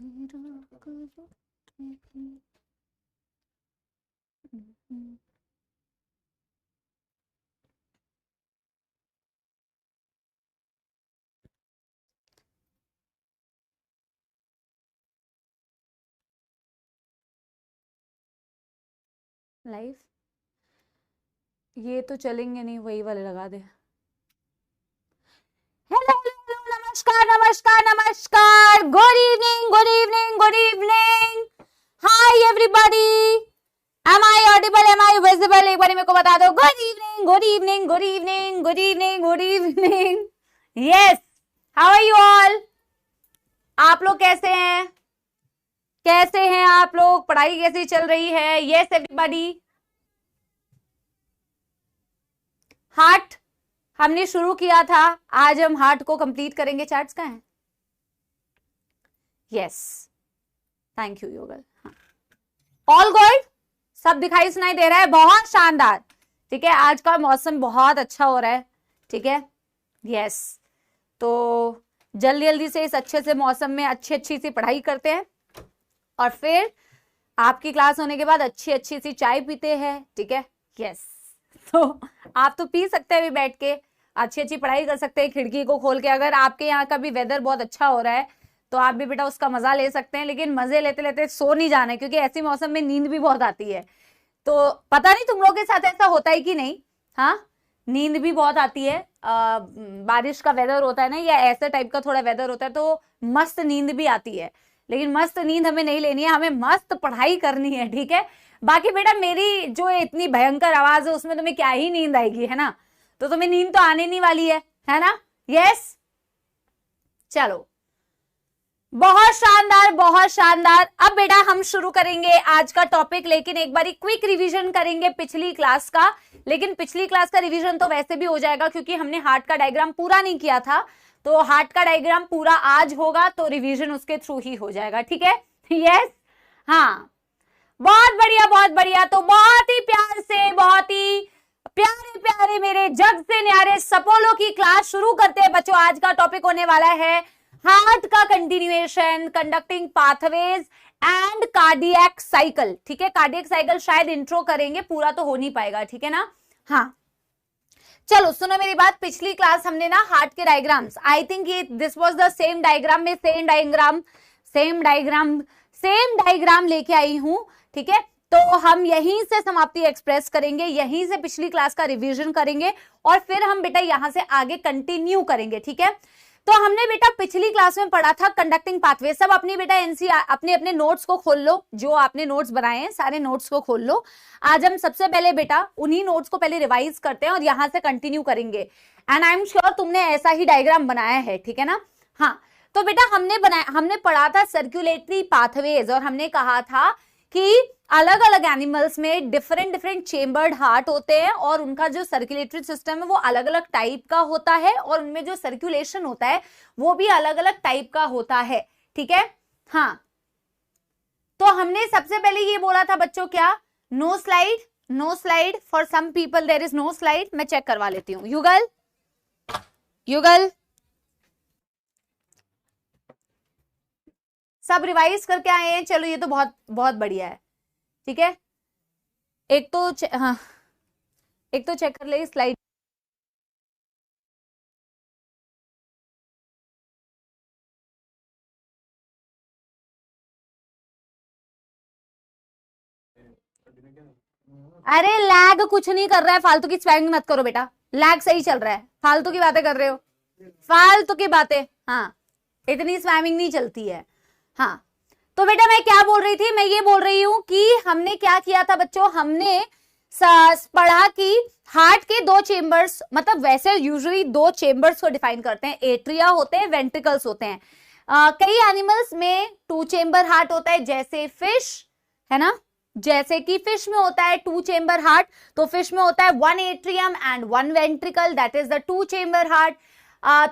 Life ये तो चलेंगे नहीं, वही वाले लगा दे। हेलो हेलो, नमस्कार नमस्कार नमस्कार, good evening good evening good evening, hi everybody, am I audible, am I visible, एक बार मेरे को बता दो। Good evening good evening good evening good evening good evening, yes, how are you all? आप लोग कैसे हैं? कैसे हैं आप लोग? पढ़ाई कैसी चल रही है? Yes everybody. हार्ट हमने शुरू किया था, आज हम हार्ट को कंप्लीट करेंगे। चार्ट्स का है? यस, थैंक यू योगल। ऑल गुड, सब दिखाई सुनाई दे रहा है? बहुत शानदार, ठीक है। आज का मौसम बहुत अच्छा हो रहा है, ठीक है। यस, तो जल्दी जल्दी से इस अच्छे से मौसम में अच्छी अच्छी सी पढ़ाई करते हैं और फिर आपकी क्लास होने के बाद अच्छी अच्छी सी चाय पीते हैं, ठीक है। यस, तो आप तो पी सकते हैं अभी बैठ के, अच्छी अच्छी पढ़ाई कर सकते हैं खिड़की को खोल के। अगर आपके यहाँ का भी वेदर बहुत अच्छा हो रहा है तो आप भी बेटा उसका मजा ले सकते हैं, लेकिन मजे लेते लेते सो नहीं जाना है, क्योंकि ऐसे मौसम में नींद भी बहुत आती है। तो पता नहीं तुम लोगों के साथ ऐसा होता है कि नहीं? हाँ, नींद भी बहुत आती है। बारिश का वेदर होता है ना, या ऐसे टाइप का थोड़ा वेदर होता है तो मस्त नींद भी आती है, लेकिन मस्त नींद हमें नहीं लेनी है, हमें मस्त पढ़ाई करनी है, ठीक है। बाकी बेटा मेरी जो इतनी भयंकर आवाज है उसमें तुम्हें क्या ही नींद आएगी, है ना? तो तुम्हें नींद तो आने नहीं वाली है ना? यस, चलो, बहुत शानदार बहुत शानदार। अब बेटा हम शुरू करेंगे आज का टॉपिक, लेकिन एक बारी क्विक रिवीजन करेंगे पिछली क्लास का। लेकिन पिछली क्लास का रिवीजन तो वैसे भी हो जाएगा क्योंकि हमने हार्ट का डायग्राम पूरा नहीं किया था, तो हार्ट का डायग्राम पूरा आज होगा तो रिवीजन उसके थ्रू ही हो जाएगा, ठीक है। यस, हाँ, बहुत बढ़िया बहुत बढ़िया। तो बहुत ही प्यार से, बहुत ही प्यारे प्यारे मेरे जग से न्यारे सपोलो की क्लास शुरू करते हैं बच्चों। आज का टॉपिक होने वाला है हार्ट का continuation, conducting pathways and cardiac cycle, ठीक है। कार्डियक साइकिल शायद इंट्रो करेंगे, पूरा तो हो नहीं पाएगा, ठीक है ना। हाँ, चलो सुनो मेरी बात। पिछली क्लास हमने ना हार्ट के डायग्राम्स, आई थिंक ये this was the same diagram में सेम डायग्राम लेके आई हूं, ठीक है। तो हम यहीं से समाप्ति एक्सप्रेस करेंगे, यहीं से पिछली क्लास का रिवीजन करेंगे और फिर हम बेटा यहां से आगे कंटिन्यू करेंगे, ठीक है। तो हमने बेटा पिछली क्लास में पढ़ा था कंडक्टिंग पाथवे। सब अपनी बेटा एनसीआर अपने अपने नोट्स को खोल लो, जो आपने नोट्स बनाए हैं सारे नोट्स को खोल लो। आज हम सबसे पहले बेटा उन्हीं नोट्स को पहले रिवाइज करते हैं और यहां से कंटिन्यू करेंगे। एंड आई एम श्योर तुमने ऐसा ही डायग्राम बनाया है, ठीक है ना। हाँ, तो बेटा हमने पढ़ा था सर्कुलेटरी पाथवेज और हमने कहा था कि अलग अलग एनिमल्स में डिफरेंट डिफरेंट चेम्बर्ड हार्ट होते हैं और उनका जो सर्कुलेटरी सिस्टम है वो अलग अलग टाइप का होता है और उनमें जो सर्कुलेशन होता है वो भी अलग अलग टाइप का होता है, ठीक है। हाँ, तो हमने सबसे पहले ये बोला था बच्चों, क्या no slide for some people, there is no slide. मैं चेक करवा लेती हूँ। युगल सब रिवाइज करके आए हैं, चलो ये तो बहुत बहुत बढ़िया है, ठीक है। एक तो चेक कर ले स्लाइड। अरे लैग कुछ नहीं कर रहा है, फालतू की स्पैमिंग मत करो बेटा, लैग सही चल रहा है, फालतू की बातें कर रहे हो, फालतू की बातें। हाँ, इतनी स्पैमिंग नहीं चलती है। हाँ, तो बेटा मैं क्या बोल रही थी, मैं ये बोल रही हूं कि हमने क्या किया था बच्चों, हमने पढ़ा कि हार्ट के दो चेम्बर्स, मतलब वैसे यूजुअली दो चेम्बर्स को डिफाइन करते हैं, एट्रिया होते हैं, वेंट्रिकल्स होते हैं। कई एनिमल्स में 2 चेम्बर हार्ट होता है, जैसे फिश, है ना, जैसे कि फिश में होता है 2 चेम्बर हार्ट, तो फिश में होता है 1 atrium and 1 ventricle, that is the 2 chamber heart.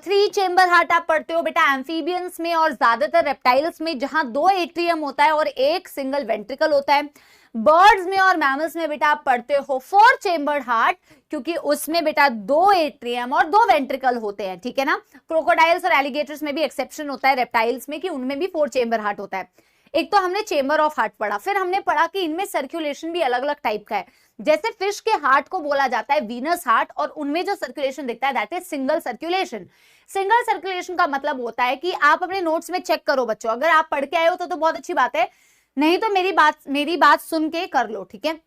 3 chamber heart आप पढ़ते हो बेटा एम्फीबियंस में और ज्यादातर रेप्टाइल्स में, जहां 2 एट्रियम होता है और 1 सिंगल वेंट्रिकल होता है। बर्ड्स में और मैमल्स में बेटा आप पढ़ते हो 4 चेम्बर्ड हार्ट, क्योंकि उसमें बेटा 2 एट्रियम और 2 वेंट्रिकल होते हैं, ठीक है ना। क्रोकोडाइल्स और एलिगेटर्स में भी एक्सेप्शन होता है, रेप्टाइल्स में, कि उनमें भी 4 चेम्बर हार्ट होता है। एक तो हमने चेम्बर ऑफ हार्ट पढ़ा, फिर हमने पढ़ा कि इनमें सर्कुलेशन भी अलग अलग टाइप का है। जैसे फिश के हार्ट को बोला जाता है वीनस हार्ट, और उनमें जो सर्कुलेशन दिखता है that is single circulation. Single circulation का मतलब होता है कि आप अपने नोट्स में चेक करो बच्चों, अगर आप पढ़ के आए हो तो बहुत अच्छी बात है, नहीं तो मेरी बात सुन के कर लो, ठीक है।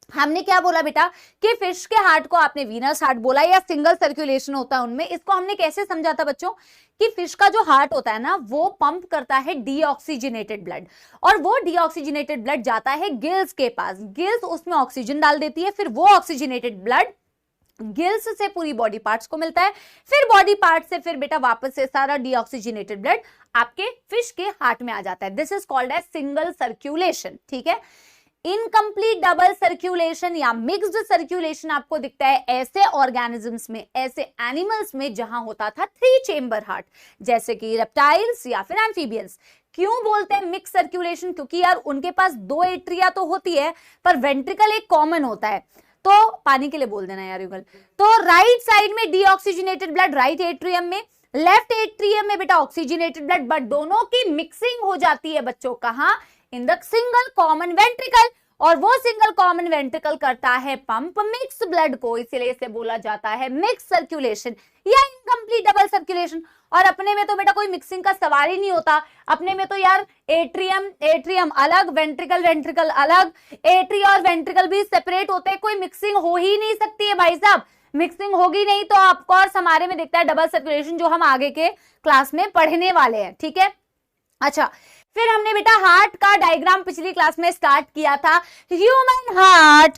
हमने क्या बोला बेटा कि फिश के हार्ट को आपने वीनस हार्ट बोला या सिंगल सर्कुलेशन होता है उनमें। इसको हमने कैसे समझा था बच्चों कि फिश का जो हार्ट होता है ना वो पंप करता है डीऑक्सीजनेटेड ब्लड, और वो डीऑक्सीजनेटेड ब्लड जाता है गिल्स के पास, गिल्स उसमें ऑक्सीजन डाल देती है, फिर वो ऑक्सीजनेटेड ब्लड गिल्स से पूरी बॉडी पार्ट्स को मिलता है, फिर बॉडी पार्ट से फिर बेटा वापस से सारा डीऑक्सीजनेटेड ब्लड आपके फिश के हार्ट में आ जाता है। This is called as single circulation, ठीक है। इनकम्प्लीट डबल सर्कुलेशन या मिक्स्ड सर्कुलेशन आपको दिखता है ऐसे ऑर्गेनिजम्स में, ऐसे एनिमल्स में जहां होता था 3 चेम्बर हार्ट, जैसे कि रेप्टाइल्स या फिर एम्फीबियंस। क्यों बोलते हैं मिक्स सर्कुलेशन? क्योंकि यार उनके पास 2 एट्रिया तो होती है पर वेंट्रिकल एक कॉमन होता है। तो पानी के लिए बोल देना यार युगल। तो राइट साइड में डीऑक्सीजनेटेड ब्लड राइट एट्रियम में, लेफ्ट एट्रियम में बेटा ऑक्सीजनेटेड ब्लड, बट दोनों की मिक्सिंग हो जाती है बच्चों कहां? In the single common ventricle, और वो सिंगल कॉमन वेंट्रिकल करता है पंप मिक्स ब्लड को, इसलिए इसे बोला जाता है मिक्स सर्कुलेशन या इनकम्प्लीट डबल सर्कुलेशन। और अपने में तो बेटा कोई मिक्सिंग का सवाल ही नहीं होता, अपने में तो यार एट्रियम अलग, वेंट्रिकल अलग, एट्रिया और वेंट्रिकल भी सेपरेट होते हैं, कोई मिक्सिंग हो ही नहीं सकती है भाई साहब। मिक्सिंग होगी नहीं तो आपको और हमारे में दिखता है डबल सर्कुलेशन, जो हम आगे के क्लास में पढ़ने वाले हैं, ठीक है। अच्छा, फिर हमने बेटा हार्ट का डायग्राम पिछली क्लास में स्टार्ट किया था। ह्यूमन हार्ट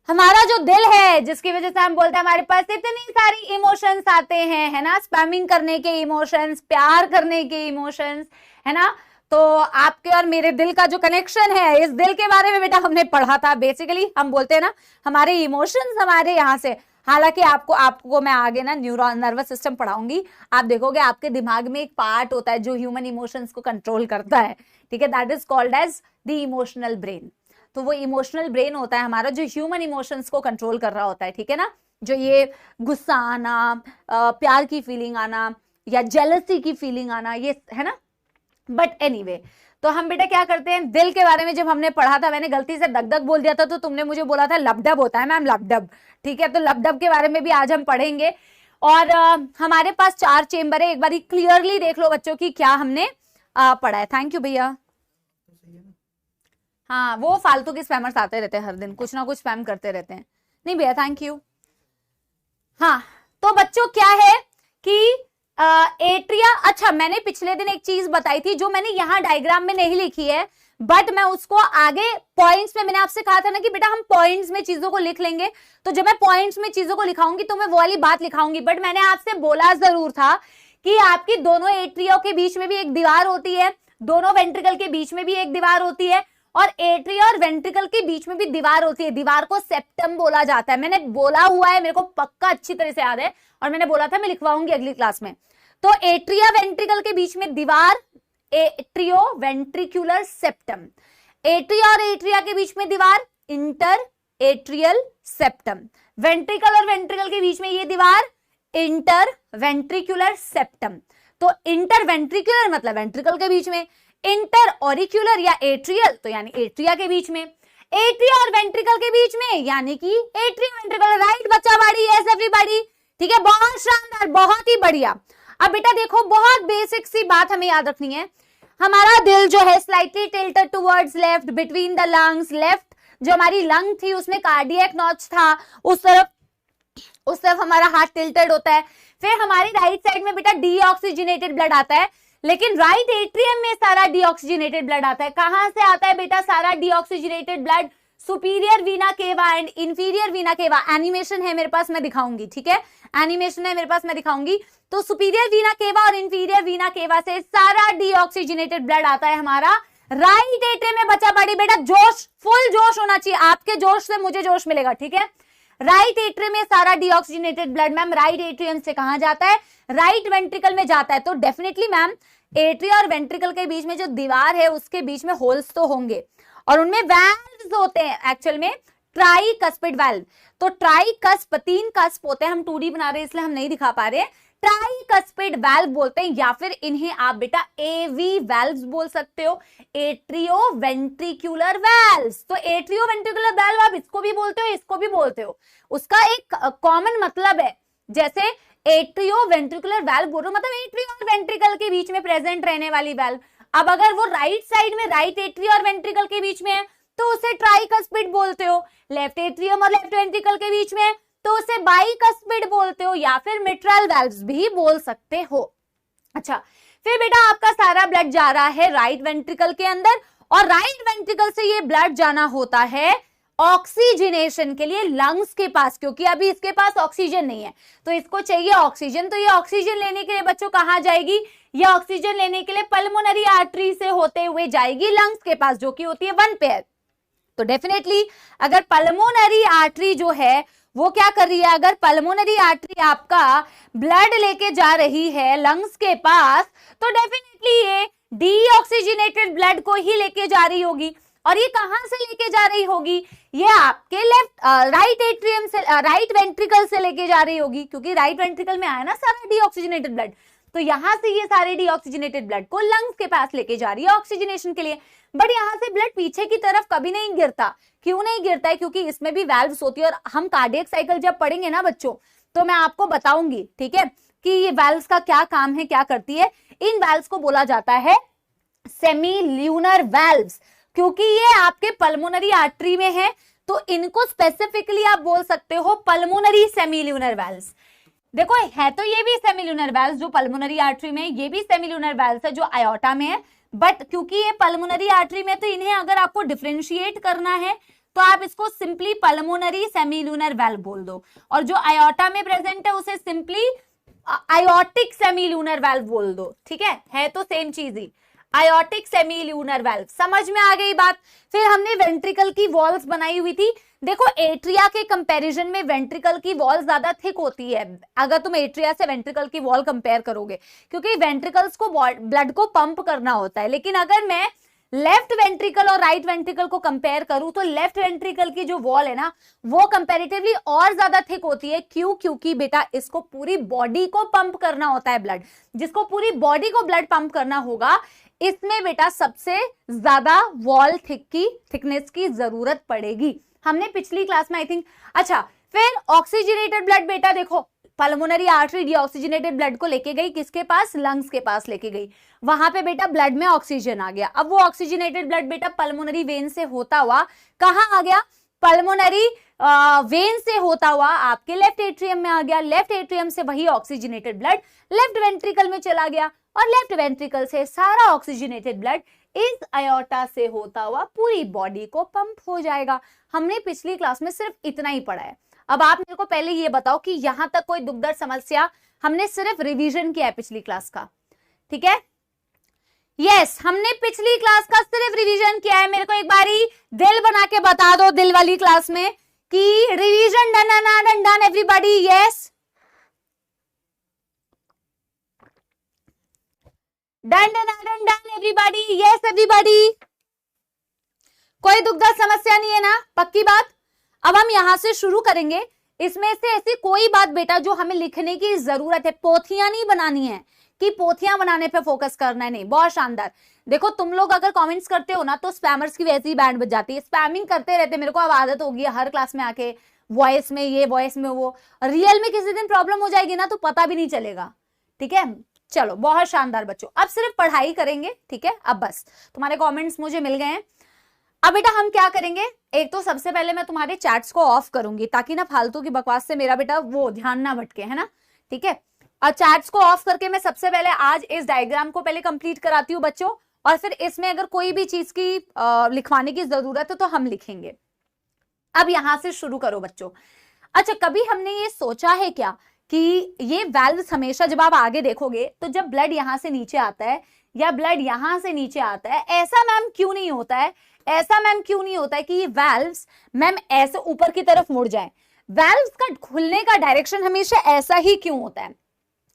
हमारा जो दिल है, जिसकी वजह से हम बोलते हैं हमारे पास इतनी सारी इमोशंस आते हैं, है ना, स्पैमिंग करने के इमोशंस, प्यार करने के इमोशंस, है ना। तो आपके और मेरे दिल का जो कनेक्शन है, इस दिल के बारे में बेटा हमने पढ़ा था। बेसिकली हम बोलते हैं ना हमारे इमोशंस हमारे यहाँ से, हालांकि आपको मैं आगे ना न्यूरल नर्वस सिस्टम पढ़ाऊंगी, आप देखोगे आपके दिमाग में एक पार्ट होता है जो ह्यूमन इमोशंस को कंट्रोल करता है, ठीक है, that is called as the emotional brain. तो वो इमोशनल ब्रेन होता है हमारा जो ह्यूमन इमोशंस को कंट्रोल कर रहा होता है, ठीक है ना। जो ये गुस्सा आना, प्यार की फीलिंग आना या जेलसी की फीलिंग आना, ये है ना। बट एनीवे, तो हम बेटा क्या करते हैं, दिल के बारे में जब हमने पढ़ा था, मैंने गलती से दगदग बोल दिया था तो तुमने मुझे बोला था लबडब होता है मैम, लबडब, ठीक है। तो लबडब के बारे में भी आज हम पढ़ेंगे। और हमारे पास 4 चेम्बर है, एक बार क्लियरली देख लो बच्चों की क्या हमने पढ़ा है। थैंक यू भैया। हाँ, वो फालतू के स्पैमर्स आते रहते हैं, हर दिन कुछ ना कुछ स्पैम करते रहते हैं। नहीं भैया, थैंक यू। हाँ, तो बच्चों क्या है कि एट्रिया, अच्छा मैंने पिछले दिन एक चीज बताई थी जो मैंने यहाँ डायग्राम में नहीं लिखी है, बट मैं उसको आगे पॉइंट्स में, मैंने आपसे कहा था ना कि बेटा हम पॉइंट्स में चीजों को लिख लेंगे, तो जब मैं पॉइंट्स में चीजों को लिखाऊंगी तो मैं वो वाली बात लिखाऊंगी। बट मैंने आपसे बोला जरूर था कि आपकी दोनों एट्रिया के बीच में भी एक दीवार होती है, दोनों वेंट्रिकल के बीच में भी एक दीवार होती है, और एट्रिया और वेंट्रिकल के बीच में भी दीवार होती है। दीवार को सेप्टम बोला जाता है, मैंने बोला हुआ है, मेरे को पक्का अच्छी तरह से याद है, और मैंने बोला था मैं लिखवाऊंगी अगली क्लास में। तो एट्रिया वेंट्रिकल के बीच में दीवार एट्रियो वेंट्रिकुलर सेप्टम, एट्रिया और एट्रिया के बीच में दीवार इंटर एट्रियल सेप्टम, वेंट्रिकल और वेंट्रिकल के बीच में ये दीवार इंटर वेंट्रिकुलर सेप्टम। तो इंटर वेंट्रिकुलर मतलब वेंट्रिकल के बीच में, इंटर ऑरिक्यूलर या एट्रियल तो यानी एट्रिया के बीच में, एट्रिया और वेंट्रिकल के बीच में यानी कि एट्रिया वेंट्रिकल। राइट बच्चा बाड़ी, यस एवरीबॉडी, ठीक है, बहुत शानदार, बहुत ही बढ़िया। अब बेटा देखो, बहुत बेसिक सी बात हमें याद रखनी है, हमारा दिल जो है slightly tilted towards left between the lungs, left जो हमारी लंग थी उसमें कार्डियक नॉच था, उस तरफ हमारा हार्ट टिल्टेड होता है। फिर हमारी राइट साइड में बेटा डीऑक्सीजनेटेड ब्लड आता है, लेकिन राइट एट्रियम में सारा डीऑक्सीजनेटेड ब्लड आता है। कहां से आता है बेटा सारा डीऑक्सीजनेटेड ब्लड? सुपीरियर वीना केवा एंड इंफीरियर वीना केवा। एनिमेशन है मेरे पास, मैं दिखाऊंगी, ठीक है, एनिमेशन है मेरे पास, मैं दिखाऊंगी। तो सुपीरियर वीना केवा और इंफीरियर वीना केवा से सारा डीऑक्सीजनेटेड ब्लड आता है हमारा राइट एट्रियम में। बच्चा बड़ी बेटा जोश, फुल जोश होना चाहिए, आपके जोश से मुझे जोश मिलेगा, ठीक है। राइट एट्रियम में सारा deoxygenated blood ma'am right atrium से कहां जाता है? राइट वेंट्रिकल में जाता है। तो डेफिनेटली मैम एट्रिया और वेंट्रिकल के बीच में जो दीवार है उसके बीच में होल्स तो होंगे और उनमें वैल्व्स होते हैं एक्चुअल में, ट्राइकस्पिड वाल्व। तो ट्राइकस्प 3 कस्प होते हैं, हम 2D बना रहे हैं इसलिए हम नहीं दिखा पा रहे हैं, ट्राइकस्पिड वाल्व बोलते हैं या फिर इन्हें आप बेटा एवी वाल्व्स बोल सकते हो, एट्रियो वेंट्रिकुलर वाल्व्स। तो एट्रियो वेंट्रिकुलर वाल्व आप इसको भी बोलते हो, इसको भी बोलते हो, उसका एक कॉमन मतलब है। जैसे एट्रियो वेंट्रिकुलर वाल्व बोल रहे हो मतलब एट्रियो और वेंट्रिकल के बीच में प्रेजेंट रहने वाली वाल्व। अब अगर वो राइट साइड में, राइट एट्रियो और वेंट्रिकल के बीच में है तो उसे ट्राइकस्पिड बोलते हो, लेफ्ट एट्रियम और लेफ्ट वेंट्रिकल के बीच में तो उसे बाइकस्पिड बोलते हो या फिर मिट्रल वाल्व्स भी बोल सकते हो। अच्छा, फिर बेटा आपका सारा ब्लड जा रहा है राइट वेंट्रिकल के अंदर और राइट वेंट्रिकल से ये ब्लड जाना होता है ऑक्सीजनेशन के लिए लंग्स के पास, क्योंकि अभी इसके पास ऑक्सीजन नहीं है तो इसको चाहिए ऑक्सीजन। तो ये ऑक्सीजन लेने के लिए बच्चों कहां जाएगी, ये ऑक्सीजन लेने के लिए पल्मोनरी आर्टरी से होते हुए जाएगी लंग्स के पास, जो कि होती है 1 पेयर। तो डेफिनेटली अगर पल्मोनरी आर्टरी जो है वो क्या कर रही है, अगर पल्मोनरी आर्टरी आपका ब्लड लेके जा रही है लंग्स के पास तो डेफिनेटली ये डीऑक्सीजनेटेड ब्लड को ही लेके जा रही होगी। और ये कहां से लेके जा रही होगी, ये आपके राइट एट्रियम से, राइट वेंट्रिकल से लेके जा रही होगी, क्योंकि राइट वेंट्रिकल में आया ना सारा डीऑक्सीजनेटेड ब्लड। तो यहां से ये सारे डीऑक्सीजनेटेड ब्लड को लंग्स के पास लेके जा रही है ऑक्सीजनेशन के लिए। बट यहाँ से ब्लड पीछे की तरफ कभी नहीं गिरता। क्यों नहीं गिरता है, क्योंकि इसमें भी वाल्व्स होती है और हम कार्डियक साइकिल जब पढ़ेंगे ना बच्चों तो मैं आपको बताऊंगी, ठीक है, कि ये वाल्व्स का क्या काम है, क्या करती है। इन वाल्व्स को बोला जाता है सेमी ल्यूनर वाल्व्स, क्योंकि ये आपके पल्मोनरी आर्टरी में है तो इनको स्पेसिफिकली आप बोल सकते हो पल्मोनरी सेमील्यूनर वाल्व्स। देखो है तो ये भी सेमील्यूनर वाल्व्स जो पल्मोनरी आर्टरी में, ये भी सेमील्यूनर वाल्व्स है जो आयोटा में है, बट क्योंकि ये पल्मोनरी आर्टरी में तो इन्हें अगर आपको डिफरेंशिएट करना है तो आप इसको सिंपली पल्मोनरी सेमील्यूनर वाल्व बोल दो, और जो आयोटा में प्रेजेंट है उसे सिंपली आयोटिक सेमील्यूनर वाल्व बोल दो। ठीक है तो सेम चीज ही, आयोटिक सेमील्यूनर वाल्व। समझ में आ गई बात। फिर हमने वेंट्रिकल की वॉल्स बनाई हुई थी। देखो एट्रिया के कंपैरिजन में वेंट्रिकल की वॉल ज्यादा थिक होती है अगर तुम एट्रिया से वेंट्रिकल की वॉल कंपेयर करोगे, क्योंकि वेंट्रिकल्स को ब्लड को पंप करना होता है। लेकिन अगर मैं लेफ्ट वेंट्रिकल और राइट वेंट्रिकल को कंपेयर करूं तो लेफ्ट वेंट्रिकल की जो वॉल है ना वो कंपैरेटिवली और ज्यादा थिक होती है। क्यों? क्योंकि बेटा इसको पूरी बॉडी को पंप करना होता है ब्लड। जिसको पूरी बॉडी को ब्लड पंप करना होगा इसमें बेटा सबसे ज्यादा वॉल थिकनेस की जरूरत पड़ेगी। हमने पिछली क्लास में आई थिंक। अच्छा, फिर ऑक्सीजनेटेड ब्लड बेटा देखो पल्मोनरी आर्टरी डीऑक्सीजनेटेड ब्लड को लेके गई किसके पास, लंग्स के पास लेके गई। वहां पे बेटा ब्लड में ऑक्सीजन आ गया। अब वो ऑक्सीजनेटेड ब्लड बेटा पल्मोनरी वेन से होता हुआ कहां आ गया, पल्मोनरी वेन से होता हुआ आपके लेफ्ट एट्रियम में आ गया। लेफ्ट एट्रियम से वही ऑक्सीजनेटेड ब्लड लेफ्ट वेंट्रिकल में चला गया और लेफ्ट वेंट्रिकल से सारा ऑक्सीजनेटेड ब्लड इस आयोटा से होता हुआ पूरी बॉडी को पंप हो जाएगा। हमने पिछली क्लास में सिर्फ इतना ही पढ़ा है। अब आप मेरे को पहले ये बताओ कि यहां तक कोई दुखद समस्या? हमने सिर्फ रिवीजन किया है पिछली क्लास का, ठीक है। यस, हमने पिछली क्लास का सिर्फ रिवीजन किया है। मेरे को एक बारी दिल बना के बता दो दिल वाली क्लास में कि revision done everybody. Yes, done everybody. Yes everybody, कोई दुखद समस्या नहीं है ना, पक्की बात। अब हम यहां से शुरू करेंगे। इसमें से ऐसी कोई बात बेटा जो हमें लिखने की जरूरत है, पोथियां नहीं बनानी है कि पोथियां बनाने पे फोकस करना है, नहीं। बहुत शानदार। देखो तुम लोग अगर कमेंट्स करते हो ना तो स्पैमर्स की वैसी ही बैंड बज जाती है। स्पैमिंग करते रहते, मेरे को अब आदत होगी हर क्लास में आके वॉइस में ये वॉइस में वो। रियल में किसी दिन प्रॉब्लम हो जाएगी ना तो पता भी नहीं चलेगा, ठीक है। चलो बहुत शानदार बच्चों, अब सिर्फ पढ़ाई करेंगे, ठीक है। अब बस तुम्हारे कमेंट्स मुझे मिल गए हैं। अब बेटा हम क्या करेंगे, एक तो सबसे पहले मैं तुम्हारे चैट्स को ऑफ करूंगी ताकि ना फालतू की बकवास से मेरा बेटा वो ध्यान ना भटके, है ना, ठीक है। और चैट्स को ऑफ करके मैं सबसे पहले आज इस डायग्राम को पहले कंप्लीट कराती हूँ बच्चों, और फिर इसमें अगर कोई भी चीज की लिखवाने की जरूरत है तो हम लिखेंगे। अब यहां से शुरू करो बच्चों। अच्छा, कभी हमने ये सोचा है क्या कि ये वाल्व्स हमेशा जब आप आगे देखोगे तो जब ब्लड यहां से नीचे आता है या ब्लड यहां से नीचे आता है, ऐसा मैम क्यों नहीं होता है? ऐसा मैम क्यों नहीं होता है कि ये वाल्व्स मैम ऐसे ऊपर की तरफ मुड़ जाए? वाल्व्स का खुलने का डायरेक्शन हमेशा ऐसा ही क्यों होता है?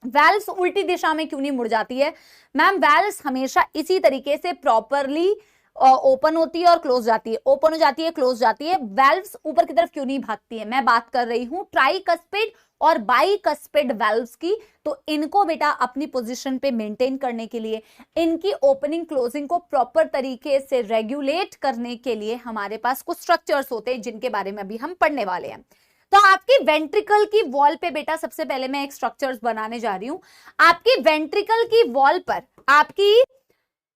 वेल्व्स उल्टी दिशा में क्यों नहीं मुड़ जाती है? मैम वेल्व्स हमेशा इसी तरीके से प्रॉपरली ओपन होती है और क्लोज जाती है, ओपन हो जाती है, क्लोज जाती है। वेल्व्स ऊपर की तरफ क्यों नहीं भागती है? मैं बात कर रही हूं ट्राइकस्पिड और बाइकस्पिड वेल्व्स की। तो इनको बेटा अपनी पोजीशन पे मेंटेन करने के लिए, इनकी ओपनिंग क्लोजिंग को प्रॉपर तरीके से रेगुलेट करने के लिए हमारे पास कुछ स्ट्रक्चर्स होते हैं जिनके बारे में अभी हम पढ़ने वाले हैं। तो आपकी वेंट्रिकल की वॉल पे बेटा सबसे पहले मैं एक स्ट्रक्चर्स बनाने जा रही हूं। आपकी वेंट्रिकल की वॉल पर, आपकी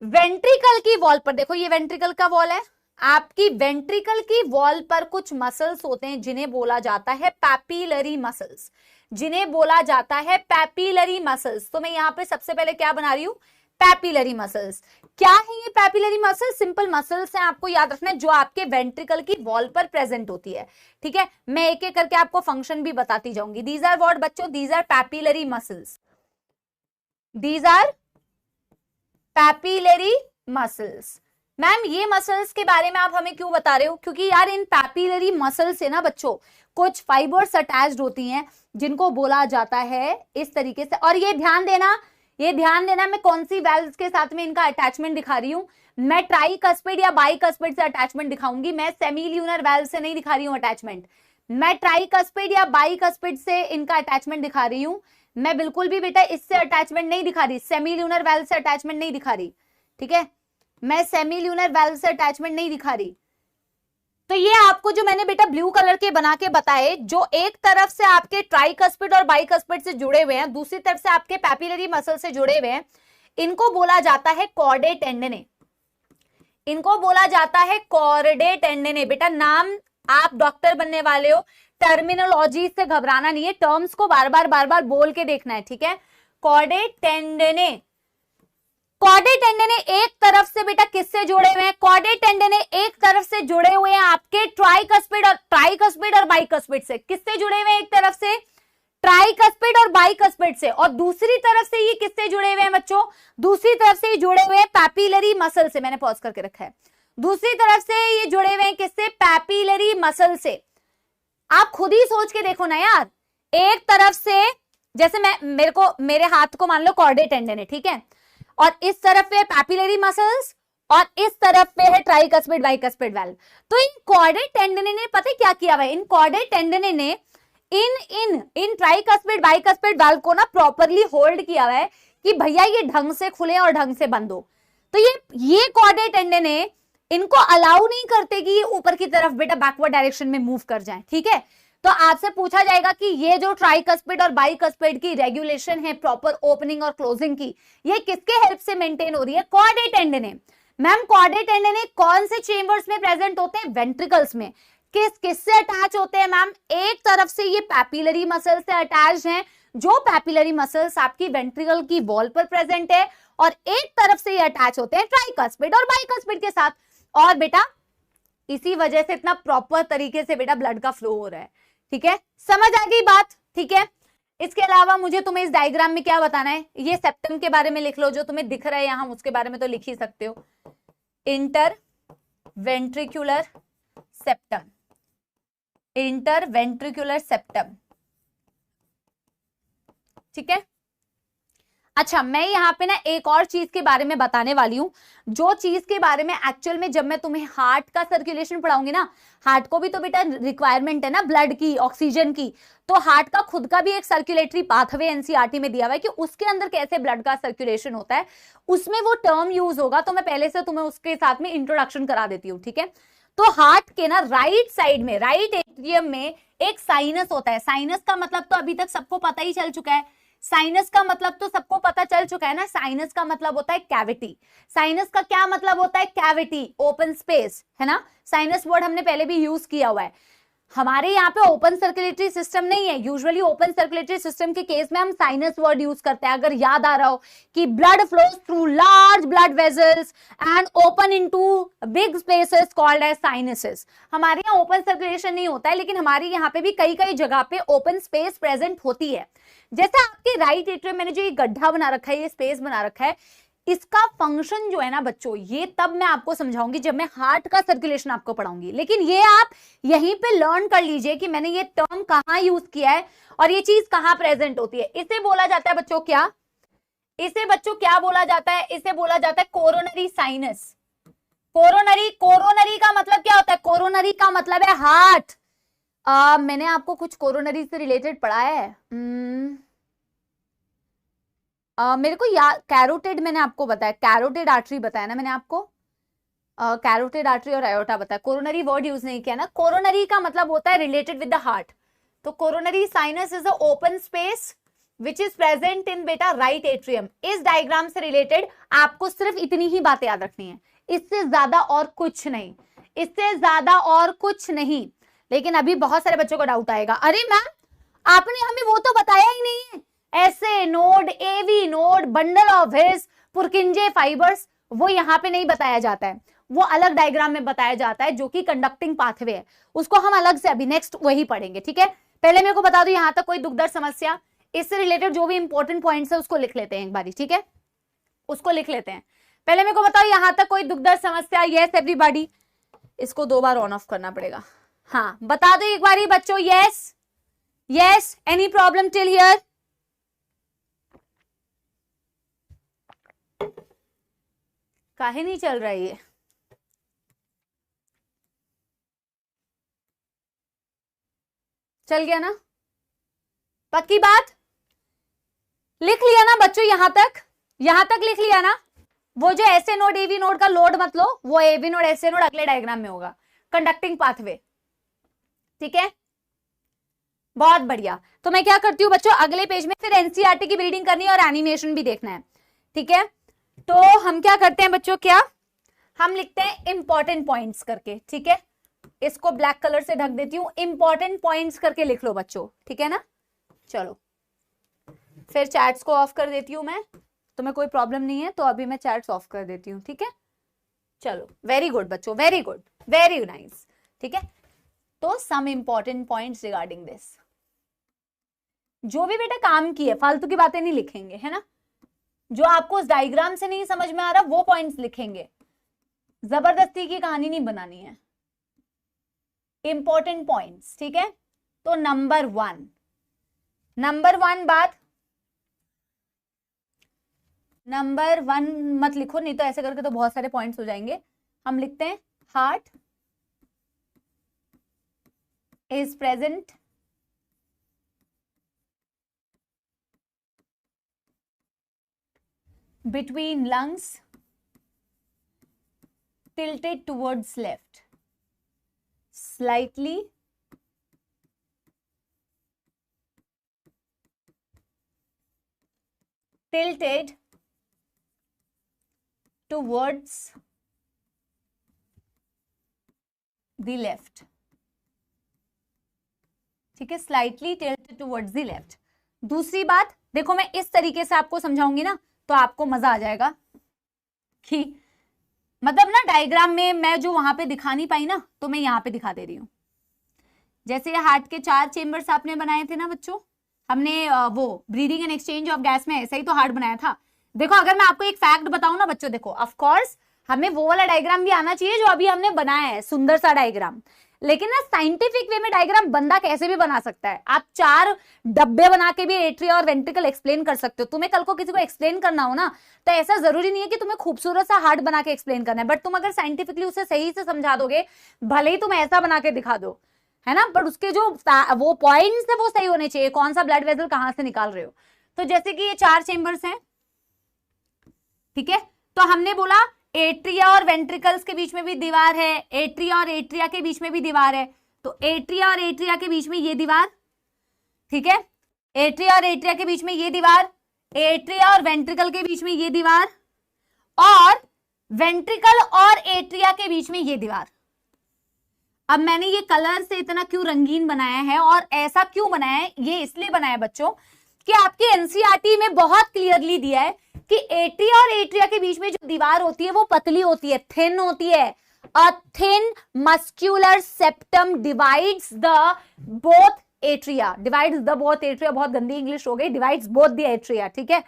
वेंट्रिकल की वॉल पर, देखो ये वेंट्रिकल का वॉल है, आपकी वेंट्रिकल की वॉल पर कुछ मसल्स होते हैं जिन्हें बोला जाता है पैपिलरी मसल्स, जिन्हें बोला जाता है पैपिलरी मसल्स। तो मैं यहां पे सबसे पहले क्या बना रही हूं? Papillary muscles. क्या है ये पैपिलरी मसल्स? सिंपल मसल्स हैं, आपको याद रखना है, जो आपके वेंट्रिकल की वॉल पर प्रेजेंट होती है। ठीक है, मैं एक एक करके आपको फंक्शन भी बताती जाऊंगी। दीज आर व्हाट बच्चों? These are papillary muscles, these are papillary muscles. Ma'am ये मसल्स के बारे में आप हमें क्यों बता रहे हो? क्योंकि यार इन पैपिलरी मसल्स से ना बच्चों कुछ फाइबर्स अटैच्ड होती हैं जिनको बोला जाता है इस तरीके से। और ये ध्यान देना, ये ध्यान देना मैं कौन सी वेल्व्स के साथ में इनका अटैचमेंट दिखा रही हूं। मैं ट्राइकस्पिड या बाइकस्पिड से अटैचमेंट दिखाऊंगी, मैं सेमील्यूनर वेल्व से नहीं दिखा रही हूं अटैचमेंट। मैं ट्राइकस्पिड या बाइकस्पिड से इनका अटैचमेंट दिखा रही हूं, मैं बिल्कुल भी बेटा इससे अटैचमेंट नहीं दिखा रही, सेमील्यूनर वेल्व से अटैचमेंट नहीं दिखा रही। ठीक है, मैं सेमील्यूनर वेल्व से अटैचमेंट नहीं दिखा रही। तो ये आपको जो मैंने बेटा ब्लू कलर के बना के बताए, जो एक तरफ से आपके ट्राइकस्पिड और बाइकस्पिड से जुड़े हुए हैं, दूसरी तरफ से आपके पैपिलरी मसल से जुड़े हुए हैं, इनको बोला जाता है कॉर्डे टेंडने। इनको बोला जाता है कॉर्डे टेंडने। बेटा नाम, आप डॉक्टर बनने वाले हो, टर्मिनोलॉजी से घबराना नहीं है, टर्म्स को बार बार बोल के देखना है। ठीक है, कॉर्डे टेंडने। कॉर्डे टेंडने एक तरफ से बेटा किससे जुड़े हुए हैं? कॉर्डे टेंडने एक तरफ से जुड़े हुए हैं आपके ट्राइकस्पिड और बाइकस्पिड से। किससे जुड़े हुए हैं? एक तरफ से ट्राइकस्पिड और बाइकस्पिड से, और दूसरी तरफ से ये किससे जुड़े हुए हैं बच्चों? दूसरी तरफ से ये जुड़े हुए हैं पैपिलरी मसल से। मैंने पॉज करके रखा है। दूसरी तरफ से ये जुड़े हुए हैं किससे? पैपिलरी मसल से। आप खुद ही सोच के देखो ना यार, एक तरफ से जैसे मेरे हाथ को मान लो कॉर्डे टेंडन है, ठीक है, और इस तरफ पे पैपिलरी मसल्स और इस तरफ पे है ट्राइकस्पिड बाइकस्पिड वाल्व। तो इन कॉर्डे टेंडने ने पता है क्या किया हुआ है? इन कॉर्डे टेंडने ने इन ट्राइकस्पिड बाइकस्पिड वाल्व को ना प्रॉपरली होल्ड किया हुआ है कि भैया ये ढंग से खुले और ढंग से बंद हो। तो ये कॉर्डे टेंडने इनको अलाउ नहीं करते कि ये ऊपर की तरफ बेटा बैकवर्ड डायरेक्शन में मूव कर जाए। ठीक है, तो आपसे पूछा जाएगा कि ये जो ट्राइकस्पिड और बाइकस्पिड की रेगुलेशन है प्रॉपर ओपनिंग और क्लोजिंग की, ये किसके हेल्प से मेंटेन हो रही है? कॉर्डे टेंडने। मैम कॉर्डे टेंडने कौन से चेंबर्स में प्रेजेंट होते हैं? वेंट्रिकल्स में। किससे अटैच होते हैं मैम? एक तरफ से ये पैपिलरी मसल से अटैच हैं, जो पैपिलरी मसल्स आपकी वेंट्रिकल की वॉल पर प्रेजेंट है, और एक तरफ से ये अटैच होते हैं ट्राइकस्पिड और बाइकस्पिड के साथ। और बेटा इसी वजह से इतना प्रॉपर तरीके से बेटा ब्लड का फ्लो हो रहा है। ठीक है, समझ आ गई बात? ठीक है, इसके अलावा मुझे तुम्हें इस डायग्राम में क्या बताना है? ये सेप्टम के बारे में लिख लो, जो तुम्हें दिख रहा है यहां उसके बारे में तो लिख ही सकते हो। Inter ventricular septum, inter ventricular septum. ठीक है, अच्छा मैं यहाँ पे ना एक और चीज के बारे में बताने वाली हूँ, जो चीज के बारे में एक्चुअल में जब मैं तुम्हें हार्ट का सर्कुलेशन पढ़ाऊंगी ना, हार्ट को भी तो बेटा रिक्वायरमेंट है ना ब्लड की, ऑक्सीजन की, तो हार्ट का खुद का भी एक सर्कुलेटरी पाथवे एनसीईआरटी में दिया हुआ है कि उसके अंदर कैसे ब्लड का सर्कुलेशन होता है, उसमें वो टर्म यूज होगा। तो मैं पहले से तुम्हें उसके साथ में इंट्रोडक्शन करा देती हूँ। ठीक है, तो हार्ट के ना राइट साइड में, राइट एट्रियम में एक साइनस होता है। साइनस का मतलब तो अभी तक सबको पता ही चल चुका है, साइनस का मतलब तो सबको पता चल चुका है ना। साइनस का मतलब होता है कैविटी। साइनस का क्या मतलब होता है? कैविटी, ओपन स्पेस, है ना। साइनस वर्ड हमने पहले भी यूज किया हुआ है। हमारे यहाँ पे ओपन सर्कुलेटरी सिस्टम नहीं है। यूजुअली ओपन सर्कुलेटरी सिस्टम के केस में हम साइनस वर्ड यूज करते हैं। अगर याद आ रहा हो कि blood flows through large blood vessels and open into big spaces called as sinuses. हमारे यहाँ ओपन सर्कुलेशन नहीं होता है, लेकिन हमारे यहाँ पे भी कई कई जगह पे ओपन स्पेस प्रेजेंट होती है। जैसे आपके राइट एट्रियम मैंने जो ये गड्ढा बना रखा है, ये स्पेस बना रखा है, इसका फंक्शन जो है ना बच्चों, ये तब मैं आपको समझाऊंगी जब मैं हार्ट का सर्कुलेशन आपको पढ़ाऊंगी। लेकिन ये आप यहीं पे लर्न कर लीजिए कि मैंने ये टर्म कहां यूज किया है और ये चीज कहां प्रेजेंट होती है। इसे बोला जाता है बच्चों क्या, इसे बच्चों क्या बोला जाता है, इसे बोला जाता है कोरोनरी साइनस। कोरोनरी, कोरोनरी का मतलब क्या होता है, कोरोनरी का मतलब है हार्ट। मैंने आपको कुछ कोरोनरी से रिलेटेड पढ़ाया है, मेरे को याद, कैरोटिड मैंने आपको बताया, कैरोटिड आर्टरी बताया ना मैंने आपको, कैरोटिड आर्टरी और आयोटा बताया, कोरोनरी वर्ड यूज नहीं किया ना। कोरोनरी का मतलब होता है रिलेटेड विद द हार्ट। तो coronary sinus is a open space which is present in बेटा राइट एट्रियम। इस डायग्राम से रिलेटेड आपको सिर्फ इतनी ही बातें याद रखनी है, इससे ज्यादा और कुछ नहीं, इससे ज्यादा और कुछ नहीं। लेकिन अभी बहुत सारे बच्चों को डाउट आएगा, अरे मैम आपने हमें वो तो बताया ही नहीं है, SA node, AV node, bundle of His, Purkinje fibres, वो यहाँ पे नहीं बताया जाता है, वो अलग डायग्राम में बताया जाता है जो कि कंडक्टिंग पाथवे है, उसको हम अलग से अभी नेक्स्ट वही पढ़ेंगे, ठीक है। पहले मेरे को बता दो यहाँ तक कोई दुख दर्द समस्या, इससे रिलेटेड जो भी इंपॉर्टेंट पॉइंट्स है उसको लिख लेते हैं एक बारी, ठीक है, उसको लिख लेते हैं। पहले मेरे को बताओ यहाँ तक कोई दुख दर्द समस्या, यस एवरीबॉडी। इसको 2 बार ऑन ऑफ करना पड़ेगा, हाँ बता दो एक बारी बच्चों, yes yes, any problem till here. काहे नहीं चल रहा है ये, चल गया ना, पक्की बात, लिख लिया ना बच्चों, यहां तक लिख लिया ना। वो जो एसए नोड एवी नोड का लोड मत लो, वो एवी नोड एसए नोड अगले डायग्राम में होगा, कंडक्टिंग पाथवे, ठीक है, बहुत बढ़िया। तो मैं क्या करती हूँ बच्चों, अगले पेज में फिर एनसीईआरटी की रीडिंग करनी है और एनिमेशन भी देखना है, ठीक है। तो हम क्या करते हैं बच्चों, क्या हम लिखते हैं इंपॉर्टेंट पॉइंट्स करके, ठीक है, इसको ब्लैक कलर से ढक देती हूँ, इंपॉर्टेंट पॉइंट्स करके लिख लो बच्चों, ठीक है ना। चलो फिर चैट्स को ऑफ कर देती हूँ मैं, तुम्हें कोई प्रॉब्लम नहीं है तो अभी मैं चैट्स ऑफ कर देती हूँ, ठीक है। चलो वेरी गुड बच्चों, वेरी गुड, वेरी नाइस, ठीक है। तो some important points regarding this, जो भी बेटा काम की है, फालतू की बातें नहीं लिखेंगे, है ना। जो आपको उस डायग्राम से नहीं समझ में आ रहा वो पॉइंट्स लिखेंगे, जबरदस्ती की कहानी नहीं बनानी है, इंपॉर्टेंट पॉइंट्स, ठीक है। तो नंबर वन बात, नंबर 1 मत लिखो, नहीं तो ऐसे करके तो बहुत सारे पॉइंट्स हो जाएंगे। हम लिखते हैं heart is present between lungs tilted towards left, slightly tilted towards the left, ठीक है, slightly tilted towards the left। दूसरी बात देखो, मैं इस तरीके से आपको समझाऊंगी ना तो आपको मजा आ जाएगा कि मतलब ना डायग्राम में मैं जो वहां पे दिखा नहीं पाई ना, तो मैं यहाँ पे दिखा दे रही हूँ। जैसे ये हार्ट के 4 चेम्बर्स आपने बनाए थे ना बच्चों, हमने वो breathing and exchange of gas में ऐसा ही तो हार्ट बनाया था। देखो अगर मैं आपको एक फैक्ट बताऊं ना बच्चों, देखो ऑफ कोर्स हमें वो वाला डायग्राम भी आना चाहिए जो अभी हमने बनाया है, सुंदर सा डायग्राम, लेकिन ना साइंटिफिक वे में डायग्राम बंदा कैसे भी बना सकता है। आप 4 डब्बे बना के भी एट्रिया और वेंट्रिकल एक्सप्लेन कर सकते हो। तुम्हें कल को किसी को एक्सप्लेन करना हो ना, तो ऐसा जरूरी नहीं है कि तुम्हें खूबसूरत सा हार्ट बना के एक्सप्लेन करना है, बट तुम अगर साइंटिफिकली उसे सही से समझा दोगे, भले ही तुम ऐसा बना के दिखा दो, है ना, बट उसके जो वो पॉइंट्स है वो सही होने चाहिए, कौन सा ब्लड वेसल कहां से निकाल रहे हो। तो जैसे कि ये 4 चेम्बर्स हैं, ठीक है, तो हमने बोला एट्रिया और वेंट्रिकल्स के बीच में भी दीवार है, एट्रिया और एट्रिया के बीच में भी दीवार है, तो एट्रिया और एट्रिया के बीच में ये दीवार, ठीक है, एट्रिया और एट्रिया के बीच में ये दीवार, एट्रिया और वेंट्रिकल के बीच में ये दीवार, और वेंट्रिकल और एट्रिया के बीच में ये दीवार। अब मैंने ये कलर से इतना क्यों रंगीन बनाया है और ऐसा क्यों बनाया है, ये इसलिए बनाया बच्चों कि आपके एनसीईआरटी में बहुत क्लियरली दिया है कि एट्रिया और एट्रिया के बीच में जो दीवार होती है वो पतली होती है, थिन होती है। A thin muscular septum divides the both atria, divides the both atria, बहुत गंदी इंग्लिश हो गई, डिवाइड्स बोथ द एट्रिया, ठीक है।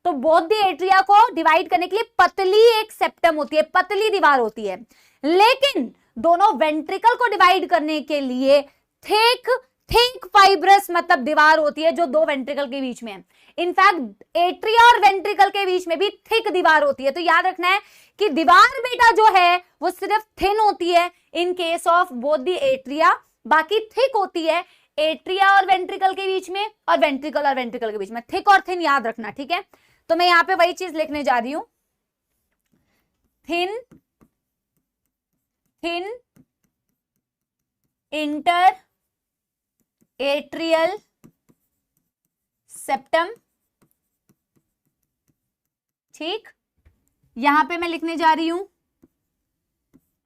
तो बोथ द एट्रिया को डिवाइड करने के लिए पतली एक सेप्टम होती है, पतली दीवार होती है, लेकिन दोनों वेंट्रिकल को डिवाइड करने के लिए थिक थिक फाइब्रस मतलब दीवार होती है जो दो वेंट्रिकल के बीच में है। इनफैक्ट एट्रिया और वेंट्रिकल के बीच में भी थिक दीवार होती है। तो याद रखना है कि दीवार बेटा जो है वो सिर्फ थिन होती है in case of both the atria, बाकी थिक होती है एट्रिया और वेंट्रिकल के बीच में और वेंट्रिकल के बीच में। थिक और थिन याद रखना, ठीक है। तो मैं यहां पे वही चीज लिखने जा रही हूं, thin thin inter atrial septum, ठीक। यहां पे मैं लिखने जा रही हूं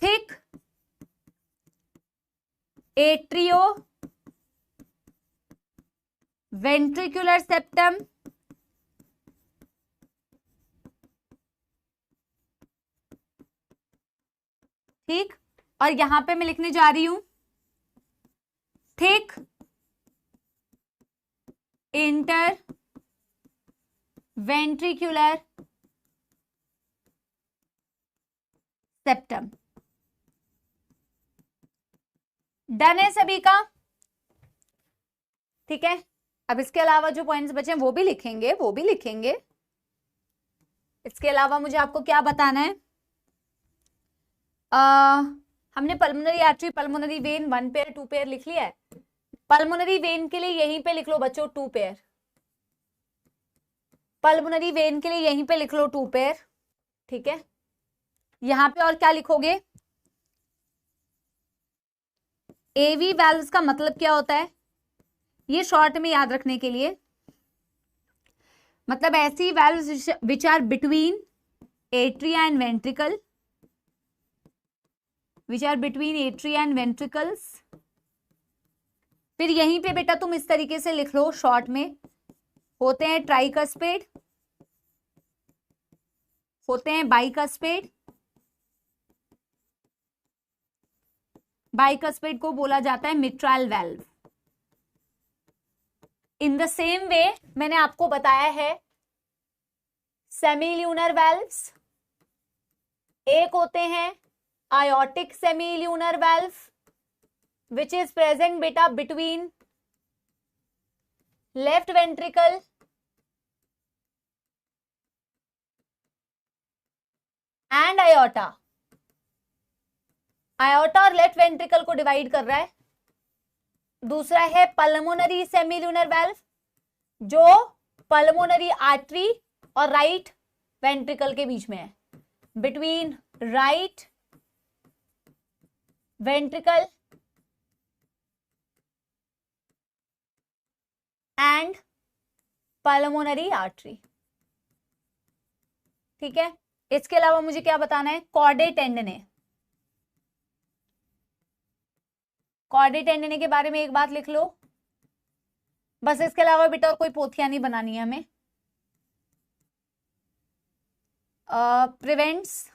थिक एट्रियो वेंट्रिकुलर सेप्टम, ठीक। और यहां पे मैं लिखने जा रही हूं thick inter ventricular septum. Done है सभी का, ठीक है। अब इसके अलावा जो पॉइंट्स बचे हैं वो भी लिखेंगे, वो भी लिखेंगे। इसके अलावा मुझे आपको क्या बताना है, हमने pulmonary artery pulmonary vein 1 pair 2 pair लिख लिया है। पल्मोनरी वेन के लिए यहीं पे लिख लो बच्चों 2 पेयर, पल्मोनरी वेन के लिए यहीं पे लिख लो 2 पेयर, ठीक है। यहां पे और क्या लिखोगे, एवी वैल्व्स का मतलब क्या होता है, ये शॉर्ट में याद रखने के लिए, मतलब ऐसी valves which are between atria and ventricle, which are between atria and ventricles. फिर यहीं पे बेटा तुम इस तरीके से लिख लो शॉर्ट में, होते हैं ट्राइकस्पेड, होते हैं बाइकस्पेड, बाइकस्पेड को बोला जाता है mitral valve. In the same way मैंने आपको बताया है सेमील्यूनर वेल्व्स, एक होते हैं aortic semilunar valve which is present beta between left ventricle and aorta, aorta और लेफ्ट वेंट्रिकल को डिवाइड कर रहा है। दूसरा है पल्मोनरी सेमील्यूनर वेल्व जो पल्मोनरी आर्टरी और राइट वेंट्रिकल के बीच में है, between right ventricle and pulmonary artery, ठीक है। इसके अलावा मुझे क्या बताना है, कॉर्डे टेंडने, कॉर्डे टेंडने के बारे में एक बात लिख लो बस। इसके अलावा बेटा और कोई पोथियां नहीं बनानी है हमें। Prevents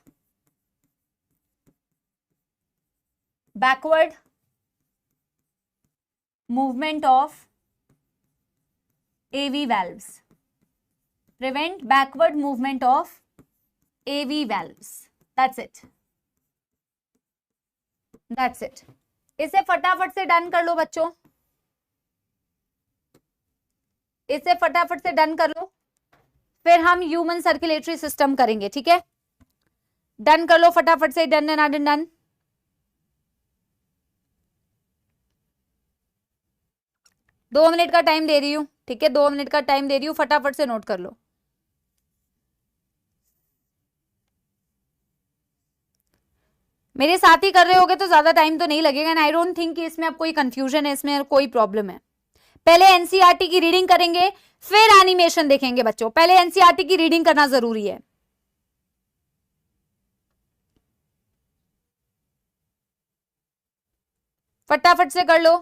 backward movement of AV valves, prevent backward movement of AV valves, that's it, that's it। इसे फटाफट से डन कर लो बच्चों, इसे फटाफट से डन कर लो, फिर हम ह्यूमन सर्कुलेटरी सिस्टम करेंगे, ठीक है। डन कर लो फटाफट से, डन एंड डन। 2 मिनट का टाइम दे रही हूं, ठीक है, 2 मिनट का टाइम दे रही हूं, फटाफट से नोट कर लो। मेरे साथ ही कर रहे होगे तो ज्यादा टाइम तो नहीं लगेगा, एंड आई डोंट थिंक कि इसमें अब कोई कंफ्यूजन है, इसमें कोई प्रॉब्लम है। पहले एनसीईआरटी की रीडिंग करेंगे फिर एनिमेशन देखेंगे बच्चों, पहले एनसीईआरटी की रीडिंग करना जरूरी है। फटाफट से कर लो।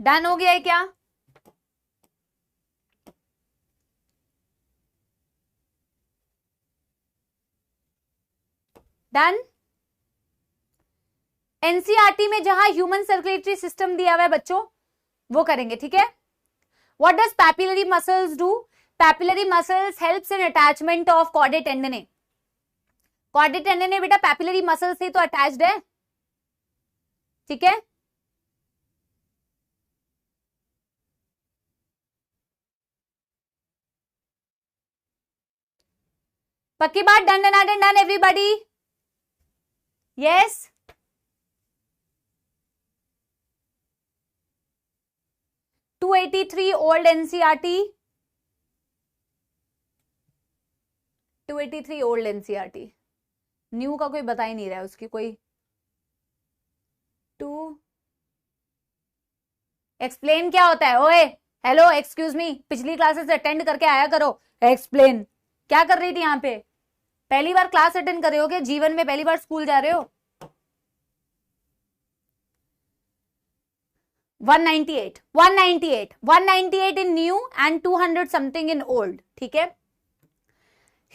डन हो गया है क्या? डन। एनसीईआरटी में जहां ह्यूमन सर्कुलेटरी सिस्टम दिया हुआ है बच्चों, वो करेंगे, ठीक है। What does papillary muscles do? Papillary muscles helps in attachment of chordae tendon. Chordae tendon बेटा पैपिलरी मसल से तो अटैच्ड है, ठीक है। पक्की बात? Done done done done everybody? Yes. To 283 old NCERT, 283 old NCERT. New का कोई बता ही नहीं रहा है उसकी कोई। टू एक्सप्लेन क्या होता है? ओए हेलो एक्सक्यूज मी, पिछली क्लासेस अटेंड करके आया करो। एक्सप्लेन क्या कर रही थी यहाँ पे? पहली बार क्लास अटेंड कर रहे हो क्या? जीवन में पहली बार स्कूल जा रहे हो? 198 in new and 200 something in old, ठीक है।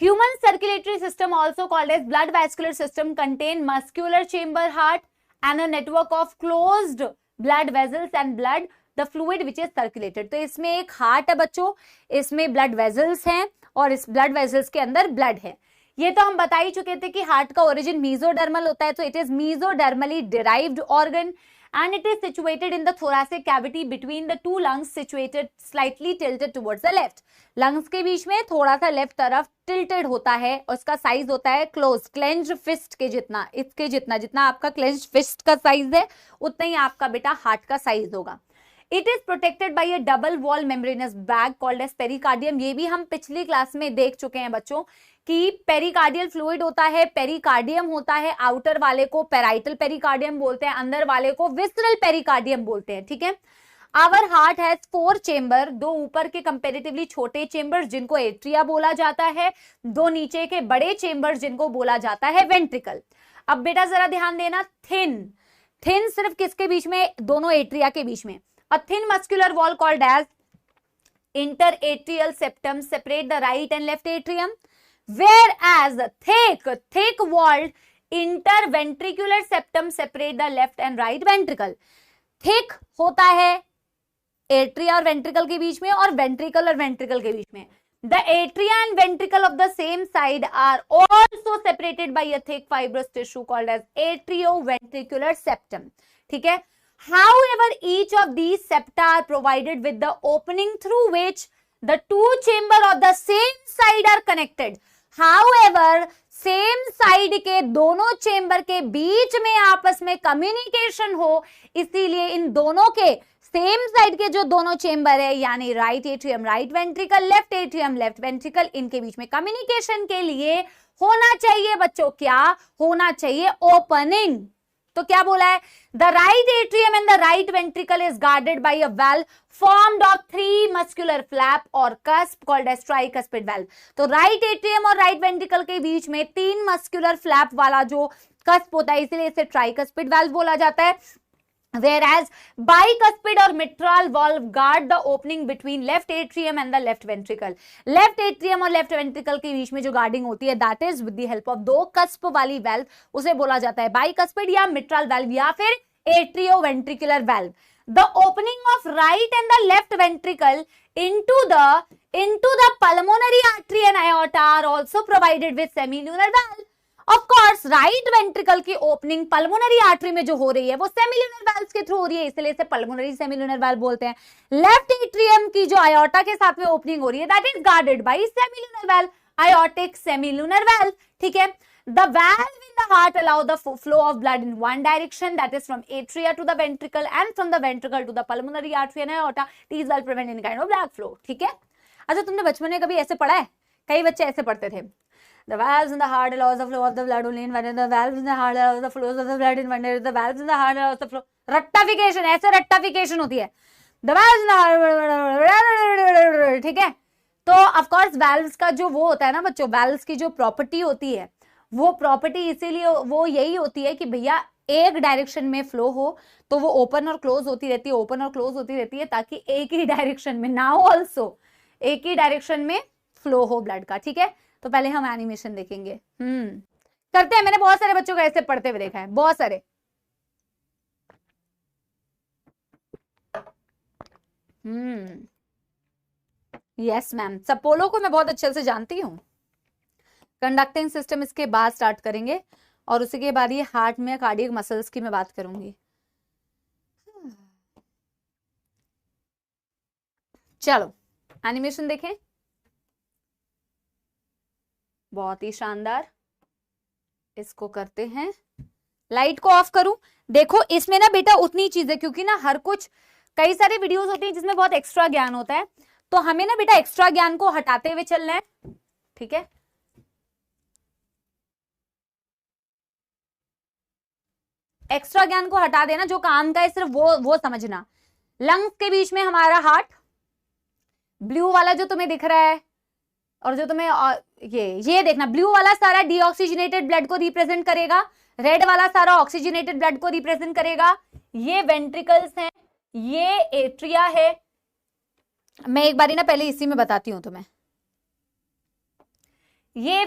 Human circulatory system, also called as blood vascular system, contain muscular chamber heart and a network of closed blood vessels and blood, the fluid which is circulated. तो इसमें एक heart है बच्चों, इसमें blood vessels हैं और इस ब्लड वेजल्स के अंदर ब्लड है। ये तो हम बता ही चुके थे कि हार्ट का ओरिजिन मीजोडर्मल होता है, तो it is mesodermally derived organ and it is situated in the thoracic cavity between the two lungs, situated slightly tilted towards the left. lungs के बीच में थोड़ा सा लेफ्ट तरफ tilted होता है और उसका साइज होता है क्लोज क्लेंज्ड फिस्ट के जितना, इसके जितना, जितना आपका क्लेंज्ड फिस्ट का साइज है उतना ही आपका बेटा हार्ट का साइज होगा। It is protected by a double wall membranous bag called as pericardium. ये भी हम पिछली क्लास में देख चुके हैं बच्चों कि पेरिकार्डियल फ्लूइड होता है, पेरिकार्डियम होता है, आउटर वाले को पेराइटल पेरिकार्डियम बोलते हैं, अंदर वाले को विसरल पेरिकार्डियम बोलते हैं, ठीक है। आवर हार्ट हैज 4 चेंबर, 2 ऊपर के कंपेरेटिवली छोटे चेंबर जिनको एट्रिया बोला जाता है, 2 नीचे के बड़े चेंबर जिनको बोला जाता है वेंट्रिकल। अब बेटा जरा ध्यान देना, थिन सिर्फ किसके बीच में? दोनों एट्रिया के बीच में। A thin muscular wall called as interatrial septum separate the right and left atrium, whereas thick walled interventricular septum separate the left and right ventricle. Thick होता है एट्रिया और वेंट्रिकल के बीच में और वेंट्रिकल और वेंट्रिकल के बीच में। The atria and ventricle of the same side are also separated by a thick fibrous tissue called as atrioventricular septum, ठीक है। However, each of these septa are provided with the opening through which the two chamber of the same side are connected. However, same side के दोनों chamber के बीच में आपस में communication हो, इसीलिए इन दोनों के सेम साइड के जो दोनों चेंबर है यानी right atrium right ventricle, left atrium left ventricle, इनके बीच में कम्युनिकेशन के लिए होना चाहिए बच्चों, क्या होना चाहिए? ओपनिंग। तो क्या बोला है? The right atrium and the right ventricle is guarded by a valve formed of 3 muscular flap or cusp called as tricuspid valve. तो राइट एट्रियम और राइट वेंट्रिकल के बीच में 3 मस्कुलर फ्लैप वाला जो कस्प होता है, इसलिए इसे ट्राइकस्पिड वाल्व बोला जाता है। Whereas bicuspid or mitral valve guard the opening between left atrium and the left ventricle. Left atrium और left ventricle के बीच में जो गार्डिंग होती है, that is with the help of 2 cusp वाली valve, उसे बोला जाता है bicuspid या mitral valve या फिर atrioventricular valve. The opening of right and the left ventricle into the pulmonary artery and aorta are also provided with semilunar valve. Of course right ventricle की opening pulmonary artery में जो हो रही है वो semilunar valve के through हो रही है, इसलिए इसे पल्मोनरी सेमिलुनर वाल्व बोलते हैं। लेफ्ट एट्रियम की जो आयोटा के साथ में ओपनिंग हो रही है, that is guarded bye semilunar valve, aortic semilunar valve, ठीक है। The valve in the heart allow the flow of blood in one direction, that is from atria to the ventricle and from the ventricle to the pulmonary artery and aorta. These valve prevent any kind of blood flow, ठीक है। अच्छा, तुमने बचपन में कभी ऐसे पढ़ा है? कई बच्चे ऐसे पढ़ते थे, the valves in the heart allows the flow of the blood only in one direction, the valves in the heart allows the flow of the blood in one direction, the valves in the heart allows the flow, रट्टाफिकेशन, ऐसे रट्टाफिकेशन होती है, the valves in the heart, ठीक है। तो of course valves का जो वो होता है ना बच्चों, valves की जो प्रॉपर्टी होती है, वो प्रॉपर्टी इसीलिए वो यही होती है कि भैया एक डायरेक्शन में फ्लो हो तो वो ओपन और क्लोज होती रहती है, ओपन और क्लोज होती रहती है, ताकि एक ही डायरेक्शन में, नाउ ऑल्सो एक ही डायरेक्शन में फ्लो हो ब्लड का। ठीक है, तो पहले हम एनिमेशन देखेंगे। करते हैं, मैंने बहुत सारे बच्चों को ऐसे पढ़ते हुए देखा है, बहुत सारे। यस मैम, सपोलो को मैं बहुत अच्छे से जानती हूँ। कंडक्टिंग सिस्टम इसके बाद स्टार्ट करेंगे, और उसी के बाद ये हार्ट में कार्डियक मसल्स की मैं बात करूंगी। चलो एनिमेशन देखें, बहुत ही शानदार। इसको करते हैं, लाइट को ऑफ करूं। देखो इसमें ना बेटा उतनी चीजें, क्योंकि ना हर कुछ, कई सारे वीडियोस होती हैं जिसमें बहुत एक्स्ट्रा ज्ञान होता है, तो हमें ना बेटा एक्स्ट्रा ज्ञान को हटाते हुए चलना है। ठीक है, एक्स्ट्रा ज्ञान को हटा देना, जो काम का है सिर्फ वो समझना। लंग्स के बीच में हमारा हार्ट, ब्लू वाला जो तुम्हें दिख रहा है, और जो तुम्हें ये देखना, ब्लू वाला सारा डीऑक्सीजनेटेड ब्लड को रिप्रेजेंट करेगा, रेड वाला सारा ऑक्सीजनेटेड ब्लड को रिप्रेजेंट करेगा। ये वेंट्रिकल्स हैं, ये एट्रिया है। मैं एक बारी ना पहले इसी में बताती हूं तुम्हें। ये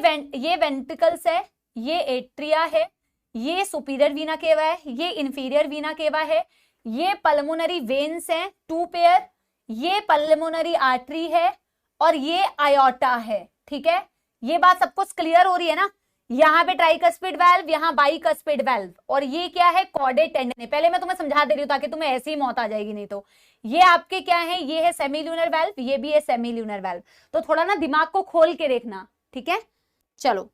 वेंट्रिकल्स है, ये एट्रिया है, ये सुपीरियर वीना केवा है, ये इंफीरियर वीना केवा है, ये पल्मोनरी वेन्स हैं 2 पेयर, ये पल्मोनरी आर्टरी है, और ये आयोटा है। ठीक है, ये बात सबको क्लियर हो रही है ना। यहाँ पे ट्राइकस्पिड वाल्व, यहाँ बाइकस्पिड वाल्व, और ये क्या है, कॉर्डेट टेंडन है। पहले मैं तुम्हें समझा दे रही हूँ ताकि तुम्हें ऐसे ही मौत आ जाएगी, नहीं तो। ये आपके क्या है, ये है सेमील्यूनर वाल्व, ये भी है सेमील्यूनर वाल्व। तो थोड़ा ना दिमाग को खोल के देखना। ठीक है, चलो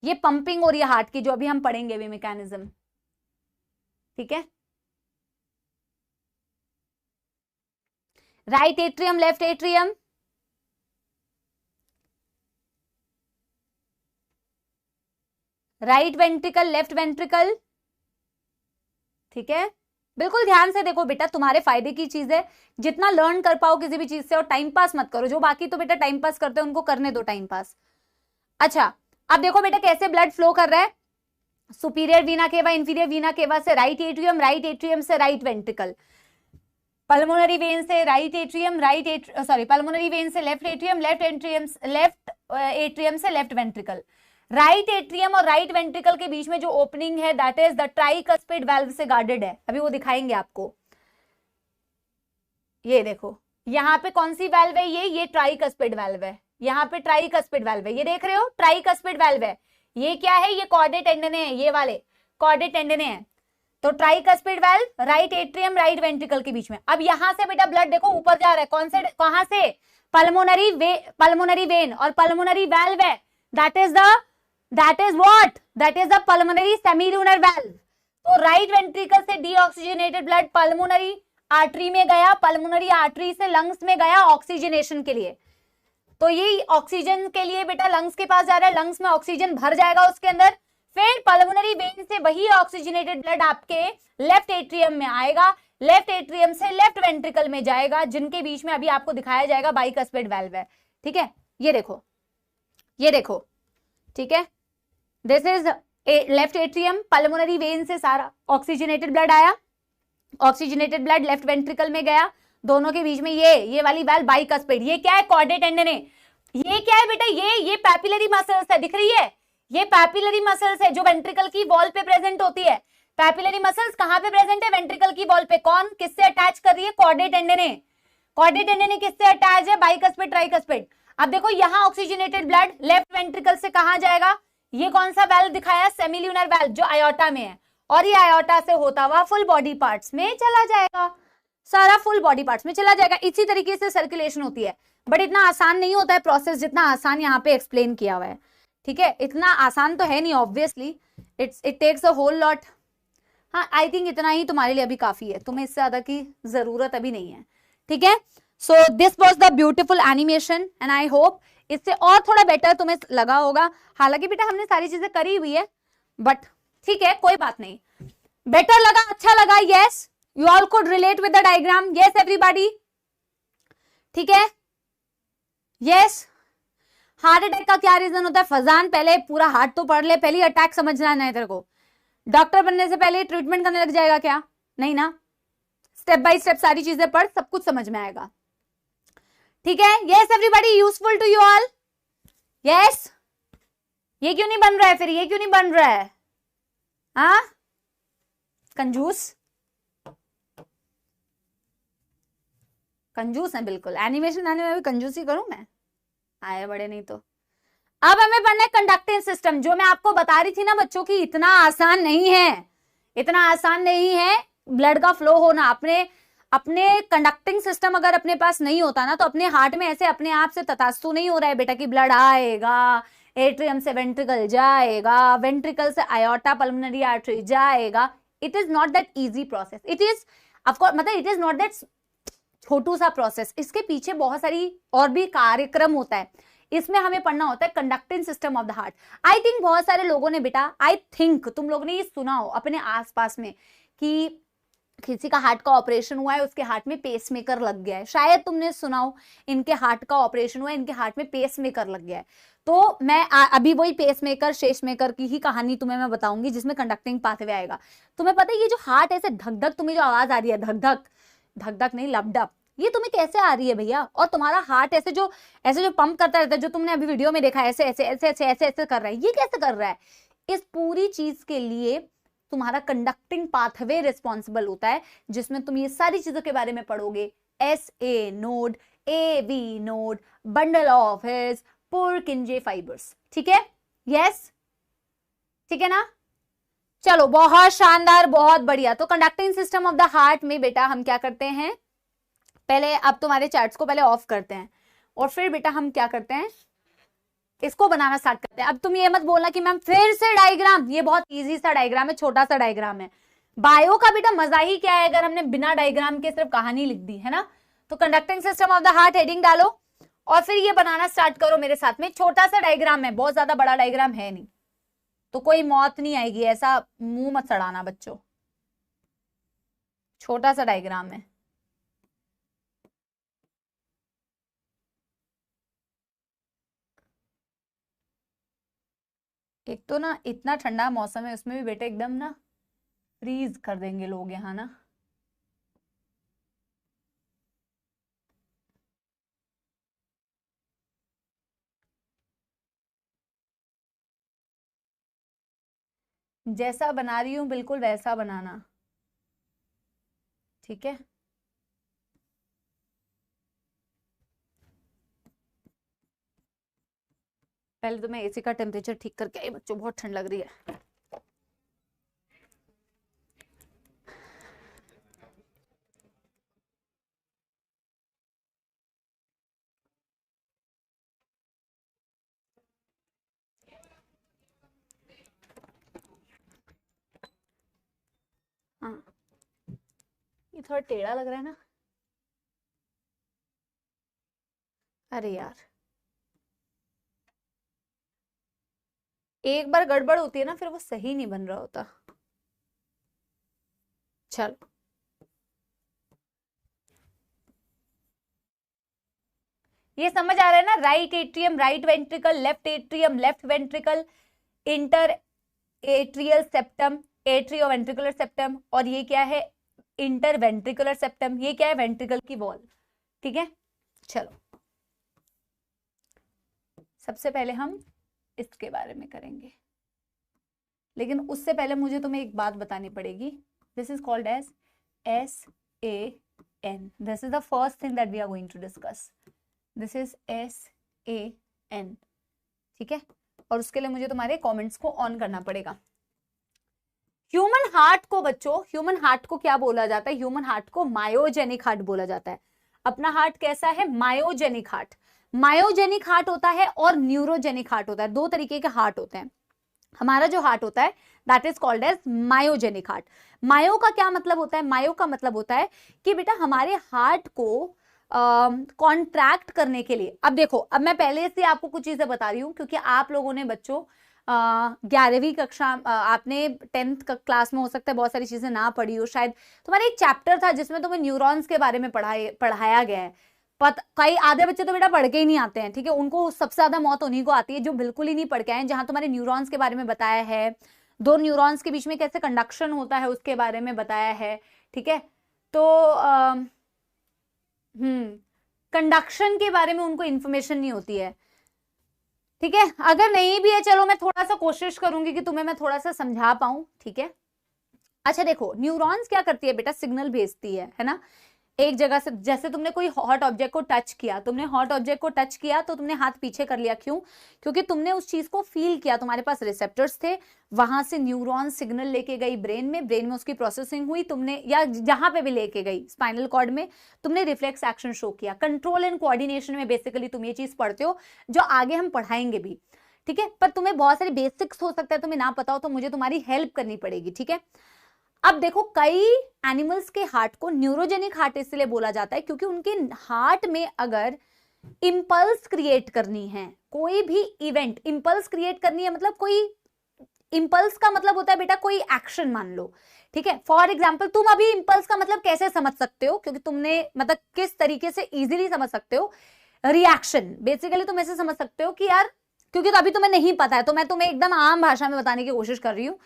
ये पंपिंग हो रही है हार्ट की, जो अभी हम पढ़ेंगे भी मैकेनिज्म। ठीक है, right atrium, left atrium, right ventricle, left ventricle. ठीक है, बिल्कुल ध्यान से देखो बेटा, तुम्हारे फायदे की चीज है। जितना लर्न कर पाओ किसी भी चीज से, और टाइम पास मत करो। जो बाकी तो बेटा टाइम पास करते हैं उनको करने दो टाइम पास। अच्छा, अब देखो बेटा कैसे ब्लड फ्लो कर रहा है। सुपीरियर वीना केवा, इंफीरियर वीना केवा से राइट एट्रियम से राइट वेंट्रिकल, पल्मोनरी वेन से राइट एट्रियम, पल्मोनरी वेन से लेफ्ट एट्रियम, लेफ्ट एट्रियम से लेफ्ट वेंट्रिकल। राइट एट्रियम और राइट वेंट्रिकल के बीच में जो ओपनिंग है, that is the tricuspid valve से गार्डेड है। अभी वो दिखाएंगे आपको। ये देखो यहाँ पे कौन सी वाल्व है, ये ट्राइकस्पिड वाल्व है। यहाँ पे ट्राइकस्पिड वाल्व है, ये देख रहे हो, ट्राइकस्पिड वाल्व है। ये क्या है, ये कॉर्डेट टेंडने है, ये वाले कॉर्डेट टेंडने हैं। तो tricuspid valve, right atrium, right ventricle के बीच में। अब यहां से बेटा ब्लड देखो ऊपर जा रहा है, कहां से, पल्मोनरी वेन और पल्मोनरी वाल्व है। That is the pulmonary सेमील्यूनर valve. तो राइट वेंट्रिकल से डीऑक्सीजनेटेड ब्लड पल्मोनरी आर्टरी में गया, पल्मोनरी आर्टरी से लंग्स में गया ऑक्सीजनेशन के लिए। तो ये ऑक्सीजन के लिए बेटा लंग्स के पास जा रहा है, लंग्स में ऑक्सीजन भर जाएगा उसके अंदर, फिर पल्मोनरी वेन से वही ऑक्सीजनेटेड ब्लड आपके लेफ्ट एट्रियम में आएगा, लेफ्ट एट्रियम से लेफ्ट वेंट्रिकल में जाएगा, जिनके बीच में अभी आपको दिखाया जाएगा बाइकस्पिड वाल्व है। ठीक है, ये देखो, ये देखो। ठीक है, this is left atrium, pulmonary vein से सारा ऑक्सीजनेटेड ब्लड आया, ऑक्सीजनेटेड ब्लड लेफ्ट वेंट्रिकल में गया, दोनों के बीच में ये वाली वाल्व बाइकस्पिड। ये क्या है, कॉर्डेट टेंडन है। ये क्या है बेटा, ये पैपिलरी मसल्स है, दिख रही है, ये पैपिलरी मसल्स है जो वेंट्रिकल की वॉल पे प्रेजेंट होती है। पैपिलरी मसल्स कहां पे प्रेजेंट है, वेंट्रिकल की वॉल पे। कौन किससे अटैच कर रही है, कॉर्डेट टेंडने। कॉर्डेट टेंडने किससे अटैच है, बाइकस्पिड, ट्राइकस्पिड। अब देखो यहाँ ऑक्सीजनेटेड ब्लड लेफ्ट वेंट्रिकल से कहां जाएगा, ये कौन सा वाल्व दिखाया, सेमील्यूनर वाल्व, जो आयोटा में है, और ये आयोटा से होता हुआ फुल बॉडी पार्ट्स में चला जाएगा, सारा फुल बॉडी पार्ट्स में चला जाएगा। इसी तरीके से सर्कुलेशन होती है, बट इतना आसान नहीं होता है प्रोसेस जितना आसान यहाँ पे एक्सप्लेन किया हुआ है। ठीक है, इतना आसान तो है नहीं, obviously it takes a whole lot. हाँ, आई थिंक इतना ही तुम्हारे लिए अभी काफी है, तुम्हें इससे ज्यादा की जरूरत अभी नहीं है। ठीक है, so this was the beautiful animation and I hope इससे और थोड़ा बेटर तुम्हें लगा होगा। हालांकि बेटा हमने सारी चीजें करी हुई है, बट ठीक है, कोई बात नहीं। बेटर लगा, अच्छा लगा, yes, you all could relate with the diagram, yes everybody. ठीक है, यस। हार्ट अटैक का क्या रीजन होता है, फजान पहले पूरा हार्ट तो पढ़ ले, पहले अटैक समझना है तेरे को। डॉक्टर बनने से पहले ट्रीटमेंट करने लग जाएगा क्या? नहीं ना, स्टेप बाय स्टेप सारी चीजें पढ़, सब कुछ समझ में आएगा। ठीक है, yes everybody, useful to you all? Yes. ये क्यों नहीं बन रहा है फिर, ये क्यों नहीं बन रहा है? हाँ, कंजूस, कंजूस है बिल्कुल। एनिमेशन आने में भी कंजूसी करूं मैं? आए बड़े नहीं तो। अब हमें पढ़ना है कंडक्टिंग सिस्टम। जो मैं आपको बता रही थी ना बच्चों की, इतना आसान नहीं है, इतना आसान नहीं है ब्लड का फ्लो होना। अपने कंडक्टिंग सिस्टम अगर अपने पास नहीं होता ना, तो अपने हार्ट में ऐसे अपने आप से ततास्तु नहीं हो रहा है बेटा कि ब्लड आएगा, एट्रियम से वेंट्रिकल जाएगा, वेंट्रिकल से आयोटा पल्मोनरी आर्टरी जाएगा। It is not that easy process. It is of course, मतलब इट इज नॉट दैट छोटू सा प्रोसेस। इसके पीछे बहुत सारी और भी कार्यक्रम होता है। इसमें हमें पढ़ना होता है conducting system of the heart. I think बहुत सारे लोगों ने बेटा, आई थिंक तुम लोगों ने ये सुना हो अपने आसपास में कि किसी का हार्ट का ऑपरेशन हुआ है, उसके हार्ट में पेसमेकर लग गया है। शायद तुमने सुना हो इनके हार्ट का ऑपरेशन हुआ है, इनके हार्ट में पेसमेकर लग गया है। तो मैं अभी वही पेसमेकर शेषमेकर की ही कहानी तुम्हें मैं बताऊंगी, जिसमें कंडक्टिंग पाथवे आएगा। तुम्हें पता है ये जो हार्ट ऐसे धक धक, तुम्हें जो आवाज आ रही है धक धक, धक धक नहीं लपडप, ये तुम्हें कैसे आ रही है भैया? और तुम्हारा हार्ट ऐसे जो पंप करता रहता है, जो तुमने अभी वीडियो में देखा, ऐसे ऐसे ऐसे ऐसे ऐसे ऐसे कर रहा है, ये कैसे कर रहा है? इस पूरी चीज के लिए तुम्हारा कंडक्टिंग पाथवे रिस्पॉन्सिबल होता है, जिसमें तुम ये सारी चीजों के बारे में पढ़ोगे। SA node, AV node, bundle of hairs, पुरकिंजे fibres. ठीक है, यस, ठीक है ना? चलो, बहुत शानदार, बहुत बढ़िया। तो conducting system of the heart में बेटा हम क्या करते हैं, पहले अब तुम्हारे चार्ट्स को पहले ऑफ करते हैं, और फिर बेटा हम क्या करते हैं, इसको बनाना स्टार्ट करते हैं। अब तुम ये मत बोलना कि मैम फिर से डायग्राम, ये बहुत इजी सा डायग्राम है, छोटा सा डायग्राम है। बायो का बेटा मजा ही क्या है अगर हमने बिना डायग्राम के सिर्फ कहानी लिख दी है ना। तो conducting system of the heart heading डालो और फिर ये बनाना स्टार्ट करो मेरे साथ में। छोटा सा डायग्राम है, बहुत ज्यादा बड़ा डायग्राम है नहीं, तो कोई मौत नहीं आएगी, ऐसा मुंह मत सड़ाना बच्चों। छोटा सा डायग्राम है। एक तो ना इतना ठंडा मौसम है, उसमें भी बेटे एकदम ना फ्रीज कर देंगे लोग यहाँ ना। जैसा बना रही हूं बिल्कुल वैसा बनाना, ठीक है? पहले तो मैं AC का टेम्परेचर ठीक करके आई बच्चों, बहुत ठंड लग रही है। हाँ, ये थोड़ा टेढ़ा लग रहा है ना। अरे यार, एक बार गड़बड़ होती है ना, फिर वो सही नहीं बन रहा होता। चल, ये समझ आ रहा है ना? Right atrium, right ventricle, left atrium, left ventricle, inter atrial septum, atrio ventricular septum, और ये क्या है, इंटर वेंट्रिकुलर सेप्टम। ये क्या है, वेंट्रिकल की वॉल। ठीक है, चलो सबसे पहले हम इसके बारे में करेंगे, लेकिन उससे पहले मुझे तुम्हें एक बात बतानी पड़ेगी। This is called as SAN. This is the first thing that we are going to discuss. This is SAN, ठीक है? और उसके लिए मुझे तुम्हारे कमेंट्स को ऑन करना पड़ेगा। ह्यूमन हार्ट को बच्चों, ह्यूमन हार्ट को क्या बोला जाता है? ह्यूमन हार्ट को मायोजेनिक हार्ट बोला जाता है। अपना हार्ट कैसा है? Myogenic heart. मायोजेनिक हार्ट होता है और न्यूरोजेनिक हार्ट होता है, दो तरीके के हार्ट होते हैं। हमारा जो हार्ट होता है that is called as myogenic heart. Myo का क्या मतलब होता है? मायो का मतलब होता है कि बेटा हमारे हार्ट को कॉन्ट्रैक्ट करने के लिए, अब देखो, अब मैं पहले से आपको कुछ चीजें बता रही हूँ, क्योंकि आप लोगों ने बच्चों 11वीं कक्षा, आपने 10th क्लास में हो सकता है बहुत सारी चीजें ना पढ़ी हो। शायद तुम्हारा एक चैप्टर था जिसमें तुम्हें न्यूरॉन्स के बारे में पढ़ाया गया है। कई आधे बच्चे तो बेटा पढ़ के ही नहीं आते हैं, ठीक है? उनको सबसे ज्यादा मौत उन्हीं को आती है जो बिल्कुल ही नहीं पढ़ के आए, जहां तुम्हारे न्यूरॉन्स के बारे में बताया है, दो न्यूरॉन्स के बीच में कैसे कंडक्शन होता है उसके बारे में बताया है, ठीक है। तो कंडक्शन के बारे में उनको इंफॉर्मेशन नहीं होती है, ठीक है। अगर नहीं भी है चलो मैं थोड़ा सा कोशिश करूंगी कि तुम्हें मैं थोड़ा सा समझा पाऊं, ठीक है। अच्छा देखो, न्यूरॉन्स क्या करती है बेटा, सिग्नल भेजती है ना एक जगह से। जैसे तुमने कोई हॉट ऑब्जेक्ट को टच किया, तुमने हॉट ऑब्जेक्ट को टच किया तो तुमने हाथ पीछे कर लिया, क्यों? क्योंकि तुमने उस चीज को फील किया, तुम्हारे पास रिसेप्टर्स थे, वहां से न्यूरॉन सिग्नल लेके गई ब्रेन में उसकी प्रोसेसिंग हुई, तुमने या जहां पे भी लेके गई स्पाइनल कॉर्ड में, तुमने रिफ्लेक्स एक्शन शो किया। कंट्रोल एंड कोऑर्डिनेशन में बेसिकली तुम ये चीज पढ़ते हो, जो आगे हम पढ़ाएंगे भी, ठीक है। पर तुम्हें बहुत सारे बेसिक्स हो सकता है तुम्हें ना पता हो, तो मुझे तुम्हारी हेल्प करनी पड़ेगी, ठीक है। अब देखो, कई एनिमल्स के हार्ट को न्यूरोजेनिक हार्ट इसलिए बोला जाता है क्योंकि उनके हार्ट में अगर इंपल्स क्रिएट करनी है, कोई भी इवेंट इंपल्स क्रिएट करनी है, मतलब कोई इंपल्स का मतलब होता है बेटा कोई एक्शन मान लो, ठीक है। फॉर एग्जाम्पल तुम अभी इंपल्स का मतलब कैसे समझ सकते हो, क्योंकि तुमने मतलब किस तरीके से इजीली समझ सकते हो, रिएक्शन बेसिकली तुम ऐसे समझ सकते हो कि यार, क्योंकि तो अभी तुम्हें नहीं पता है तो मैं तुम्हें एकदम आम भाषा में बताने की कोशिश कर रही हूं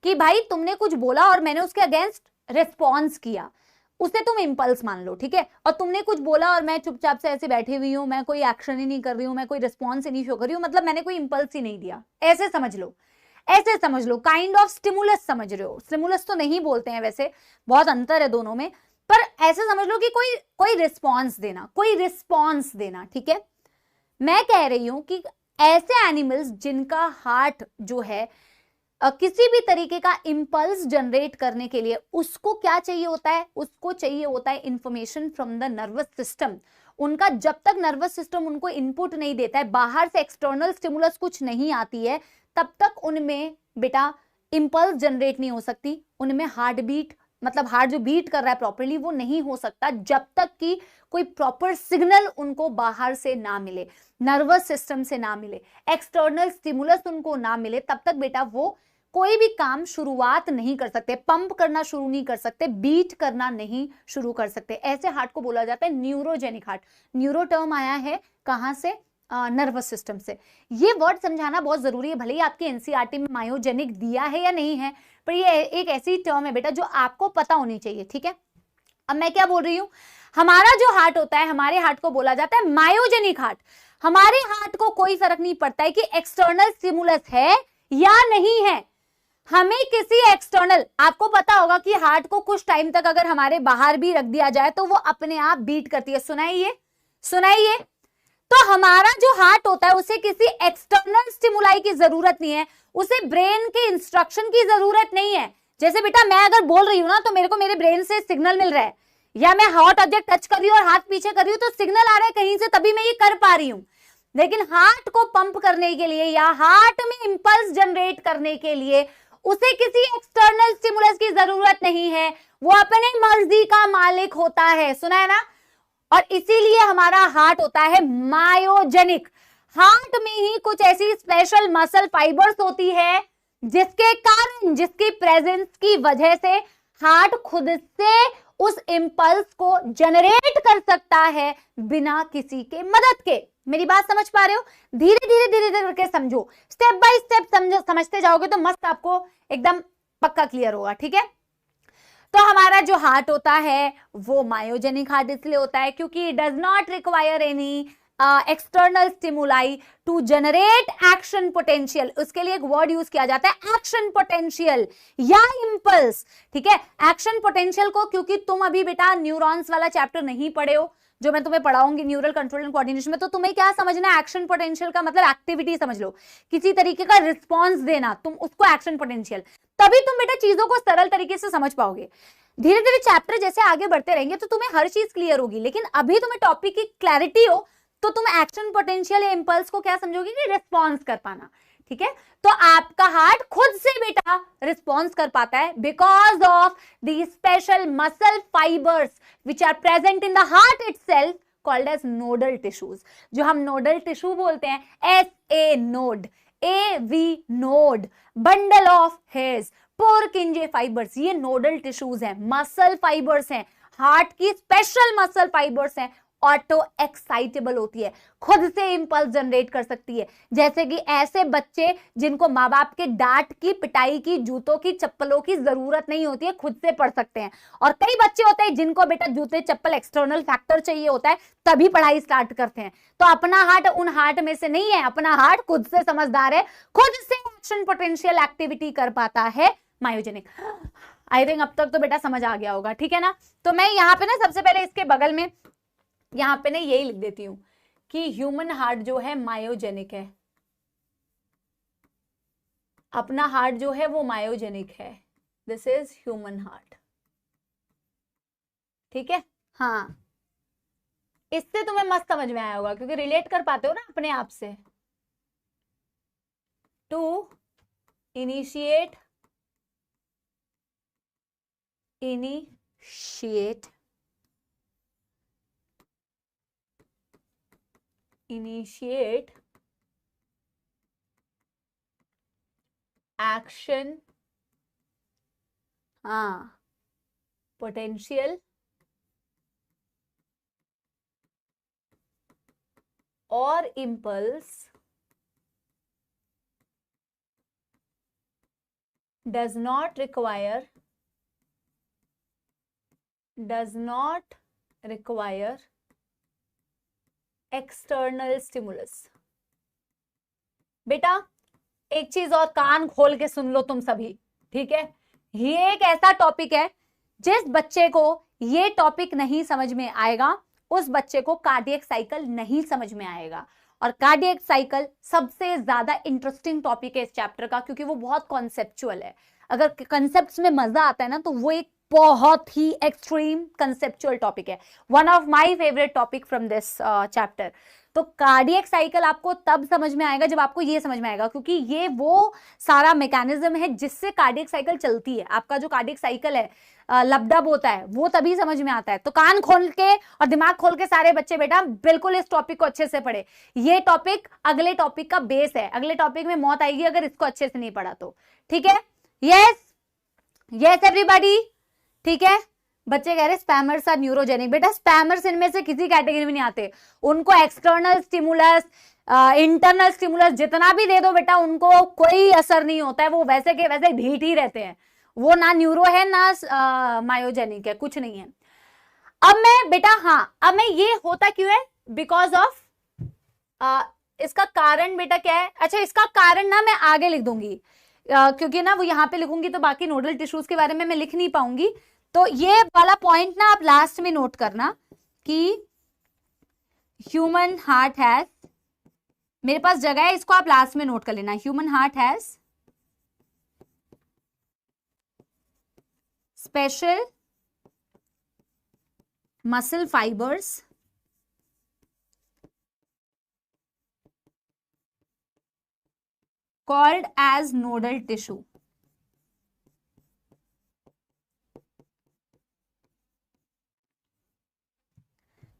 कि भाई तुमने कुछ बोला और मैंने उसके अगेंस्ट रिस्पॉन्स किया, उसे तुम इंपल्स मान लो, ठीक है। और तुमने कुछ बोला और मैं चुपचाप से ऐसे बैठी हुई हूं, मैं कोई एक्शन ही नहीं कर रही हूं, मैं कोई रिस्पॉन्स ही नहीं शो कर रही हूं, मतलब मैंने कोई इंपल्स ही नहीं दिया, ऐसे समझ लो, ऐसे समझ लो, काइंड ऑफ स्टिमुलस समझ रहे हो। स्टिमुलस तो नहीं बोलते हैं वैसे, बहुत अंतर है दोनों में, पर ऐसे समझ लो कि कोई रिस्पॉन्स देना, कोई रिस्पॉन्स देना, ठीक है। मैं कह रही हूं कि ऐसे एनिमल्स जिनका हार्ट जो है किसी भी तरीके का इंपल्स जनरेट करने के लिए उसको क्या चाहिए होता है, उसको चाहिए होता है information from the nervous system. उनका जब तक नर्वस सिस्टम उनको इनपुट नहीं देता है, बाहर से एक्सटर्नल स्टिमुलस कुछ नहीं आती है, तब तक उनमें बेटा इंपल्स जनरेट नहीं हो सकती, उनमें हार्ट बीट, मतलब हार्ट जो बीट कर रहा है प्रॉपरली वो नहीं हो सकता जब तक कि कोई प्रॉपर सिग्नल उनको बाहर से ना मिले, नर्वस सिस्टम से ना मिले, एक्सटर्नल स्टिमुलस उनको ना मिले, तब तक बेटा वो कोई भी काम शुरुआत नहीं कर सकते, पंप करना शुरू नहीं कर सकते, बीट करना नहीं शुरू कर सकते। ऐसे हार्ट को बोला जाता है न्यूरोजेनिक हार्ट। न्यूरो टर्म आया है कहां से, नर्वस सिस्टम से। ये वर्ड समझाना बहुत जरूरी है, भले ही आपके एनसीईआरटी में मायोजेनिक दिया है या नहीं है, पर ये एक ऐसी टर्म है बेटा जो आपको पता होनी चाहिए, ठीक है। अब मैं क्या बोल रही हूं, हमारा जो हार्ट होता है, हमारे हार्ट को बोला जाता है मायोजेनिक हार्ट। हमारे हार्ट को कोई फर्क नहीं पड़ता है कि एक्सटर्नल स्टिमुलस है या नहीं है, हमें किसी एक्सटर्नल, आपको पता होगा कि हार्ट को कुछ टाइम तक अगर हमारे बाहर भी रख दिया जाए तो वो अपने आप बीट करती है, सुनाइए। तो हमारा जो हार्ट होता है उसे किसी एक्सटर्नल स्टिमुलाई की जरूरत नहीं है, उसे ब्रेन के इंस्ट्रक्शन की जरूरत नहीं है। जैसे बेटा मैं अगर बोल रही हूं ना तो मेरे को मेरे ब्रेन से सिग्नल मिल रहा है, या मैं हॉट ऑब्जेक्ट टच कर रही हूं और हाथ पीछे कर रही हूं तो सिग्नल आ रहा है कहीं से, तभी मैं ये कर पा रही हूं। लेकिन हार्ट को पंप करने के लिए या हार्ट में इंपल्स जनरेट करने के लिए उसे किसी एक्सटर्नल स्टिमुलस की जरूरत नहीं है, वो अपने मर्जी का मालिक होता है, सुना है ना। और इसीलिए हमारा हार्ट होता है मायोजेनिक। हार्ट में ही कुछ ऐसी स्पेशल मसल फाइबर्स होती है जिसके कारण, जिसकी प्रेजेंस की वजह से हार्ट खुद से उस इंपल्स को जनरेट कर सकता है बिना किसी के मदद के। मेरी बात समझ पा रहे हो? धीरे धीरे करके समझो, स्टेप बाय स्टेप समझते जाओगे तो मस्त आपको एकदम पक्का क्लियर होगा, ठीक है। तो हमारा जो हार्ट होता है वो मायोजेनिक हार्ट इसलिए होता है क्योंकि it does not require any external stimuli to generate action potential. उसके लिए एक वर्ड यूज किया जाता है एक्शन पोटेंशियल या इंपल्स, ठीक है। एक्शन पोटेंशियल को, क्योंकि तुम अभी बेटा न्यूरॉन्स वाला चैप्टर नहीं पढ़े हो जो मैं तुम्हें पढ़ाऊंगी न्यूरल कंट्रोल एंड कोऑर्डिनेशन में, तो तुम्हें क्या समझना है, एक्शन पोटेंशियल का मतलब एक्टिविटी समझ लो, किसी तरीके का रिस्पॉन्स देना, तुम उसको एक्शन पोटेंशियल, तभी तुम बेटा चीजों को सरल तरीके से समझ पाओगे। धीरे धीरे चैप्टर जैसे आगे बढ़ते रहेंगे तो तुम्हें हर चीज क्लियर होगी, लेकिन अभी तुम्हें टॉपिक की क्लैरिटी हो तो तुम एक्शन पोटेंशियल या इंपल्स को क्या समझोगे कि रिस्पॉन्स कर पाना, ठीक है। तो आपका हार्ट खुद से बेटा रिस्पॉन्स कर पाता है because of the special muscle fibres which are present in the heart itself called as nodal tissues, जो हम नोडल टिश्यू बोलते हैं, SA node, AV node, bundle of His, Purkinje fibres, ये नोडल टिश्यूज हैं, muscle fibres हैं, heart की special muscle fibres हैं, auto excitable होती है, खुद से इंपल्स जनरेट कर सकती है। जैसे कि ऐसे बच्चे जिनको माँ बाप के डांट की, पिटाई की, जूतों की, चप्पलों की जरूरत नहीं होती है, खुद से पढ़ सकते हैं। और कई बच्चे होते हैं जिनको बेटा जूते चप्पल एक्सटर्नल फैक्टर चाहिए होता है, तभी पढ़ाई स्टार्ट करते हैं। तो अपना हार्ट उन हार्ट में से नहीं है, अपना हार्ट खुद से समझदार है, खुद से एक्शन पोटेंशियल एक्टिविटी कर पाता है, मायोजेनिक। आई थिंक अब तक तो बेटा समझ आ गया होगा, ठीक है ना। तो मैं यहाँ पे ना सबसे पहले इसके बगल में यहाँ पे ना यही लिख देती हूं कि ह्यूमन हार्ट जो है मायोजेनिक है, अपना हार्ट जो है वो मायोजेनिक है, दिस इज ह्यूमन हार्ट, ठीक है। हाँ, इससे तुम्हें मस्त समझ में आया होगा क्योंकि रिलेट कर पाते हो ना अपने आप से। टू इनिशिएट एक्शन, हाँ, पोटेंशियल और impulse does not require external stimulus। बेटा एक चीज और कान खोल के सुन लो तुम सभी, ठीक है। ये एक ऐसा टॉपिक है, जिस बच्चे को ये टॉपिक नहीं समझ में आएगा उस बच्चे को कार्डियक साइकिल नहीं समझ में आएगा। और कार्डियक साइकिल सबसे ज्यादा इंटरेस्टिंग टॉपिक है इस चैप्टर का, क्योंकि वो बहुत कॉन्सेप्चुअल है। अगर कंसेप्ट्स में मजा आता है ना तो वो एक बहुत ही एक्सट्रीम कंसेप्चुअल टॉपिक है, one of my favourite topic from this chapter. तो कार्डियक साइकिल आपको तब समझ में आएगा जब आपको ये समझ में आएगा, क्योंकि ये वो सारा मैकेनिज्म है जिससे कार्डियक साइकिल चलती है। आपका जो कार्डियक साइकिल है, लबडब होता है, वो तभी समझ में आता है। तो कान खोल के और दिमाग खोल के सारे बच्चे बेटा बिल्कुल इस टॉपिक को अच्छे से पढ़े। ये टॉपिक अगले टॉपिक का बेस है, अगले टॉपिक में मौत आएगी अगर इसको अच्छे से नहीं पढ़ा तो, ठीक है। यस यस एवरीबॉडी, ठीक है। बच्चे कह रहे स्पैमर्स आर न्यूरोजेनिक। बेटा स्पैमर्स इनमें से किसी कैटेगरी में नहीं आते, उनको एक्सटर्नल स्टिमुलस, इंटरनल स्टिमुलस जितना भी दे दो बेटा उनको कोई असर नहीं होता है, वो वैसे के वैसे ढीठ ही रहते हैं। वो ना न्यूरो है ना मायोजेनिक है, कुछ नहीं है। अब मैं बेटा, हाँ, अब मैं ये होता क्यों है, बिकॉज ऑफ इसका कारण बेटा क्या है। अच्छा, इसका कारण ना मैं आगे लिख दूंगी, क्योंकि ना वो यहाँ पे लिखूंगी तो बाकी नोडल टिश्यूज के बारे में मैं लिख नहीं पाऊंगी। तो ये वाला पॉइंट ना आप लास्ट में नोट करना कि ह्यूमन हार्ट हैज, मेरे पास जगह है, इसको आप लास्ट में नोट कर लेना। Human heart has special muscle fibres called as nodal tissue,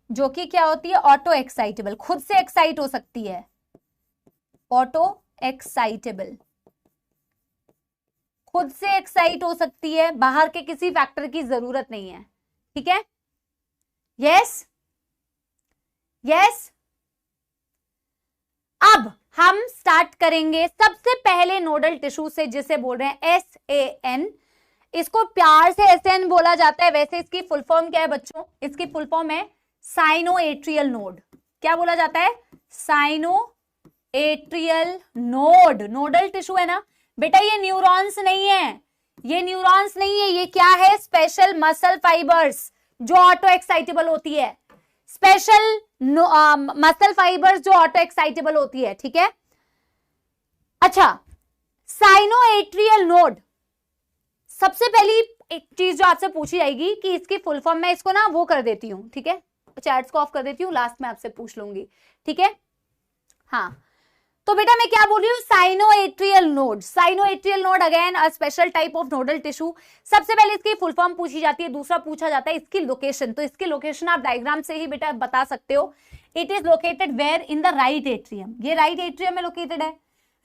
जो कि क्या होती है, ऑटो एक्साइटेबल, खुद से एक्साइट हो सकती है, ऑटो एक्साइटेबल, खुद से एक्साइट हो सकती है, बाहर के किसी फैक्टर की जरूरत नहीं है, ठीक है। यस यस, अब हम स्टार्ट करेंगे सबसे पहले नोडल टिश्यू से, जिसे बोल रहे हैं SAN। इसको प्यार से SAN बोला जाता है, वैसे इसकी फुल फॉर्म क्या है बच्चों, इसकी फुल फॉर्म है साइनोएट्रियल नोड। क्या बोला जाता है, साइनोएट्रियल नोड। नोडल टिश्यू है ना बेटा, ये न्यूरॉन्स नहीं है, ये न्यूरॉन्स नहीं है, ये क्या है, स्पेशल मसल फाइबर्स जो ऑटो एक्साइटेबल होती है, स्पेशल मसल फाइबर्स जो ऑटो एक्साइटेबल होती है, ठीक है। अच्छा, साइनोएट्रियल नोड, सबसे पहली एक चीज जो आपसे पूछी जाएगी कि इसकी फुल फॉर्म, मैं इसको ना वो कर देती हूँ, ठीक है, चैट्स को ऑफ कर देती हूँ, लास्ट में आपसे पूछ लूंगी, ठीक है। हाँ, तो बेटा मैं क्या बोल रही हूँ, sinoatrial node. Sinoatrial node again a special type of nodal tissue. सबसे पहले इसकी फुल फॉर्म पूछी जाती है, दूसरा पूछा जाता है इसकी लोकेशन। तो इसकी लोकेशन आप डायग्राम से ही बेटा बता सकते हो। It is located where, in the right atrium. ये राइट एट्रियम में लोकेटेड है।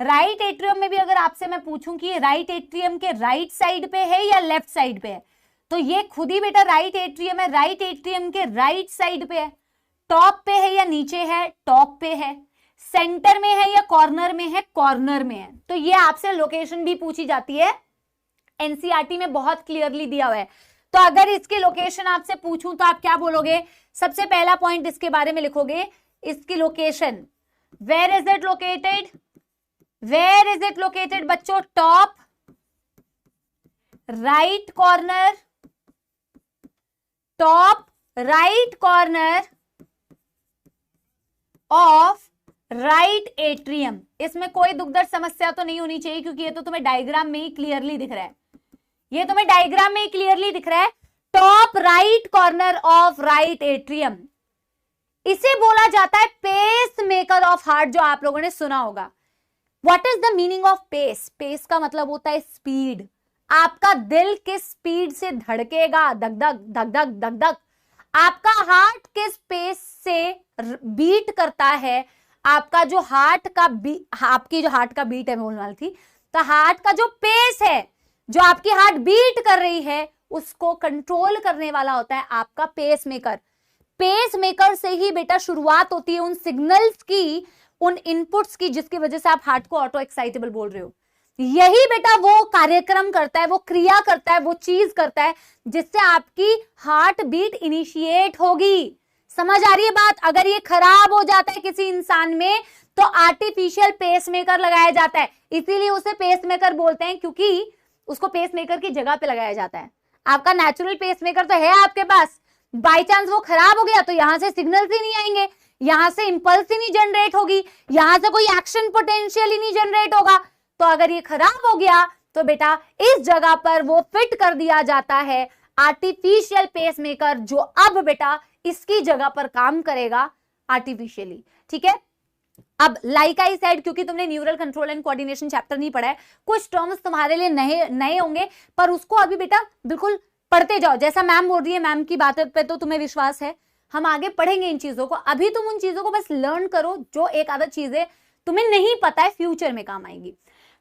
राइट एट्रियम में भी अगर आपसे मैं पूछूं कि ये राइट एट्रियम के राइट साइड पे है या लेफ्ट साइड पे है, तो ये खुद ही बेटा राइट एट्रियम है, राइट एट्रियम के राइट साइड पे है। टॉप पे है या नीचे है, टॉप पे है, सेंटर में है या कॉर्नर में है, कॉर्नर में है। तो ये आपसे लोकेशन भी पूछी जाती है, एनसीईआरटी में बहुत क्लियरली दिया हुआ है। तो अगर इसकी लोकेशन आपसे पूछूं तो आप क्या बोलोगे? सबसे पहला पॉइंट इसके बारे में लिखोगे, इसकी location, where is it located, where is it located बच्चों? Top right corner, top right corner of right atrium. इसमें कोई दुखदर्द समस्या तो नहीं होनी चाहिए, क्योंकि ये तो तुम्हें डायग्राम में ही क्लियरली दिख रहा है, ये तुम्हें डायग्राम में ही क्लियरली दिख रहा है, top right corner of right atrium. इसे बोला जाता है पेस मेकर ऑफ हार्ट, जो आप लोगों ने सुना होगा। What is the meaning of pace? Pace का मतलब होता है स्पीड। आपका दिल किस स्पीड से धड़केगा, धक धक धक धक धक धक। आपका हार्ट किस पेस से बीट करता है, आपका जो हार्ट का आपकी जो हार्ट का बीट है, मैं बोलने वाली थी, तो हार्ट का जो पेस है, जो आपकी हार्ट बीट कर रही है, उसको कंट्रोल करने वाला होता है आपका पेस मेकर। पेस मेकर से ही बेटा शुरुआत होती है उन सिग्नल्स की, उन इनपुट्स की, जिसकी वजह से आप हार्ट को ऑटो एक्साइटेबल बोल रहे हो। यही बेटा वो कार्यक्रम करता है, वो क्रिया करता है, वो चीज करता है जिससे आपकी हार्ट बीट इनिशिएट होगी। समझ आ रही है बात? अगर ये खराब हो जाता है किसी इंसान में तो आर्टिफिशियल पेसमेकर लगाया जाता है, इसीलिए उसे पेसमेकर बोलते हैं, क्योंकि उसको पेसमेकर की जगह पे लगाया जाता है। आपका नेचुरल पेसमेकर तो है आपके पास, बाई चांस वो खराब हो गया तो यहां से सिग्नल्स ही नहीं आएंगे, यहां से इंपल्स ही नहीं जनरेट होगी, यहां से कोई एक्शन पोटेंशियल ही नहीं जनरेट होगा। तो अगर ये खराब हो गया तो बेटा इस जगह पर वो फिट कर दिया जाता है आर्टिफिशियल पेसमेकर, जो अब बेटा इसकी जगह पर काम करेगा आर्टिफिशियली। ठीक है, अब लाइक आई सेड, क्योंकि तुमने neural control and coordination chapter नहीं पढ़ा है, कुछ टर्म्स तुम्हारे लिए नए होंगे, पर उसको अभी बेटा बिल्कुल पढ़ते जाओ। जैसा मैम बोल रही है, मैम की बात पे तो तुम्हें विश्वास है, हम आगे पढ़ेंगे इन चीजों को। अभी तुम उन चीजों को बस लर्न करो, जो एक आधा चीजें तुम्हें नहीं पता है फ्यूचर में काम आएंगी।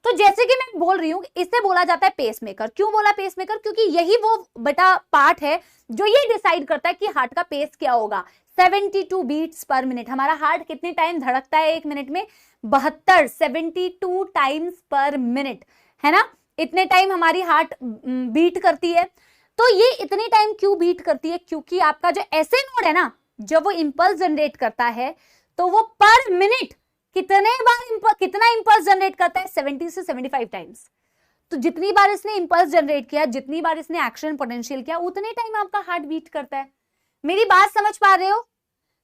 तो जैसे कि मैं बोल रही हूं, इससे बोला जाता है पेसमेकर। क्यों बोला पेसमेकर? क्योंकि यही वो बेटा पार्ट है जो ये डिसाइड करता है कि हार्ट का पेस क्या होगा। 72 बीट्स पर मिनट, हमारा हार्ट कितने टाइम धड़कता है एक मिनट में? 72 टाइम्स पर मिनट, है ना? इतने टाइम हमारी हार्ट बीट करती है। तो ये इतने टाइम क्यों बीट करती है? क्योंकि आपका जो एसए नोड है ना, जब वो इंपल्स जनरेट करता है तो वो पर मिनट कितना इंपल्स जनरेट करता है? 70 से 75 टाइम्स। तो जितनी बार इसने इंपल्स जनरेट किया, जितनी बार इसने एक्शन पोटेंशियल किया, उतने टाइम आपका हार्ट बीट करता है। मेरी बात समझ पा रहे हो?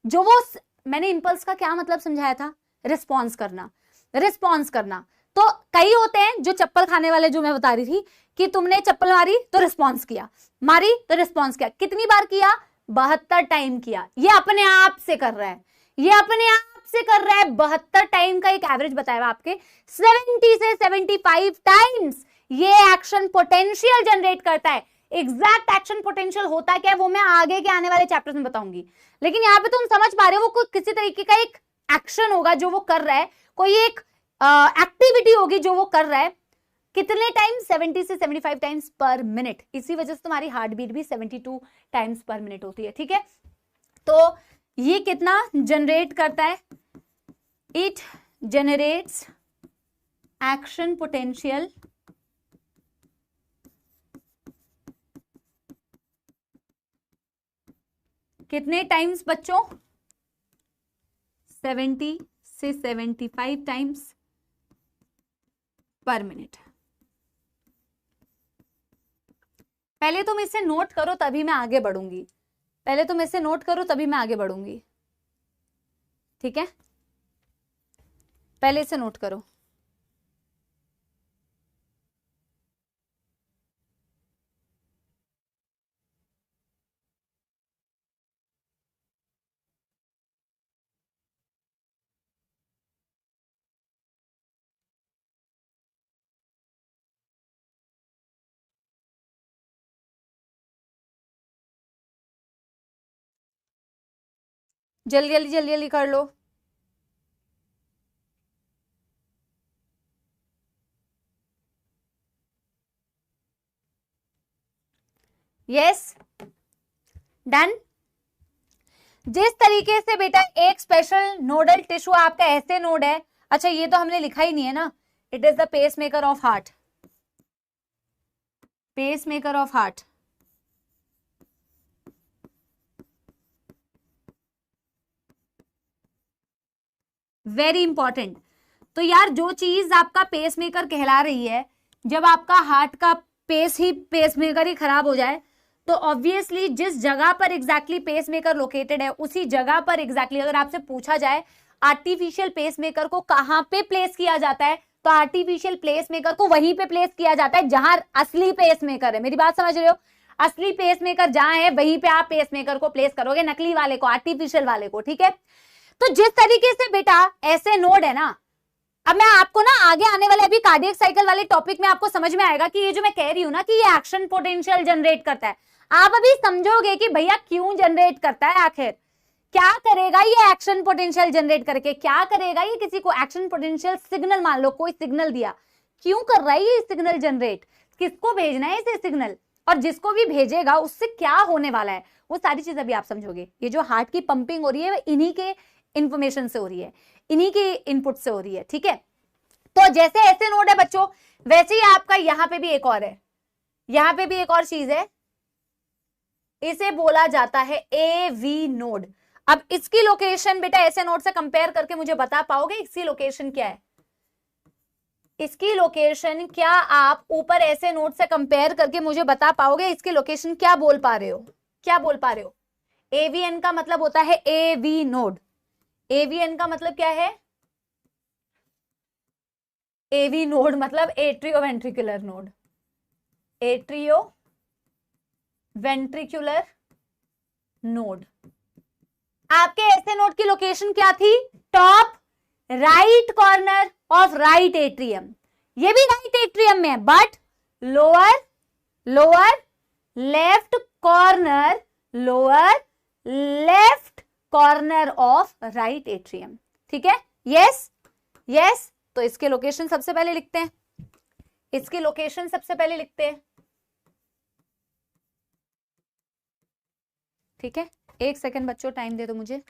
जो वो मैंने इंपल्स का क्या मतलब समझाया था? रिस्पॉन्स करना, रिस्पॉन्स करना। तो कई होते हैं जो चप्पल खाने वाले, जो मैं बता रही थी कि तुमने चप्पल मारी तो रिस्पॉन्स किया, मारी तो रिस्पॉन्स किया। कितनी बार किया? 72 टाइम किया। ये अपने आप से कर रहा है, ये अपने आप से कर रहा है। 72 टाइम का एक एवरेज बताया आपके, 70 से 75 टाइम्स ये एक्शन पोटेंशियल जनरेट करता है। एग्जैक्ट एक्शन पोटेंशियल होता क्या है वो मैं आगे के आने वाले चैप्टर्स में बताऊंगी, लेकिन यहाँ पे तुम समझ पा रहे हो, वो कोई किसी तरीके का एक एक्शन होगा जो वो कर रहा है, कोई एक एक्टिविटी होगी जो वो कर रहा है। कितने टाइम? 70 से 75 टाइम्स पर मिनट। इसी वजह से तुम्हारी हार्ट बीट भी 72 टाइम्स पर मिनट होती है। ठीक है, तो ये कितना जनरेट करता है? इट जनरेट्स एक्शन पोटेंशियल कितने टाइम्स बच्चों? 70 से 75 टाइम्स पर मिनट। पहले तुम इसे नोट करो तभी मैं आगे बढ़ूंगी, पहले तुम इसे नोट करो तभी मैं आगे बढ़ूंगी। ठीक है, पहले इसे नोट करो। जल्दी जल्दी जल्दी जल्दी कर लो। Yes, done. जिस तरीके से बेटा एक स्पेशल नोडल टिश्यू आपका ऐसे नोड है, अच्छा ये तो हमने लिखा ही नहीं है ना, it is the pacemaker of heart, pacemaker of heart. Very important. तो यार जो चीज आपका पेस मेकर कहला रही है, जब आपका हार्ट का पेस मेकर ही खराब हो जाए, तो ऑब्वियसली जिस जगह पर एग्जैक्टली पेस मेकर लोकेटेड है उसी जगह पर एग्जैक्टली अगर आपसे पूछा जाए आर्टिफिशियल पेस मेकर को कहां पे प्लेस किया जाता है, तो आर्टिफिशियल पेस मेकर को वहीं पे प्लेस किया जाता है जहां असली पेस मेकर है। मेरी बात समझ रहे हो? असली पेस मेकर जहां है वहीं पे आप पेस मेकर को प्लेस करोगे, नकली वाले को, आर्टिफिशियल वाले को, ठीक है। तो जिस तरीके से बेटा ऐसे नोड है ना, अब मैं आपको ना आगे आने वाले अभी कार्डियक साइकिल वाले टॉपिक में आपको समझ में आएगा कि ये जो मैं कह रही हूं ना कि ये एक्शन पोटेंशियल जनरेट करता है, आप अभी समझोगे कि भैया क्यों जनरेट करता है, आखिर क्या करेगा ये एक्शन पोटेंशियल जनरेट करके, क्या करेगा ये, किसी को एक्शन पोटेंशियल सिग्नल, मान लो कोई सिग्नल दिया, क्यों कर रहा है ये सिग्नल जनरेट, किसको भेजना है इसे सिग्नल, और जिसको भी भेजेगा उससे क्या होने वाला है, वो सारी चीज अभी आप समझोगे। ये जो हार्ट की पंपिंग हो रही है इन्हीं के इंफॉर्मेशन से हो रही है, इन्हीं के इनपुट से हो रही है, ठीक है। तो जैसे ऐसे नोड है बच्चों, वैसे ही आपका यहां पे भी एक और है, यहां पे भी एक और चीज है, इसे बोला जाता है एवी नोड। अब इसकी लोकेशन बेटा ऐसे नोड से कंपेयर करके मुझे बता पाओगे इसकी लोकेशन क्या है? इसकी लोकेशन क्या आप ऊपर ऐसे नोड से कंपेयर करके मुझे बता पाओगे इसकी लोकेशन क्या बोल पा रहे हो, क्या बोल पा रहे हो? एवीएन का मतलब होता है एवी नोड। एवीएन का मतलब क्या है? एवी नोड मतलब atrio ventricular node, atrio ventricular node. आपके ऐसे नोड की लोकेशन क्या थी? Top right corner of right atrium, ये भी राइट एट्रियम में है, but lower left corner, lower left corner of right atrium, ठीक है। Yes yes. तो इसके लोकेशन सबसे पहले लिखते हैं, इसकी लोकेशन सबसे पहले लिखते हैं, ठीक है। एक सेकंड बच्चों टाइम दे दो मुझे।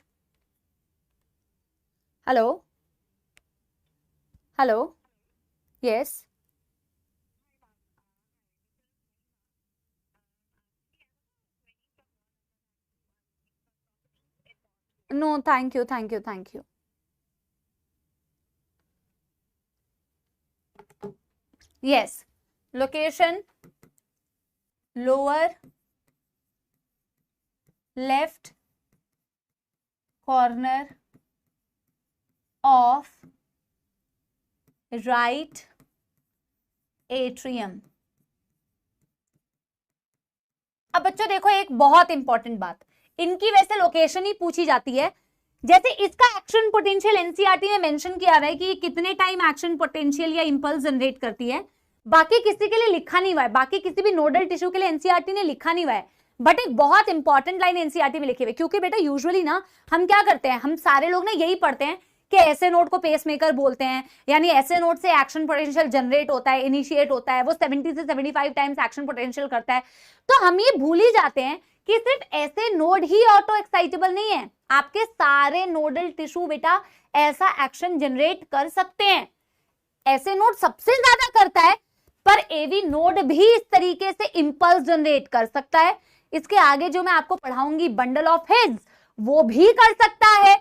Hello hello, yes, no thank you thank you thank you. Yes, location lower left corner of right atrium. अब बच्चों देखो एक बहुत इंपॉर्टेंट बात, इनकी वैसे लोकेशन ही पूछी जाती है, जैसे इसका एक्शन पोटेंशियल एनसीईआरटी में मेंशन किया हुआ है कि कितने टाइम एक्शन पोटेंशियल या इंपल्स जनरेट करती है, बाकी किसी के लिए लिखा नहीं हुआ है, बाकी किसी भी नोडल टिश्यू के लिए एनसीईआरटी ने लिखा नहीं हुआ है, बट एक बहुत इंपॉर्टेंट लाइन एनसीईआरटी में लिखी हुई है। क्योंकि बेटा यूजुअली ना हम क्या करते हैं, हम सारे लोग ना यही पढ़ते हैं कि ऐसे नोड को पेसमेकर बोलते हैं, यानी ऐसे नोड से एक्शन पोटेंशियल जनरेट होता है, इनिशिएट होता है, वो 70 से 75 टाइम्स एक्शन पोटेंशियल करता है। तो हम ये भूल ही जाते हैं कि सिर्फ ऐसे नोड ही ऑटो एक्साइटेबल नहीं है, आपके सारे नोडल टिश्यू बेटा ऐसा एक्शन जनरेट कर सकते हैं। ऐसे नोड सबसे ज्यादा करता है, पर एवी नोड भी इस तरीके से इंपल्स जनरेट कर सकता है। इसके आगे जो मैं आपको पढ़ाऊंगी बंडल ऑफ हिग्स, वो भी कर सकता है,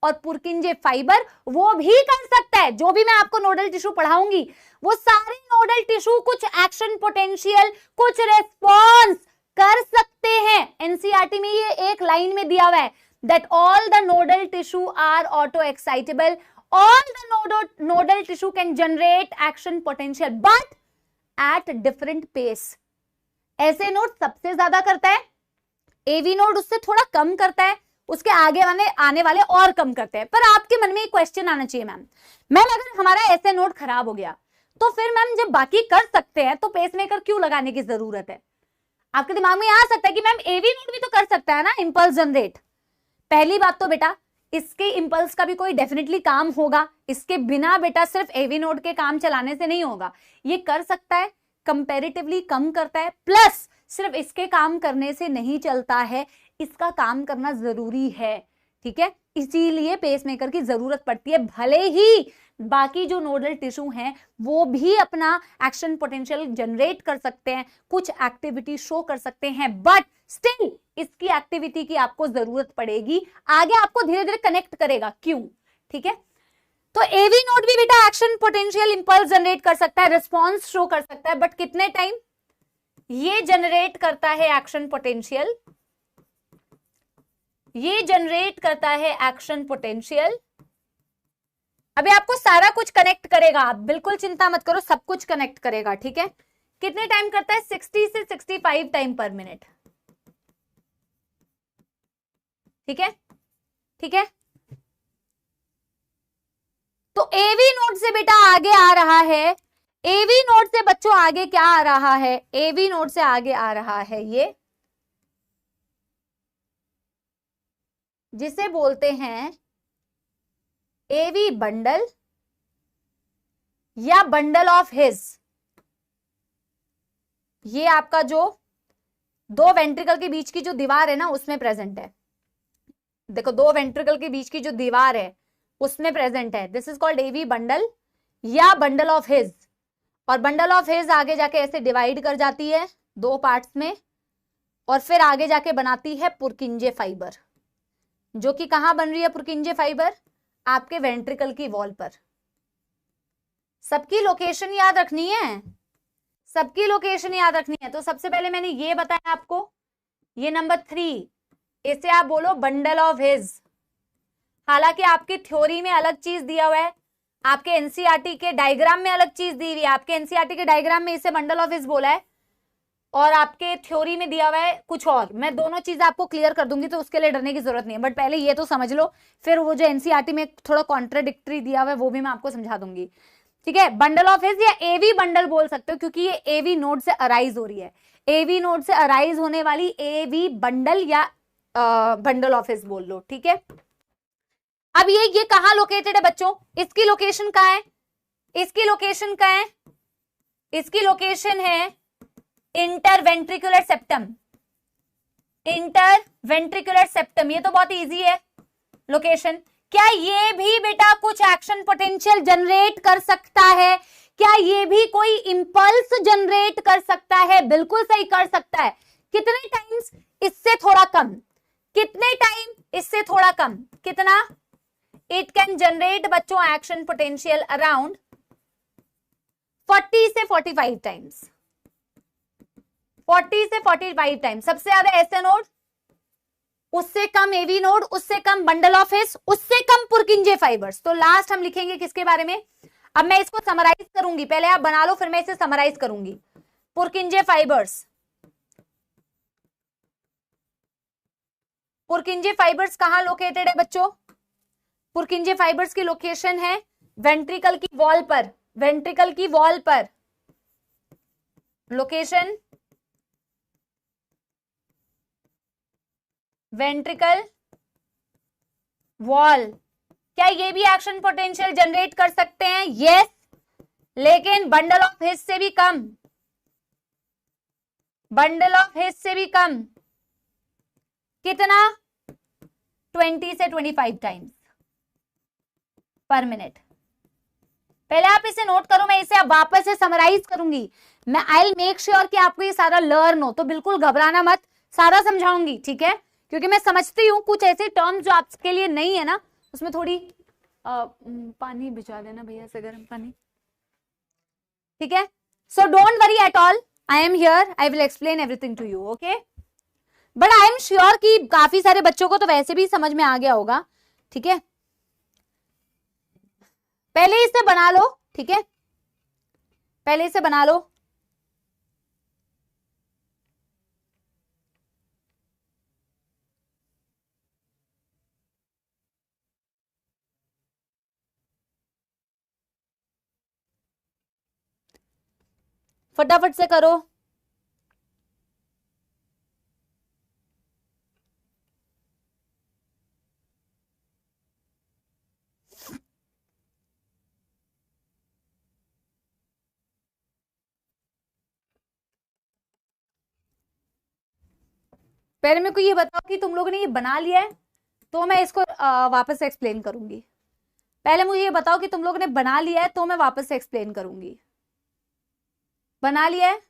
और पुरकिंजे फाइबर वो भी कर सकता है। जो भी मैं आपको नोडल टिश्यू पढ़ाऊंगी वो सारे नोडल टिश्यू कुछ एक्शन पोटेंशियल, कुछ रेस्पॉन्स कर सकते हैं। एनसीईआरटी में ये एक लाइन में दिया हुआ है that all the nodal tissue are auto excitable, all the nodal tissue can generate action potential but at different pace. SA node सबसे ज्यादा करता है, एवी नोड उससे थोड़ा कम करता है, उसके आगे आने वाले और कम करते हैं। पर आपके मन में एक क्वेश्चन आना चाहिए, मैम अगर हमारा ऐसे नोड खराब हो गया तो फिर मैम जब बाकी कर सकते हैं तो पेसमेकर क्यों लगाने की जरूरत है? आपके दिमाग में आ सकता है कि मैम एवी नोड भी तो कर सकता है ना इंपल्स जनरेट। पहली बात तो बेटा इसके इंपल्स का भी कोई डेफिनेटली काम होगा, इसके बिना बेटा सिर्फ एवी नोड के काम चलाने से नहीं होगा। ये कर सकता है, कंपैरेटिवली कम करता है, प्लस सिर्फ इसके काम करने से नहीं चलता है, इसका काम करना जरूरी है, ठीक है। इसीलिए पेसमेकर की जरूरत पड़ती है, भले ही बाकी जो नोडल टिश्यू हैं वो भी अपना एक्शन पोटेंशियल जनरेट कर सकते हैं, कुछ एक्टिविटी शो कर सकते हैं, बट स्टिल इसकी एक्टिविटी की आपको जरूरत पड़ेगी, आगे आपको धीरे धीरे कनेक्ट करेगा, क्यों, ठीक है। तो एवी नोड भी बेटा एक्शन पोटेंशियल इंपल्स जनरेट कर सकता है, रिस्पॉन्स शो कर सकता है, बट कितने टाइम ये जनरेट करता है एक्शन पोटेंशियल, ये जनरेट करता है एक्शन पोटेंशियल। अभी आपको सारा कुछ कनेक्ट करेगा, आप बिल्कुल चिंता मत करो, सब कुछ कनेक्ट करेगा, ठीक है। कितने टाइम करता है, 60 से 65 टाइम पर मिनट, ठीक है, ठीक है। तो एवी नोड से बेटा आगे आ रहा है, एवी नोड से बच्चों आगे क्या आ रहा है, एवी नोड से आगे आ रहा है ये जिसे बोलते हैं एवी बंडल या बंडल ऑफ हिज। ये आपका जो दो वेंट्रिकल के बीच की जो दीवार है ना उसमें प्रेजेंट है, देखो दो वेंट्रिकल के बीच की जो दीवार है उसमें प्रेजेंट है, this is called AV bundle या बंडल ऑफ हिज। और बंडल ऑफ हिज आगे जाके ऐसे डिवाइड कर जाती है दो पार्ट्स में, और फिर आगे जाके बनाती है पुरकिंजे फाइबर, जो कि कहां बन रही है पुरकिंजे फाइबर, आपके वेंट्रिकल की वॉल पर। सबकी लोकेशन याद रखनी है, सबकी लोकेशन याद रखनी है। तो सबसे पहले मैंने ये बताया आपको, ये नंबर 3, इसे आप बोलो बंडल ऑफ हिज। हालांकि आपकी थ्योरी में अलग चीज दिया हुआ है, आपके एनसीईआरटी के डायग्राम में अलग चीज दी हुई है, आपके एनसीईआरटी के डायग्राम में इसे बंडल ऑफ हिज बोला है और आपके थ्योरी में दिया हुआ है कुछ और। मैं दोनों चीजें आपको क्लियर कर दूंगी, तो उसके लिए डरने की जरूरत नहीं है, बट पहले ये तो समझ लो, फिर वो जो एनसीईआरटी में थोड़ा कॉन्ट्राडिक्टरी दिया हुआ है वो भी मैं आपको समझा दूंगी, ठीक है। बंडल ऑफ हिज या एवी बंडल बोल सकते हो, क्योंकि ये एवी नोड से अराइज हो रही है, एवी नोड से अराइज होने वाली एवी बंडल या बंडल ऑफ हिज बोल लो, ठीक है। अब ये कहां लोकेटेड है बच्चों, इसकी लोकेशन कहां है, इसकी लोकेशन कहां है, इसकी लोकेशन है इंटरवेंट्रिकुलर सेप्टम, इंटरवेंट्रिकुलर सेप्टम, ये तो बहुत इजी है लोकेशन। क्या ये भी बेटा कुछ एक्शन पोटेंशियल जनरेट कर सकता है, क्या ये भी कोई इंपल्स जनरेट कर सकता है, बिल्कुल सही कर सकता है। कितने टाइम्स, इससे थोड़ा कम, कितने टाइम, इससे थोड़ा कम, कितना, इट कैन जनरेट बच्चों एक्शन पोटेंशियल अराउंड 40 से 45 टाइम्स, 40 से 45 टाइम्स। सबसे ज्यादा एसए नोड, उससे कम एवी नोड, उससे कम बंडल ऑफ हिज, उससे कम पुरकिंजे फाइबर्स। तो लास्ट हम लिखेंगे किसके बारे में, अब मैं इसको समराइज करूंगी, पहले आप बना लो फिर मैं इसे समराइज करूंगी। पुरकिंजे फाइबर्स, पुरकिंजे फाइबर्स कहां लोकेटेड है बच्चों, पुरकिंजे फाइबर्स की लोकेशन है वेंट्रिकल की वॉल पर, वेंट्रिकल की वॉल पर लोकेशन, वेंट्रिकल वॉल। क्या ये भी एक्शन पोटेंशियल जनरेट कर सकते हैं, यस, लेकिन बंडल ऑफ हिज से भी कम, बंडल ऑफ हिज से भी कम, कितना, 20 से 25 टाइम्स पर मिनट। पहले आप इसे नोट करो, मैं इसे अब वापस से समराइज करूंगी, मैं आई विल मेक श्योर कि आपको ये सारा लर्न हो, तो बिल्कुल घबराना मत, सारा समझाऊंगी, ठीक है, क्योंकि मैं समझती हूँ कुछ ऐसे टर्म्स जो आपके लिए नहीं है ना, उसमें थोड़ी पानी भिजा देना भैया से, गर्म पानी, ठीक है। So don't worry at all, I am here, I will explain everything to you, okay. But I am sure कि काफी सारे बच्चों को तो वैसे भी समझ में आ गया होगा, ठीक है। पहले इसे बना लो, ठीक है, पहले इसे बना लो। फटाफट से करो। पहले मेरे को ये बताओ कि तुम लोगों ने ये बना लिया है, तो मैं इसको वापस से एक्सप्लेन करूंगी। पहले मुझे ये बताओ कि तुम लोगों ने बना लिया है, तो मैं वापस से एक्सप्लेन करूंगी। बना लिया है?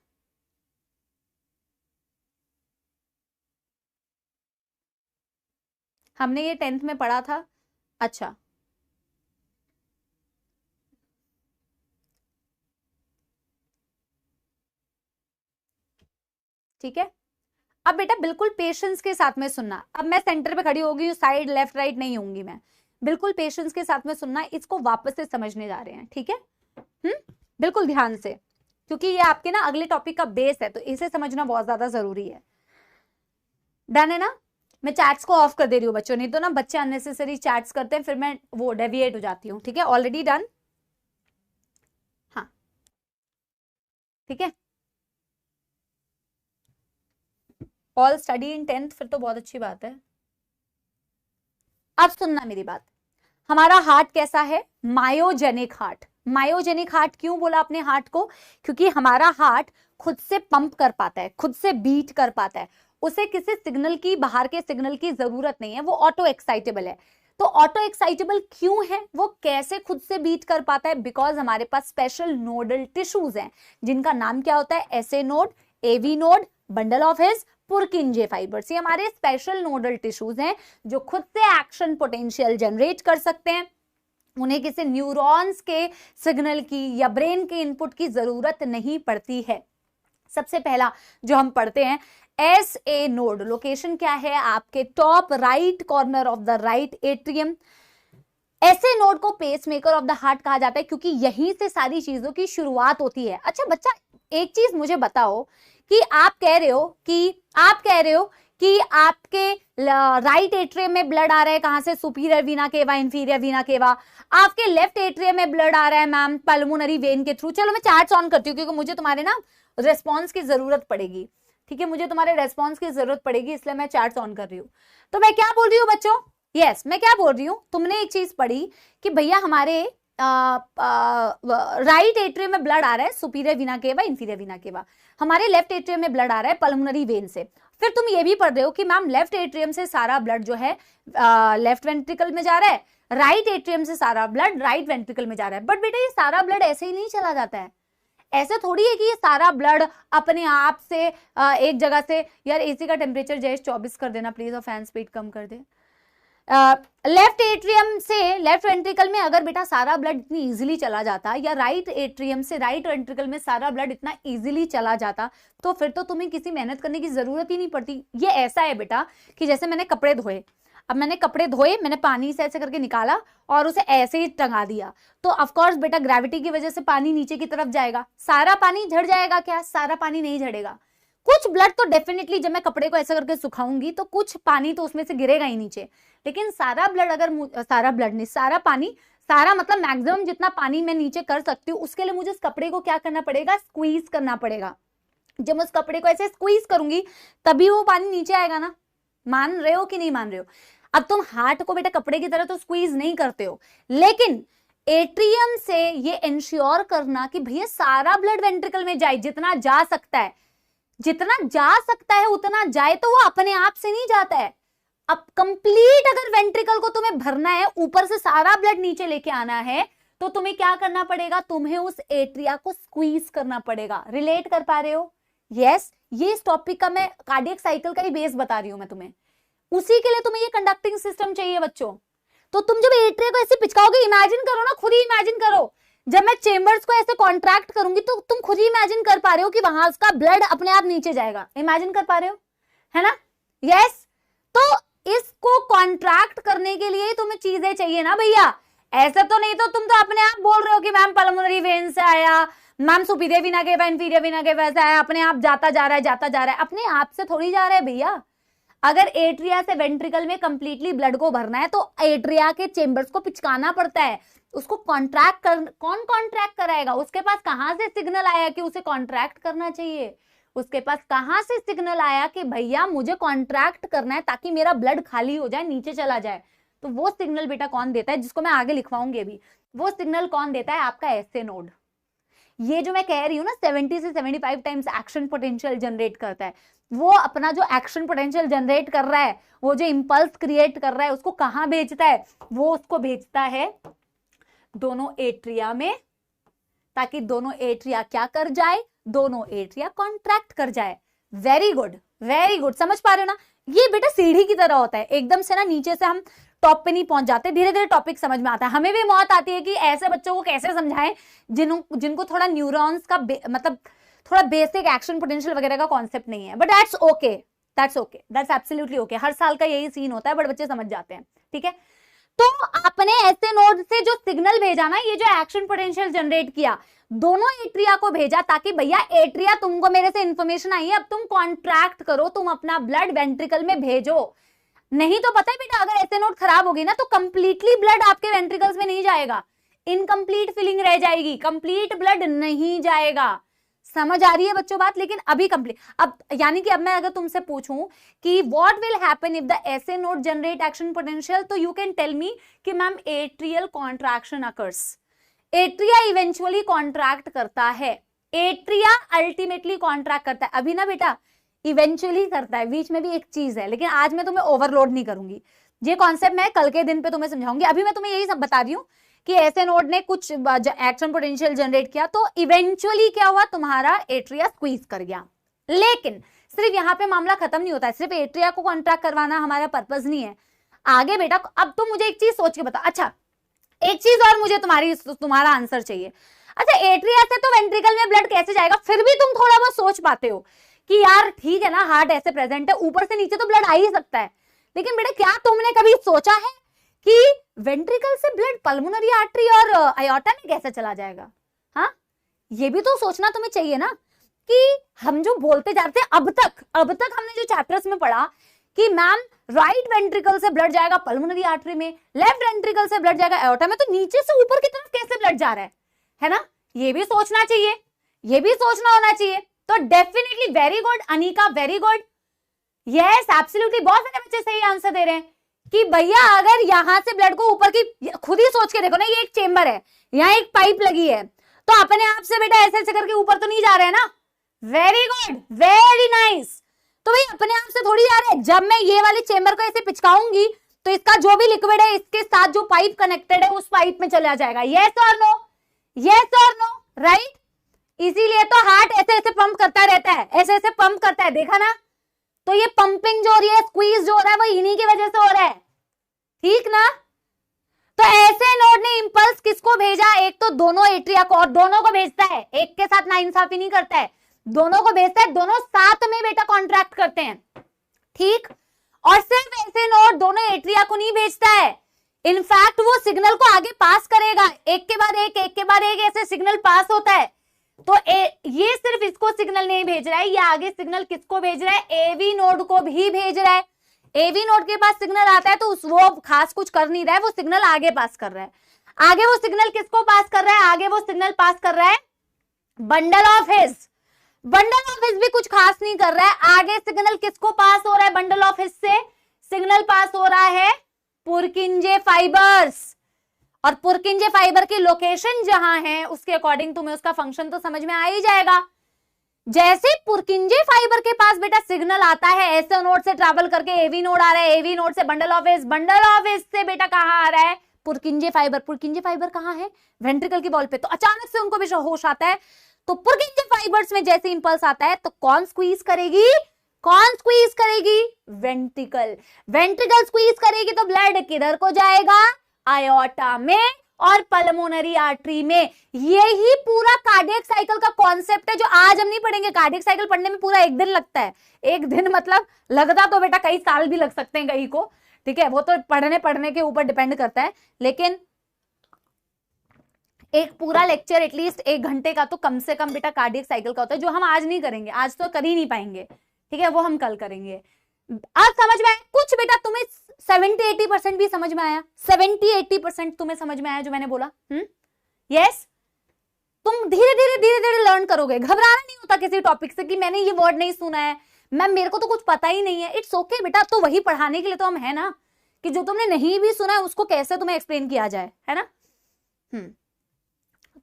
हमने ये 10th में पढ़ा था। अच्छा, ठीक है। अब बेटा बिल्कुल पेशेंस के साथ में सुनना। अब मैं सेंटर पे खड़ी होगी, साइड लेफ्ट राइट नहीं होंगी मैं। बिल्कुल पेशेंस के साथ में सुनना, इसको वापस से समझने जा रहे हैं, ठीक है। बिल्कुल ध्यान से, क्योंकि ये आपके ना अगले टॉपिक का बेस है, तो इसे समझना बहुत ज्यादा जरूरी है। डन है ना? मैं चैट्स को ऑफ कर दे रही हूँ बच्चों, नहीं तो ना बच्चे अननेसेसरी चैट्स करते हैं, फिर मैं वो डेविएट हो जाती हूँ, ठीक है। Already done? हाँ, ठीक है। ऑल स्टडी इन 10th, फिर तो बहुत अच्छी बात है। अब सुनना मेरी बात। हमारा हार्ट कैसा है? Myogenic heart. मायोजेनिक हार्ट क्यों बोला अपने हार्ट को? क्योंकि हमारा हार्ट खुद से पंप कर पाता है, खुद से बीट कर पाता है, उसे किसी सिग्नल की, बाहर के सिग्नल की जरूरत नहीं है, वो ऑटो एक्साइटेबल है। तो ऑटो एक्साइटेबल क्यों है? वो कैसे खुद से बीट कर पाता है? बिकॉज हमारे पास स्पेशल नोडल टिश्यूज हैं, जिनका नाम क्या होता है? SA node, AV node, bundle of His, Purkinje fibres. ये हमारे स्पेशल नोडल टिश्यूज हैं जो खुद से एक्शन पोटेंशियल जनरेट कर सकते हैं। उन्हें किसी न्यूरॉन्स के सिग्नल की या ब्रेन के इनपुट की जरूरत नहीं पड़ती है। सबसे पहला जो हम पढ़ते हैं, एस ए नोड। लोकेशन क्या है? आपके top right corner of the right atrium. ऐसे नोड को पेसमेकर ऑफ द हार्ट कहा जाता है, क्योंकि यहीं से सारी चीजों की शुरुआत होती है। अच्छा बच्चा, एक चीज मुझे बताओ कि आप कह रहे हो कि आपके राइट एट्रियम में ब्लड आ रहा है, कहां से? सुपीरियर वीना केवा, इंफीरियर वीना केवा। आपके लेफ्ट एट्रियम में ब्लड आ रहा है मैम पल्मोनरी वेन के थ्रू। चलो मैं चार्ट्स ऑन करती हूँ, क्योंकि मुझे तुम्हारे ना रेस्पॉन्स की जरूरत पड़ेगी, ठीक है। मुझे तुम्हारे रेस्पॉन्स की जरूरत पड़ेगी, इसलिए मैं चार्ट्स ऑन कर रही हूँ। तो मैं क्या बोल रही हूँ बच्चों? यस, मैं क्या बोल रही हूँ, तुमने एक चीज पढ़ी कि भैया हमारे राइट एट्रियम में ब्लड आ रहा है सुपीरियर वीना केवा, इंफीरियर वीना केवा। हमारे लेफ्ट एट्रियम में ब्लड आ रहा है पल्मोनरी वेन से। फिर तुम ये भी पढ़ रहे हो कि मैम लेफ्ट एट्रियम से सारा ब्लड जो है लेफ्ट वेंट्रिकल में जा रहा है, राइट एट्रियम से सारा ब्लड राइट वेंट्रिकल में जा रहा है। बट बेटा ये सारा ब्लड ऐसे ही नहीं चला जाता है। ऐसे थोड़ी है कि ये सारा ब्लड अपने आप से एक जगह से, यार एसी का टेम्परेचर जैसे 24 कर देना प्लीज, और फैन स्पीड कम कर दे। लेफ्ट एट्रियम से लेफ्ट वेंट्रिकल में अगर बेटा सारा ब्लड इतनी इजीली चला जाता, या राइट एट्रियम से राइट वेंट्रिकल में सारा ब्लड इतना इजीली चला जाता, तो फिर तो तुम्हें किसी मेहनत करने की जरूरत ही नहीं पड़ती। ये ऐसा है बेटा कि जैसे मैंने कपड़े धोए, अब मैंने कपड़े धोए, मैंने पानी से ऐसे करके निकाला और उसे ऐसे ही टंगा दिया, तो ऑफकोर्स बेटा ग्रेविटी की वजह से पानी नीचे की तरफ जाएगा। सारा पानी झड़ जाएगा क्या? सारा पानी नहीं झड़ेगा। कुछ ब्लड तो डेफिनेटली, जब मैं कपड़े को ऐसा करके सुखाऊंगी तो कुछ पानी तो उसमें से गिरेगा ही नीचे। लेकिन सारा ब्लड अगर सारा ब्लड नहीं, सारा पानी, सारा मतलब मैक्सिमम जितना पानी मैं नीचे कर सकती हूँ, उसके लिए मुझे उस कपड़े को क्या करना पड़ेगा? स्क्वीज करना पड़ेगा। जब मैं उस कपड़े को ऐसे स्क्वीज करूंगी तभी वो पानी नीचे आएगा ना। मान रहे हो कि नहीं मान रहे हो? अब तुम हार्ट को बेटा कपड़े की तरह तो स्क्वीज नहीं करते हो, लेकिन एट्रियम से ये इंश्योर करना कि भैया सारा ब्लड वेंट्रिकल में जाए, जितना जा सकता है, जितना जा सकता है उतना जाए, तो वो अपने आप से नहीं जाता है। अब कंप्लीट अगर वेंट्रिकल को तुम्हें भरना है, ऊपर से सारा ब्लड नीचे लेके आना है, तो तुम्हें क्या करना पड़ेगा? तुम्हें उस एट्रिया को स्क्वीज करना पड़ेगा। रिलेट कर पा रहे हो? यस, ये इस टॉपिक का मैं कार्डियक साइकिल का ही बेस बता रही हूं मैं तुम्हें। उसी के लिए तुम्हें ये कंडक्टिंग सिस्टम चाहिए बच्चों। तो तुम जब एट्रिया को ऐसे पिचकाओगे, इमेजिन करो ना, खुद ही इमेजिन करो, जब मैं चेंबर्स को ऐसे कॉन्ट्रैक्ट करूंगी तो तुम खुद ही इमेजिन कर पा रहे हो कि वहां उसका ब्लड अपने आप नीचे जाएगा। इमेजिन कर पा रहे हो, है ना? यस। तो इसको कॉन्ट्रैक्ट करने के लिए तुम्हें चीजें चाहिए ना भैया। ऐसा तो नहीं तो तुम तो अपने आप बोल रहे हो कि मैम पल्मोनरी वेन से आया, मैम सुपीरियर वीना केवा, इंफीरियर वीना केवा से आया, अपने आप जाता जा रहा है, जाता जा रहा है। अपने आप से थोड़ी जा रहा है भैया। अगर एट्रिया से वेंट्रिकल में कंप्लीटली ब्लड को भरना है तो एट्रिया के चेंबर्स को पिचकाना पड़ता है। उसको कॉन्ट्रैक्ट कौन कॉन्ट्रैक्ट कराएगा? उसके पास कहां से सिग्नल आया कि उसे कॉन्ट्रैक्ट करना चाहिए? उसके पास कहां से सिग्नल आया कि भैया मुझे कॉन्ट्रैक्ट करना है ताकि मेरा ब्लड खाली हो जाए, नीचे चला जाए? तो वो सिग्नल बेटा कौन देता है, जिसको मैं आगे लिखवाऊंगी अभी, वो सिग्नल कौन देता है? आपका एसए नोड। ये जो मैं कह रही हूँ ना 70 से 75 टाइम्स एक्शन पोटेंशियल जनरेट करता है, वो अपना जो एक्शन पोटेंशियल जनरेट कर रहा है, वो जो इंपल्स क्रिएट कर रहा है, उसको कहाँ भेजता है? वो उसको भेजता है दोनों एट्रिया में, ताकि दोनों एट्रिया क्या कर जाए? दोनों एट्रिया कॉन्ट्रैक्ट कर जाए। वेरी गुड, वेरी गुड, समझ पा रहे हो ना? ये बेटा सीढ़ी की तरह होता है, एकदम से ना नीचे से हम टॉप पे नहीं पहुंच जाते, धीरे धीरे टॉपिक समझ में आता है। हमें भी मौत आती है कि ऐसे बच्चों को कैसे समझाएं जिनको थोड़ा न्यूरॉन्स का मतलब थोड़ा बेसिक एक्शन पोटेंशियल वगैरह का कॉन्सेप्ट नहीं है। But that's okay, that's okay, that's absolutely okay. हर साल का यही सीन होता है, बट बच्चे समझ जाते हैं, ठीक है। तो आपने ऐसे नोड से जो सिग्नल भेजा ना, ये जो एक्शन पोटेंशियल जनरेट किया, दोनों एट्रिया को भेजा, ताकि भैया एट्रिया तुमको मेरे से इंफॉर्मेशन आई है, अब तुम कॉन्ट्रैक्ट करो, तुम अपना ब्लड वेंट्रिकल में भेजो। नहीं तो पता है बेटा, अगर ऐसे नोड खराब होगी ना तो कंप्लीटली ब्लड आपके वेंट्रिकल्स में नहीं जाएगा, इनकम्प्लीट फिलिंग रह जाएगी, कंप्लीट ब्लड नहीं जाएगा। समझ आ रही है बच्चों बात? लेकिन अभी कंप्लीट, अब यानी कि अब मैं अगर तुमसे पूछूं कि what will happen if the essay node generate action potential, तो यू कैन टेल मी कि ma'am atrial contraction occurs, atria eventually contract करता है, एट्रिया अल्टीमेटली कॉन्ट्रैक्ट करता है। अभी ना बेटा इवेंचुअली करता है, बीच में भी एक चीज है, लेकिन आज मैं तुम्हें ओवरलोड नहीं करूंगी, ये कॉन्सेप्ट मैं कल के दिन पे तुम्हें समझाऊंगी। अभी मैं तुम्हें यही सब बता रही हूँ कि ऐसे नोड ने कुछ एक्शन पोटेंशियल जनरेट किया, तो इवेंचुअली क्या हुआ? तुम्हारा एट्रिया स्क्वीज कर गया। लेकिन सिर्फ यहाँ पे मामला खत्म नहीं होता है, सिर्फ एट्रिया को कॉन्ट्रैक्ट करवाना हमारा पर्पस नहीं है। आगे बेटा अब तुम मुझे एक चीज सोच के बता। अच्छा एक चीज और मुझे तुम्हारा आंसर चाहिए। अच्छा एट्रिया से तो वेंट्रिकल में ब्लड कैसे जाएगा? फिर भी तुम थोड़ा बहुत सोच पाते हो कि यार ठीक है ना, हार्ट ऐसे प्रेजेंट है, ऊपर से नीचे तो ब्लड आ ही सकता है। लेकिन बेटा क्या तुमने कभी सोचा है कि वेंट्रिकल से ब्लड पल्मोनरी आर्टरी और आयोर्टा में कैसे चला जाएगा? हाँ, ये भी तो सोचना तुम्हें चाहिए ना कि हम जो बोलते जाते हैं, अब तक हमने जो चैप्टर्स में पढ़ा कि मैम राइट वेंट्रिकल से ब्लड जाएगा पल्मोनरी आर्टरी में, लेफ्ट वेंट्रिकल से ब्लड जाएगा आयोर्टा में, तो नीचे से ऊपर की तरफ कैसे ब्लड जा रहा है ना? ये भी सोचना चाहिए, ये भी सोचना होना चाहिए। तो definitely very good Anika, very good, yes absolutely. बहुत सारे बच्चे सही आंसर दे रहे हैं कि भैया अगर यहां से ब्लड को ऊपर की, खुद ही सोच के देखो ना, ये एक चेंबर है, यहाँ एक पाइप लगी है, तो अपने आप से बेटा ऐसे ऐसे करके ऊपर तो नहीं जा रहे हैं ना। Very good, very nice. तो भाई अपने आप से थोड़ी जा रहे हैं। जब मैं ये वाली चेंबर को ऐसे पिचकाऊंगी तो इसका जो भी लिक्विड है इसके साथ जो पाइप कनेक्टेड है उस पाइप में चला जाएगा। यस और नो? यस और नो? राइट। इसीलिए तो हार्ट ऐसे ऐसे पंप करता रहता है, ऐसे ऐसे पंप करता है, देखा ना? तो ये पंपिंग जो हो रही है, स्क्वीज जो हो रहा है, वो इन्हीं की वजह से हो रहा है, ठीक ना? तो ऐसे नोड ने इंपल्स किसको भेजा? एक तो दोनों एट्रिया को, और दोनों को भेजता है, एक के साथ नाइंसाफी नहीं करता है, दोनों को भेजता है, दोनों साथ में बेटा कॉन्ट्रैक्ट करते हैं, ठीक। और सिर्फ ऐसे नोड दोनों एट्रिया को नहीं भेजता है, इनफैक्ट वो सिग्नल को आगे पास करेगा, एक के बाद एक, एक के बाद एक, ऐसे सिग्नल पास होता है। तो ये सिर्फ इसको सिग्नल नहीं भेज रहा है, ये आगे सिग्नल किसको भेज रहा है? एवी नोड को भी भेज रहा है। एवी नोड के पास सिग्नल आता है तो वो खास कुछ कर नहीं रहा है, वो सिग्नल आगे पास कर रहा है। आगे वो सिग्नल किसको पास कर रहा है? आगे वो सिग्नल पास कर रहा है bundle of his. Bundle of his भी कुछ खास नहीं कर रहा है। आगे सिग्नल किसको पास हो रहा है? बंडल ऑफ हिज से सिग्नल पास हो रहा है पुरकिंजे फाइबर्स। और पुरकिंजे फाइबर की लोकेशन जहां है उसके अकॉर्डिंग तुम्हें उसका फंक्शन तो समझ में आ ही जाएगा। जैसे पुरकिंजे फाइबर के पास बेटा सिग्नल आता है, ऐसे नोड से ट्रैवल करके एवी नोड आ रहा है, एवी नोड से bundle of his, bundle of his से बेटा कहां आ रहा है? पुरकिंजे फाइबर। पुरकिंजे फाइबर कहां है? वेंट्रिकल की वॉल पे। तो अचानक से उनको भी होश आता है, तो पुरकिंजे फाइबर्स में जैसे इंपल्स आता है तो कौन स्क्वीज करेगी? कौन स्क्वीज करेगी? वेंट्रिकल। वेंट्रिकल स्क्वीज करेगी तो ब्लड किधर को जाएगा? आयोर्टा में और पल्मोनरी आर्टरी में। यही पूरा कार्डियक साइकिल का कॉन्सेप्ट है जो आज हम नहीं पढ़ेंगे। कार्डियक साइकिल पढ़ने में पूरा एक दिन लगता है, एक दिन मतलब लगता तो बेटा कई साल भी लग सकते हैं कहीं को, ठीक है, वो तो पढ़ने के ऊपर डिपेंड करता है। लेकिन एक पूरा लेक्चर एटलीस्ट 1 घंटे का तो कम से कम बेटा कार्डियक साइकिल का होता है, जो हम आज नहीं करेंगे, आज तो कर ही नहीं पाएंगे, ठीक है, वो हम कल करेंगे। आज समझ में आया कुछ बेटा? तुम्हें 70-80% भी समझ में आया? 70-80% तुम्हें समझ में आया जो मैंने बोला? यस। तुम धीरे धीरे लर्न करोगे। घबराना नहीं होता किसी टॉपिक से कि मैंने ये वर्ड नहीं सुना है, मैम मेरे को तो कुछ पता ही नहीं है। इट्स ओके बेटा, तो वही पढ़ाने के लिए तो हम है ना, कि जो तुमने नहीं भी सुना है उसको कैसे तुम्हें एक्सप्लेन किया जाए, है ना।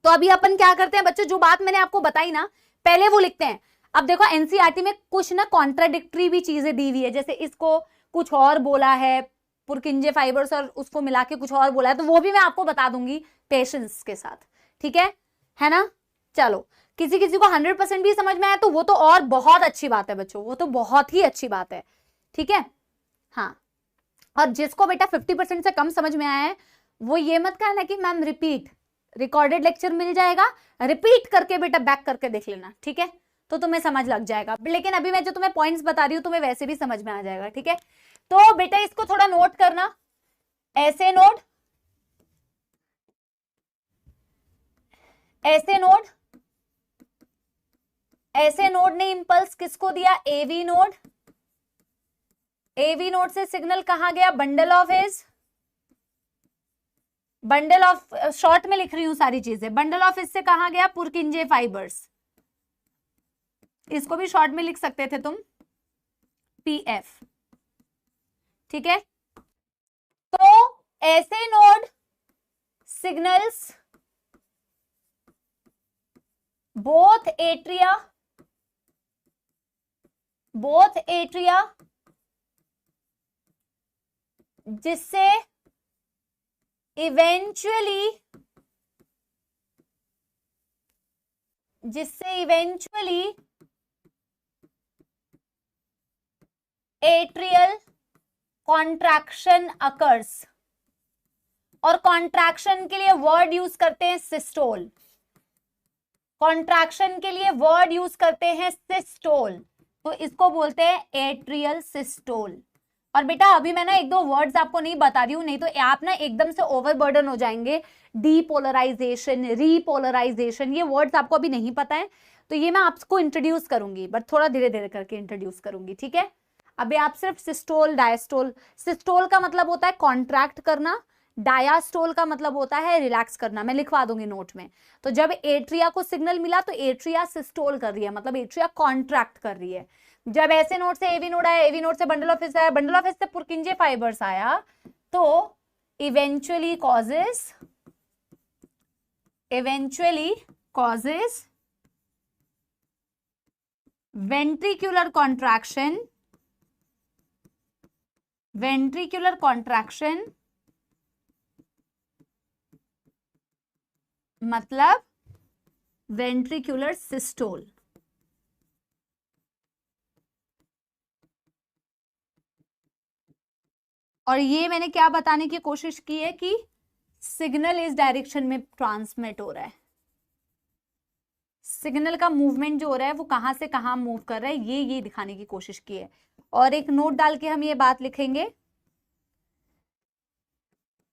तो अभी अपन क्या करते हैं बच्चों, जो बात मैंने आपको बताई ना पहले वो लिखते हैं। अब देखो एनसीईआरटी में कुछ ना कॉन्ट्राडिक्टरी भी चीजें दी हुई है, जैसे इसको कुछ और बोला है पुरकिंजे फाइबर्स और उसको मिला के कुछ और बोला है, तो वो भी मैं आपको बता दूंगी पेशेंस के साथ, ठीक है ना। चलो, किसी किसी को 100% भी समझ में आया तो वो तो और बहुत अच्छी बात है बच्चों, वो तो बहुत ही अच्छी बात है, ठीक है। हाँ, और जिसको बेटा 50% से कम समझ में आया है वो ये मत कहना कि मैम रिपीट, रिकॉर्डेड लेक्चर मिल जाएगा, रिपीट करके बेटा बैक करके देख लेना, ठीक है, तो तुम्हें समझ लग जाएगा। लेकिन अभी मैं जो तुम्हें पॉइंट्स बता रही हूँ तुम्हें वैसे भी समझ में आ जाएगा, ठीक है। तो बेटा इसको थोड़ा नोट करना, ऐसे नोट, ऐसे नोड, ऐसे नोड ने इंपल्स किसको दिया, एवी नोड, एवी नोड से सिग्नल कहां गया, bundle of His, bundle of, short में लिख रही हूं सारी चीजें, बंडल ऑफ एज से कहां गया, पुरकिंजे फाइबर्स, इसको भी शॉर्ट में लिख सकते थे तुम, पीएफ, ठीक है। तो ऐसे नोड सिग्नल्स both atria जिससे इवेंचुअली एट्रियल कॉन्ट्रैक्शन अकर्स, और कॉन्ट्रैक्शन के लिए वर्ड यूज करते हैं सिस्टोल, कॉन्ट्रैक्शन के लिए वर्ड यूज करते हैं सिस्टोल, तो इसको बोलते हैं एट्रियल सिस्टोल। और बेटा अभी मैं ना एक दो वर्ड्स आपको नहीं बता रही हूं, नहीं तो आप ना एकदम से ओवरबर्डन हो जाएंगे, डीपोलराइजेशन, रीपोलराइजेशन, ये वर्ड्स आपको अभी नहीं पता है, तो ये मैं आपको इंट्रोड्यूस करूंगी, बट थोड़ा धीरे धीरे करके इंट्रोड्यूस करूंगी, ठीक है। अभी आप सिर्फ सिस्टोल, डायस्टोल, सिस्टोल का मतलब होता है कॉन्ट्रैक्ट करना, डायास्टोल का मतलब होता है रिलैक्स करना, मैं लिखवा दूंगी नोट में। तो जब एट्रिया को सिग्नल मिला तो एट्रिया सिस्टोल कर रही है, मतलब एट्रिया कॉन्ट्रैक्ट कर रही है। जब ऐसे नोड से एवी नोड आया, एवी नोड से बंडल ऑफ एज आया, बंडल ऑफ एज से पुरकिंजे फाइबर्स आया, तो इवेंचुअली कॉजेस वेंट्रिक्युलर कॉन्ट्रैक्शन मतलब वेंट्रिक्युलर सिस्टोल। और ये मैंने क्या बताने की कोशिश की है कि सिग्नल इस डायरेक्शन में ट्रांसमिट हो रहा है, सिग्नल का मूवमेंट जो हो रहा है वो कहां से कहां मूव कर रहा है, ये दिखाने की कोशिश की है। और एक नोट डाल के हम ये बात लिखेंगे,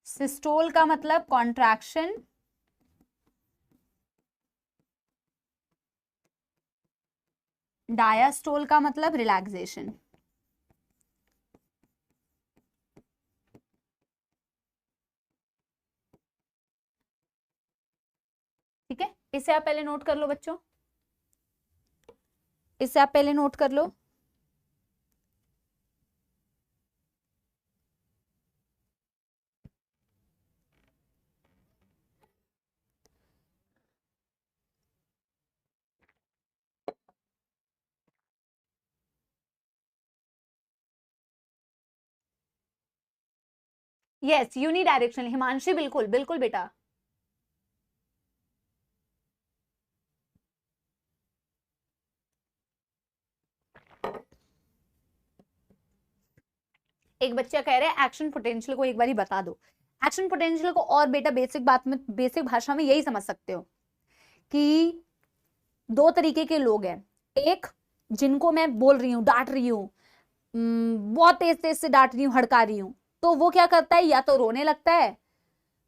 सिस्टोल का मतलब कॉन्ट्रैक्शन, डायास्टोल का मतलब रिलैक्सेशन। ठीक है, इसे आप पहले नोट कर लो बच्चों, इसे आप पहले नोट कर लो। यस, यूनिडायरेक्शनल, हिमांशी, बिल्कुल बिल्कुल बेटा। एक बच्चा कह रहा है एक्शन पोटेंशियल को एक बारी बता दो। एक्शन पोटेंशियल को और बेटा बेसिक बात में, बेसिक भाषा में यही समझ सकते हो कि दो तरीके के लोग हैं, एक जिनको मैं बोल रही हूँ, डांट रही हूँ, बहुत तेज तेज से डांट रही हूँ, हड़का रही हूँ, तो वो क्या करता है, या तो रोने लगता है,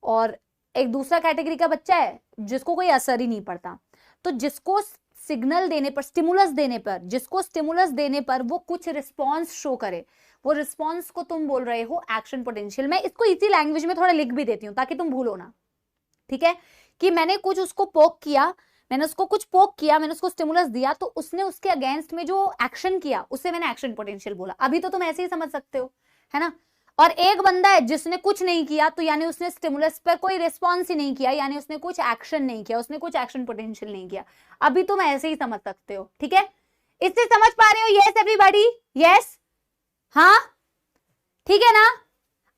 और एक दूसरा कैटेगरी का बच्चा है जिसको कोई असर ही नहीं पड़ता। तो जिसको सिग्नल देने पर, स्टिमुलस देने पर, जिसको स्टिमुलस देने पर वो कुछ रिस्पॉन्स शो करे, वो रिस्पॉन्स को तुम बोल रहे हो एक्शन पोटेंशियल। मैं इसको इसी लैंग्वेज में थोड़ा लिख भी देती हूँ ताकि तुम भूलो ना, ठीक है, कि मैंने कुछ उसको पोक किया, मैंने उसको कुछ पोक किया, मैंने उसको स्टिमुलस दिया, तो उसने उसके अगेंस्ट में जो एक्शन किया उसे मैंने एक्शन पोटेंशियल बोला। अभी तो तुम ऐसे ही समझ सकते हो, है ना। और एक बंदा है जिसने कुछ नहीं किया, तो यानी उसने स्टिमुलस पर कोई रिस्पॉन्स ही नहीं किया, यानी उसने कुछ एक्शन नहीं किया, उसने कुछ एक्शन पोटेंशियल नहीं किया। अभी तुम ऐसे ही समझ सकते हो, ठीक है? इससे समझ पा रहे हो? यस एवरीबॉडी, यस, हाँ, ठीक है ना?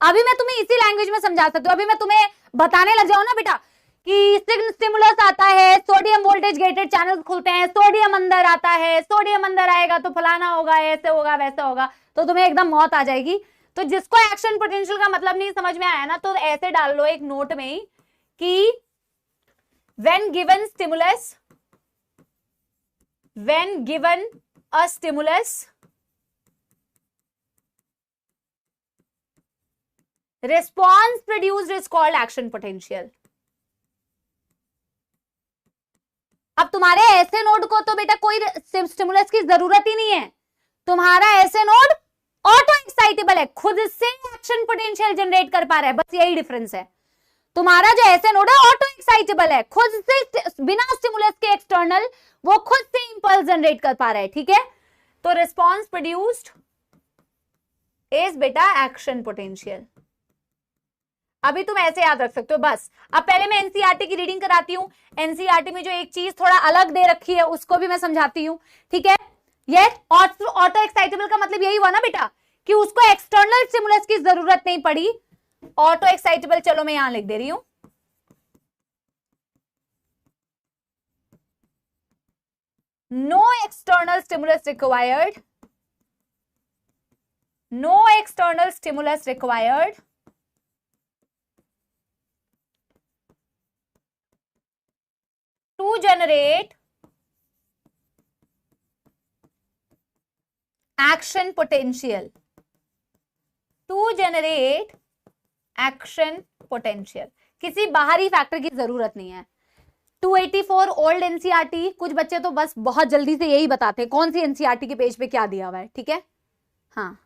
अभी मैं तुम्हें इसी लैंग्वेज में समझा सकती हूँ। अभी मैं तुम्हें बताने लग जाऊं ना बेटा कि स्टिमुलस आता है, सोडियम वोल्टेज गेटेड चैनल खुलते हैं, सोडियम अंदर आता है, सोडियम अंदर आएगा तो फलाना होगा, ऐसे होगा, वैसे होगा, तो तुम्हें एकदम मौत आ जाएगी। तो जिसको एक्शन पोटेंशियल का मतलब नहीं समझ में आया ना, तो ऐसे डाल लो एक नोट में ही कि when given a stimulus, response produced is called action potential. अब तुम्हारे ऐसे नोड को तो बेटा कोई स्टिमुलस की जरूरत ही नहीं है। तुम्हारा ऐसे नोड ऑटो एक्साइटेबल है, खुद से एक्शन पोटेंशियल जनरेट कर पा रहा है, बस यही डिफरेंस है। तुम्हारा जो ऐसे नोड है ऑटो एक्साइटेबल है, खुद से बिना स्टिमुलस के एक्सटर्नल वो खुद से इंपल्स जनरेट कर पा रहा है, ठीक है? तो रिस्पॉन्स प्रोड्यूस्ड इज बेटा एक्शन पोटेंशियल। अभी तुम ऐसे याद रख सकते हो बस। अब पहले मैं एनसीईआरटी की रीडिंग कराती हूँ। एनसीईआरटी में जो एक चीज थोड़ा अलग दे रखी है उसको भी मैं समझाती हूँ, ठीक है? ये ऑटो एक्साइटेबल का मतलब यही हुआ ना बेटा कि उसको एक्सटर्नल स्टिमुलस की जरूरत नहीं पड़ी। ऑटो एक्साइटेबल, चलो मैं यहां लिख दे रही हूं, no external stimulus required, no external stimulus required to generate action potential, to generate action potential। किसी बाहरी फैक्टर की जरूरत नहीं है। 284 ओल्ड एनसीईआरटी, कुछ बच्चे तो बस बहुत जल्दी से यही बताते हैं कौन सी एनसीईआरटी के पेज पे क्या दिया हुआ है, ठीक है? हाँ,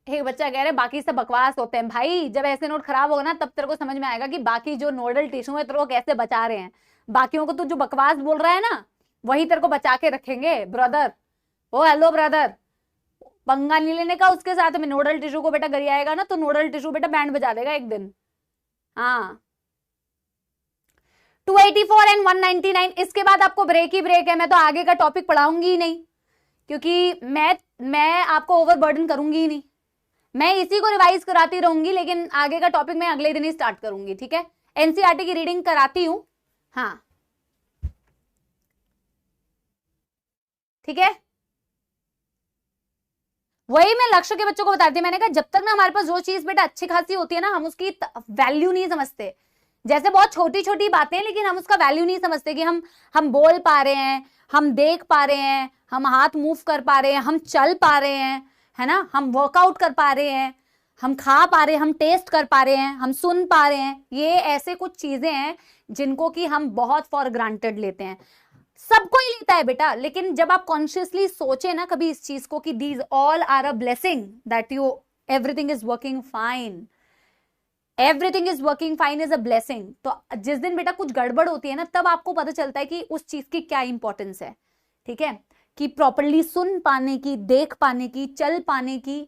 एक बच्चा कह रहे हैं बाकी सब बकवास होते हैं। भाई जब ऐसे नोट खराब होगा ना तब तेरे को समझ में आएगा कि बाकी जो नोडल टिश्यू है तेरे को कैसे बचा रहे हैं। बाकियों को तो जो बकवास बोल रहा है ना वही तेरे को बचा के रखेंगे ब्रदर। ओ हेलो ब्रदर, पंगा नहीं लेने का उसके साथ में। नोडल टिश्यू को बेटा गरियाएगा ना तो नोडल टिश्यू बेटा बैंड बजा देगा एक दिन। हाँ, 284 एंड 199, इसके बाद आपको ब्रेक ही ब्रेक है। मैं तो आगे का टॉपिक पढ़ाऊंगी ही नहीं क्योंकि मैं आपको ओवरबर्डन करूंगी ही नहीं। मैं इसी को रिवाइज कराती रहूंगी, लेकिन आगे का टॉपिक मैं अगले दिन ही स्टार्ट करूंगी, ठीक है? एनसीईआरटी की रीडिंग कराती हूं, हाँ, ठीक है? वही मैं लक्ष्य के बच्चों को बताती हूँ। मैंने कहा जब तक ना हमारे पास जो चीज बेटा अच्छी खासी होती है ना, हम उसकी वैल्यू नहीं समझते। जैसे बहुत छोटी छोटी बातें, लेकिन हम उसका वैल्यू नहीं समझते कि हम बोल पा रहे हैं, हम देख पा रहे हैं, हम हाथ मूव कर पा रहे हैं, हम चल पा रहे हैं, है ना, हम वर्कआउट कर पा रहे हैं, हम खा पा रहे हैं, हम टेस्ट कर पा रहे हैं, हम सुन पा रहे हैं। ये ऐसे कुछ चीजें हैं जिनको कि हम बहुत फॉर ग्रांटेड लेते हैं। सबको ही लेता है बेटा, लेकिन जब आप कॉन्शियसली सोचे ना कभी इस चीज को कि these all are a blessing, that you everything is working fine, everything is working fine is a blessing. तो जिस दिन बेटा कुछ गड़बड़ होती है ना तब आपको पता चलता है कि उस चीज की क्या इंपॉर्टेंस है, ठीक है? कि प्रॉपरली सुन पाने की, देख पाने की, चल पाने की,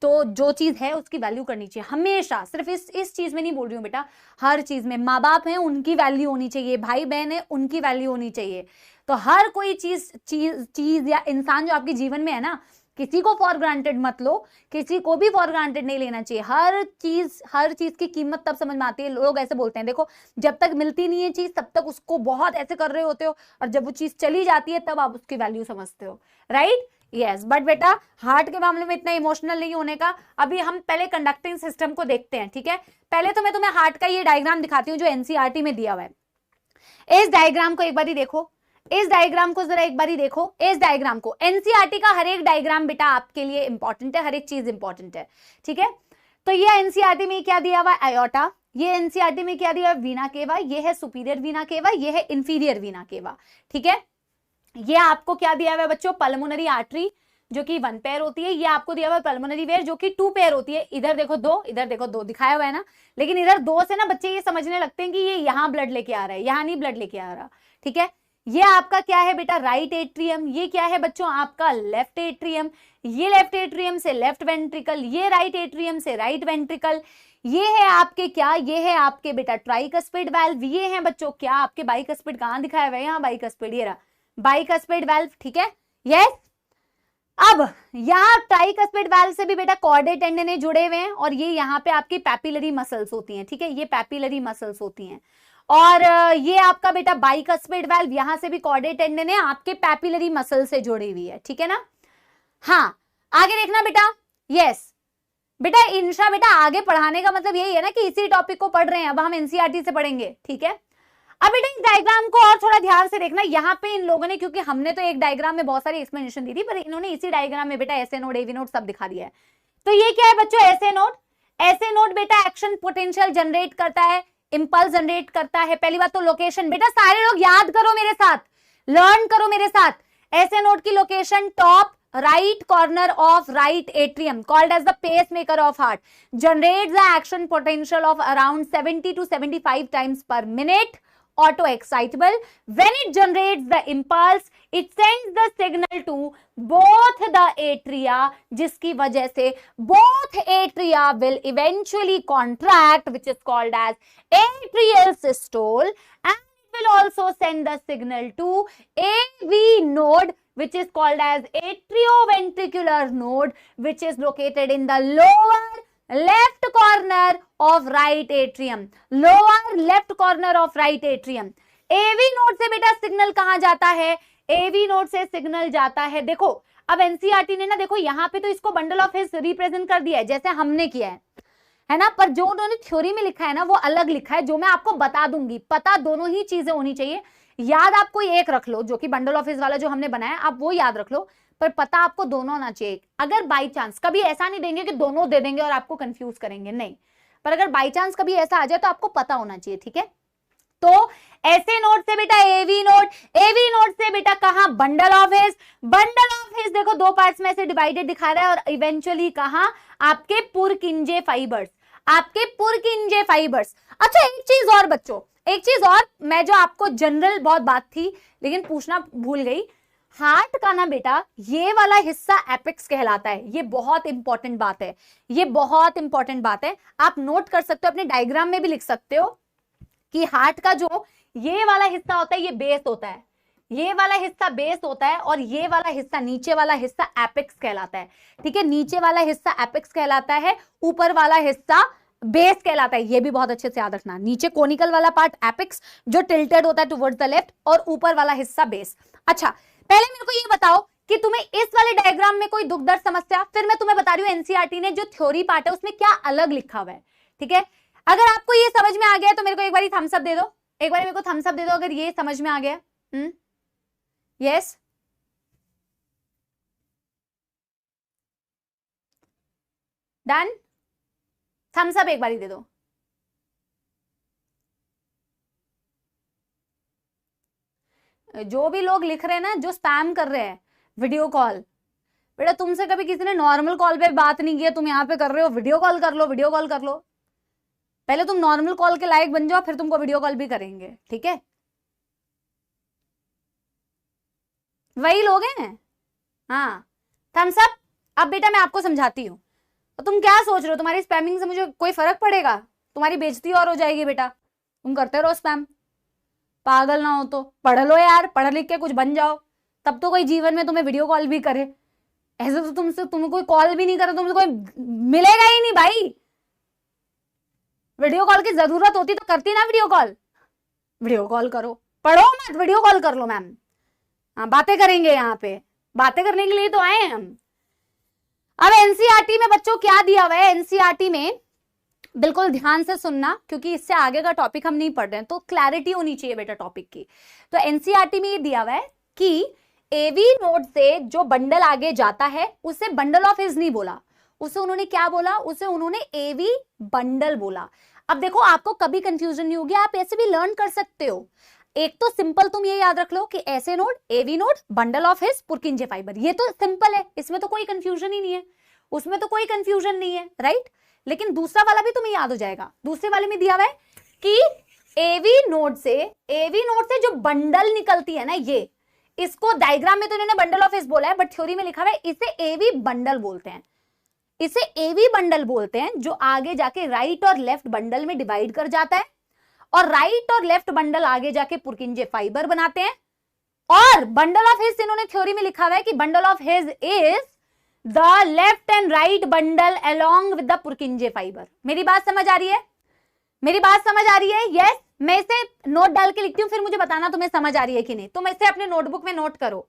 तो जो चीज है उसकी वैल्यू करनी चाहिए हमेशा। सिर्फ इस चीज में नहीं बोल रही हूँ बेटा, हर चीज में। माँ बाप हैं उनकी वैल्यू होनी चाहिए, भाई बहन है उनकी वैल्यू होनी चाहिए। तो हर कोई चीज या इंसान जो आपके जीवन में है ना, किसी को फॉर ग्रांटेड मत लो, किसी को भी फॉर ग्रांटेड नहीं लेना चाहिए। हर चीज की कीमत तब समझ में आती है। लोग ऐसे बोलते हैं, देखो जब तक मिलती नहीं है चीज तब तक उसको बहुत ऐसे कर रहे होते हो, और जब वो चीज चली जाती है तब आप उसकी वैल्यू समझते हो, राइट? यस, बट बेटा हार्ट के मामले में इतना इमोशनल नहीं होने का। अभी हम पहले कंडक्टिंग सिस्टम को देखते हैं, ठीक है? पहले तो मैं तुम्हें हार्ट का ये डायग्राम दिखाती हूँ जो एनसीईआरटी में दिया हुआ है। इस डायग्राम को एक बार देखो, इस डायग्राम को जरा एक बार देखो, इस डायग्राम को। एनसीईआरटी का हर एक डायग्राम बेटा आपके लिए इंपॉर्टेंट है, हर एक चीज इंपॉर्टेंट है, ठीक है? तो ये एनसीईआरटी में क्या दिया हुआ है? आयोटा। ये एनसीईआरटी में क्या दिया है? वीना केवा। ये है सुपीरियर वीना केवा, ये है इंफीरियर वीना केवा, ठीक है? ये आपको क्या दिया हुआ है बच्चों? पल्मोनरी आर्टरी जो कि 1 पेयर होती है। ये आपको दिया हुआ है पल्मोनरी वेयर जो कि 2 पेयर होती है। इधर देखो 2, इधर देखो 2 दिखाया हुआ है ना, लेकिन इधर 2 से ना बच्चे ये समझने लगते हैं कि ये यहाँ ब्लड लेके आ रहा है, यहाँ नहीं ब्लड लेके आ रहा, ठीक है? ये आपका क्या है बेटा, राइट एट्रियम। ये क्या है बच्चों, आपका लेफ्ट एट्रियम। ये लेफ्ट एट्रियम से लेफ्ट वेंट्रिकल, ये राइट एट्रियम से राइट वेंट्रिकल। ये है आपके क्या, ये है आपके बेटा ट्राइकस्पिड वाल्व। ये है बच्चों क्या, आपके बाइकस्पिड कहां दिखाया हुआ है, यहाँ बाइकस्पिड, ये रहा बाइकस्पिड वाल्व, ठीक है, यस। अब यहाँ ट्राइकस्पिड वाल्व से भी बेटा कॉर्डेट टेंडने जुड़े हुए हैं, और ये यहाँ पे आपकी पैपिलरी मसल्स होती हैं, ठीक है, ये पैपिलरी मसल्स होती हैं। और ये आपका बेटा बाइकस्पिड वाल्व, यहां से भी कॉर्डेट टेंडन है, आपके पैपिलरी मसल से जुड़ी हुई है, ठीक है ना। हाँ, आगे देखना बेटा, यस बेटा इंशा, बेटा आगे पढ़ाने का मतलब यही है ना कि इसी टॉपिक को पढ़ रहे हैं, अब हम एनसीईआरटी से पढ़ेंगे, ठीक है। अब बेटा इस डायग्राम को और थोड़ा ध्यान से देखना, यहाँ पे इन लोगों ने, क्योंकि हमने तो एक डायग्राम में बहुत सारी एक्सप्लेनेशन दी थी, पर इन्होंने इसी डायग्राम में बेटा एसए नोड, एवी नोड सब दिखा दिया है। तो ये क्या है बच्चों, एसए नोड। एसए नोड बेटा एक्शन पोटेंशियल जनरेट करता है, इंपल्स जनरेट करता है। पहली बात तो लोकेशन, बेटा सारे लोग याद करो मेरे साथ, लर्न करो मेरे साथ। एसए नोड की location top right corner of right atrium, called as the pacemaker of heart, generates the action potential of around 70 to 75 times per minute, auto excitable. When it generates the impulse, it sends the signal to both the atria, जिसकी वजह से both atria will eventually contract, which is called as atrial systole, and it will also send the signal to AV node, which is called as atrioventricular node, which is located in the lower left corner of right atrium, lower left corner of right atrium. AV node से बेटा signal कहां जाता है, AV node से signal जाता है, देखो अब एनसीईआरटी ने ना, देखो यहाँ पे तो इसको बंडल ऑफ हिज रिप्रेजेंट कर दिया है जैसे हमने किया है ना, पर जो उन्होंने थ्योरी में लिखा है ना वो अलग लिखा है, जो मैं आपको बता दूंगी। पता दोनों ही चीजें होनी चाहिए, याद आपको एक रख लो, जो कि बंडल ऑफ हिज वाला जो हमने बनाया आप वो याद रख लो, पर पता आपको दोनों होना चाहिए। अगर बाई चांस, कभी ऐसा नहीं देंगे कि दोनों दे देंगे और आपको कंफ्यूज करेंगे, नहीं, पर अगर बाई चांस कभी ऐसा आ जाए तो आपको पता होना चाहिए, ठीक है। तो ऐसे नोड से बेटा एवी नोड से बेटा कहां, बंडल ऑफ हिज देखो दो पार्ट्स में से डिवाइडेड दिखा रहा है, और इवेंचुअली कहां, आपके पुरकिंजे फाइबर्स, आपके पुरकिंजे फाइबर्स। अच्छा एक चीज और बच्चों, एक चीज और, मैं जो आपको जनरल बहुत बात थी लेकिन पूछना भूल गई, हार्ट का ना बेटा ये वाला हिस्सा एपेक्स कहलाता है, ये बहुत इंपॉर्टेंट बात है, ये बहुत इंपॉर्टेंट बात है, आप नोट कर सकते हो, अपने डायग्राम में भी लिख सकते हो कि हार्ट का जो ये वाला हिस्सा होता है ये बेस होता है, ये वाला हिस्सा बेस होता है, और ये वाला हिस्सा, नीचे वाला हिस्सा एपेक्स कहलाता है, ठीक है, नीचे वाला हिस्सा एपेक्स कहलाता है, ऊपर वाला हिस्सा बेस कहलाता है। ये भी बहुत अच्छे से याद रखना, नीचे कोनिकल वाला पार्ट एपेक्स जो टिल्टेड होता है टुवर्ड्स द लेफ्ट, और ऊपर वाला हिस्सा बेस। अच्छा पहले मेरे को ये बताओ कि तुम्हें इस वाले डायग्राम में कोई दुख दर्द समस्या, फिर मैं तुम्हें बता रही हूँ एनसीईआरटी ने जो थ्योरी पार्ट है उसमें क्या अलग लिखा हुआ है, ठीक है। अगर आपको ये समझ में आ गया तो मेरे को एक बार थम्स अप दे दो, एक बार मेरे को थम्स अप दे दो अगर ये समझ में आ गया। यस डन, थम्स अप एक बार ही दे दो। जो भी लोग लिख रहे हैं ना, जो स्पैम कर रहे हैं वीडियो कॉल, बेटा तुमसे कभी किसी ने नॉर्मल कॉल पे बात नहीं किया, तुम यहाँ पे कर रहे हो, वीडियो कॉल कर लो, वीडियो कॉल कर लो, पहले तुम नॉर्मल कॉल के लायक बन जाओ फिर तुमको वीडियो कॉल भी करेंगे, ठीक है। वही लोग हैं, हाँ थम्स अप। अब बेटा मैं आपको समझाती हूँ, तो तुम क्या सोच रहे हो तुम्हारी स्पैमिंग से मुझे कोई फर्क पड़ेगा, तुम्हारी बेइज्जती और हो जाएगी बेटा, तुम करते रहो स्पैम, पागल ना हो तो पढ़ लो यार, पढ़ लिख के कुछ बन जाओ, तब तो कोई जीवन में तुम्हें वीडियो कॉल भी करे, ऐसे तो तुम्हें कोई कॉल भी नहीं करे, तुमसे कोई मिलेगा ही नहीं भाई। वीडियो कॉल की जरूरत होती तो करती ना वीडियो कॉल करो, पढ़ो मत, वीडियो कॉल कर लो मैम, हाँ बातें करेंगे, यहाँ पे बातें करने के लिए तो आए हैं हम। अब एनसीईआरटी में बच्चों क्या दिया हुआ है, एनसीईआरटी में बिल्कुल ध्यान से सुनना क्योंकि इससे आगे का टॉपिक हम नहीं पढ़ रहे हैं, तो क्लैरिटी होनी चाहिए बेटा टॉपिक की। तो एनसीईआरटी में ये दिया हुआ है कि एवी नोड से जो बंडल आगे जाता है उसे बंडल ऑफ हिज नहीं बोला, उसे उन्होंने क्या बोला, उसे उन्होंने एवी बंडल बोला। अब देखो आपको कभी कंफ्यूजन नहीं होगी, आप ऐसे भी लर्न कर सकते हो। एक तो सिंपल तुम ये याद रख लो कि SA node, AV node, bundle of His, Purkinje fibre, ये तो सिंपल है, इसमें तो कोई कंफ्यूजन ही नहीं है, उसमें तो कोई कंफ्यूजन नहीं है, राइट। लेकिन दूसरा वाला भी तुम्हें याद हो जाएगा, दूसरे वाले में दिया हुआ है कि एवी नोड से जो बंडल निकलती है ना, ये इसको डायग्राम में तो इन्होंने बंडल ऑफ हिज बोला है, बट थ्योरी में लिखा हुआ है इसे एवी बंडल बोलते हैं। इसे एवी बंडल बोलते हैं, जो आगे जाके राइट और लेफ्ट बंडल में डिवाइड कर जाता है, और राइट और लेफ्ट बंडल आगे जाके पुरकिंजे फाइबर बनाते हैं। और बंडल ऑफ हिज इन्होंने थ्योरी में लिखा हुआ है कि bundle of his is the left and right bundle along with the पुरकिंजे fibre. मेरी बात समझ आ रही है? मेरी बात समझ आ रही है? यस। मैं इसे नोट डाल के लिखती हूँ, फिर मुझे बताना तुम्हें समझ आ रही है कि नहीं। तुम इसे अपने नोटबुक में नोट करो,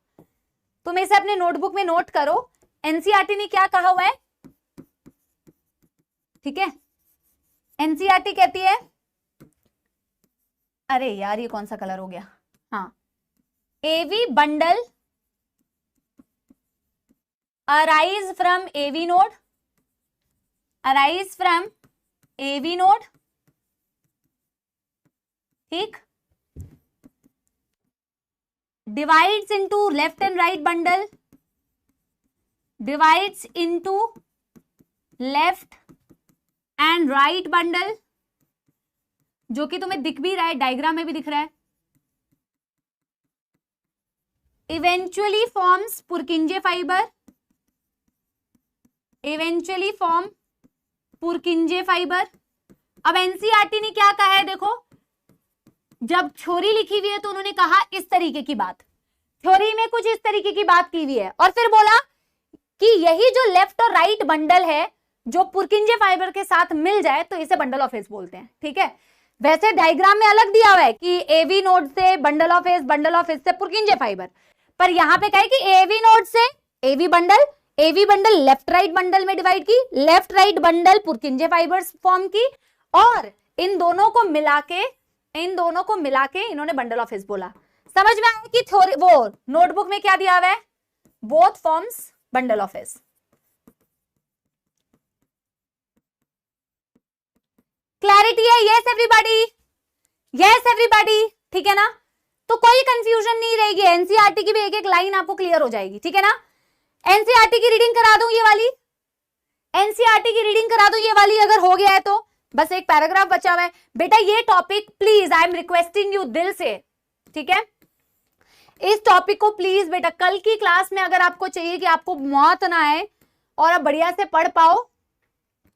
तुम इसे अपने नोटबुक में नोट करो। एनसीईआरटी ने क्या कहा हुआ है, ठीक है? एनसीईआरटी कहती है, अरे यार ये कौन सा कलर हो गया, हाँ, AV bundle arise from AV node, arise from AV node, ठीक, divides into left and right bundle, divides into left and right bundle, जो कि तुम्हें दिख भी रहा है, डायग्राम में भी दिख रहा है। Eventually forms Purkinje fiber, eventually form Purkinje fiber। अब एनसीईआरटी ने क्या कहा है, देखो, जब थ्योरी लिखी हुई है तो उन्होंने कहा इस तरीके की बात, थ्योरी में कुछ इस तरीके की बात की हुई है, और फिर बोला कि यही जो लेफ्ट और राइट बंडल है जो पुरकिंजे फाइबर के साथ मिल जाए तो इसे बंडल ऑफ हिज बोलते हैं, ठीक है? वैसे डायग्राम में अलग दिया हुआ है कि एवी नोड से bundle of his, bundle of his से पुरकिंजे फाइबर, पर यहां पे क्या है कि एवी नोड से AV bundle left right bundle में डिवाइड की, left right bundle Purkinje fibres form की, और इन दोनों को मिला के इन्होंने बंडल ऑफ हिज बोला। समझ में आया कि थ्योरी, वो नोटबुक में क्या दिया हुआ है, both forms bundle of his. Clarity है? यस एवरीबॉडी, यस एवरीबॉडी, ठीक है ना? तो कोई कंफ्यूजन नहीं रहेगी, एनसीईआरटी की भी एक एक लाइन आपको क्लियर हो जाएगी, ठीक है ना? एनसीईआरटी की रीडिंग करा दूं ये वाली, एनसीईआरटी की रीडिंग करा दूं ये वाली, अगर हो गया है तो बस एक पैराग्राफ बचा हुआ है। बेटा ये topic please, I am requesting you दिल से, ठीक है, इस टॉपिक को प्लीज बेटा कल की क्लास में अगर आपको चाहिए कि आपको मौत ना आए और आप बढ़िया से पढ़ पाओ,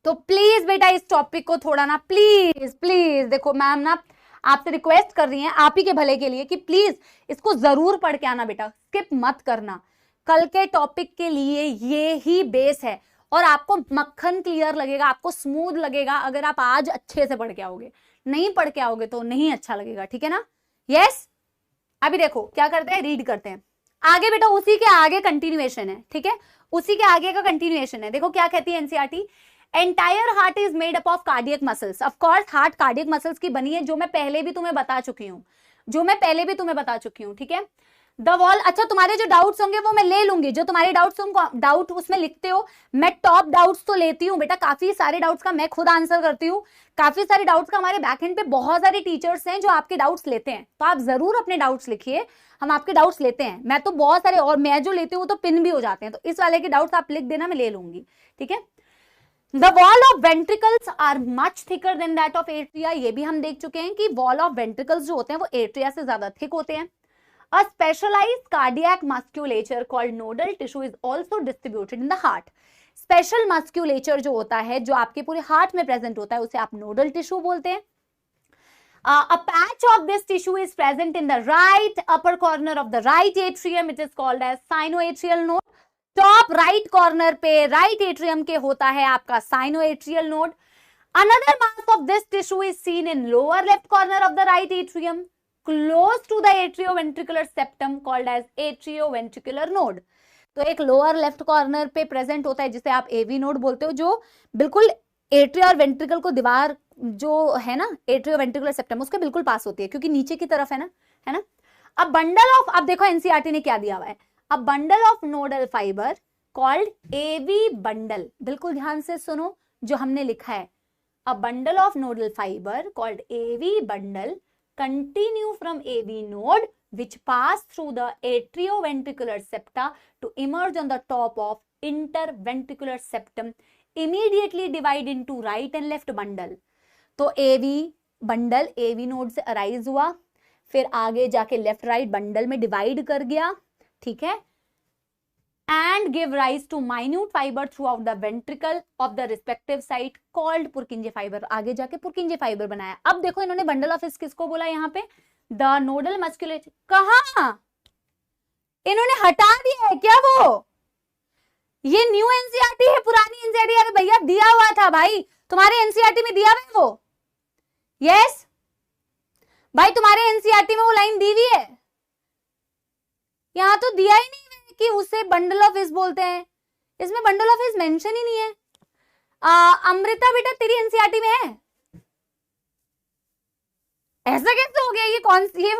तो प्लीज बेटा इस टॉपिक को थोड़ा ना, प्लीज प्लीज, देखो मैम ना आपसे रिक्वेस्ट कर रही हैं आप ही के भले के लिए कि प्लीज इसको जरूर पढ़ के आना बेटा, स्किप मत करना। कल के टॉपिक के लिए ये ही बेस है, और आपको मक्खन क्लियर लगेगा, आपको स्मूथ लगेगा अगर आप आज अच्छे से पढ़ के आओगे। नहीं पढ़ के आओगे तो नहीं अच्छा लगेगा, ठीक है ना? यस। अभी देखो क्या करते हैं, रीड करते हैं आगे बेटा, उसी के आगे कंटिन्यूएशन है, ठीक है, उसी के आगे का कंटिन्यूएशन है। देखो क्या कहती है NCERT, entire heart is made up of cardiac muscles. Of course heart cardiac muscles की बनी है, जो मैं पहले भी तुम्हें बता चुकी हूँ, ठीक है? द वॉल, अच्छा तुम्हारे जो डाउट्स होंगे वो मैं ले लूंगी, जो तुम्हारे डाउट्स तुम डाउट उसमें लिखते हो, मैं टॉप डाउट्स तो लेती हूँ बेटा, काफी सारे डाउट्स का मैं खुद आंसर करती हूँ, काफी सारे डाउट्स का हमारे बैकएंड पे बहुत सारे टीचर्स हैं जो आपके डाउट्स लेते हैं, तो आप जरूर अपने डाउट्स लिखिए, हम आपके डाउट्स लेते हैं। मैं तो बहुत सारे, और मैं जो लेती हूँ तो पिन भी हो जाते हैं, तो इस वाले के डाउट्स आप लिख देना, मैं ले लूंगी, ठीक है? The wall of ventricles are much thicker than that of atria, ये भी हम देख चुके हैं कि वॉल ऑफ वेंट्रिकल्स जो होते हैं वो एट्रिया से ज्यादा थिक होते हैं। A specialized cardiac musculature called nodal tissue is also distributed in the heart. Special musculature जो होता है, जो आपके पूरे हार्ट में प्रेजेंट होता है, उसे आप नोडल टिश्यू बोलते हैं। A patch of this tissue is present in the right upper corner of the right atrium. It is called as sinoatrial node. Top right corner पे राइट एट्रियम के होता है आपका sinoatrial node. Another mass of this tissue is seen in lower left corner of the right atrium, close to the atrioventricular septum, called as atrioventricular node. तो एक lower left corner पे present होता है जिसे आप एवी नोड बोलते हो, जो बिल्कुल एट्रिया और वेंट्रिकल को दीवार जो है ना, एट्रियोवेंट्रिकुलर सेप्टम, उसके बिल्कुल पास होती है, क्योंकि नीचे की तरफ है ना। अब बंडल ऑफ, अब देखो एनसीईआरटी ने क्या दिया हुआ है, अब bundle of nodal fibre called AV bundle, बिल्कुल ध्यान से सुनो जो हमने लिखा है, a bundle of nodal fiber called AV bundle continue from AV node which pass through the atrioventricular septa to emerge on the top of interventricular septum, immediately divide into right and left bundle. तो AV bundle एवी node से arise हुआ, फिर आगे जाके left right bundle में divide कर गया, ठीक है, and give rise to minute fiber throughout the ventricle of the respective site called Purkinje fiber. आगे जाके Purkinje fiber बनाया. अब देखो इन्होंने बंडल ऑफ हिस किसको बोला यहाँ पे, the nodal musculature. कहाँ इन्होंने हटा दिया है क्या वो, ये न्यू एनसीईआरटी है, पुरानी एनसीईआरटी? अरे भैया दिया हुआ था भाई, तुम्हारे एनसीईआरटी में दिया हुआ है वो, यस भाई तुम्हारे एनसीईआरटी में वो लाइन दी हुई है, यहाँ तो दिया ही नहीं कि उसे बंडल ऑफ हिस बोलते हैं, इसमें बंडल ऑफ हिस मेंशन ही नहीं है। अमृता बेटा तेरी एनसीईआरटी में है, ऐसा कैसे हो गया, ये कौन सी है,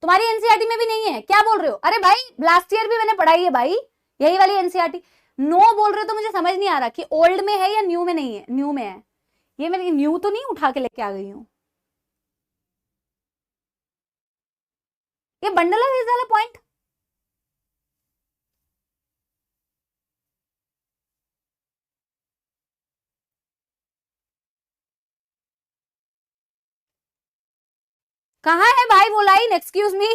तुम्हारी एनसीईआरटी में भी नहीं है, क्या बोल रहे हो? अरे भाई लास्ट ईयर भी मैंने पढ़ाई है भाई, यही वाली एनसीईआरटी। नो बोल रहे हो तो मुझे समझ नहीं आ रहा कि ओल्ड में है या न्यू में नहीं है। न्यू में है, ये मैं न्यू तो नहीं उठा के लेके आ गई हूं, ये बंडल ऑफ हिस वाला पॉइंट कहाँ है भाई वो लाइन, एक्सक्यूज मी।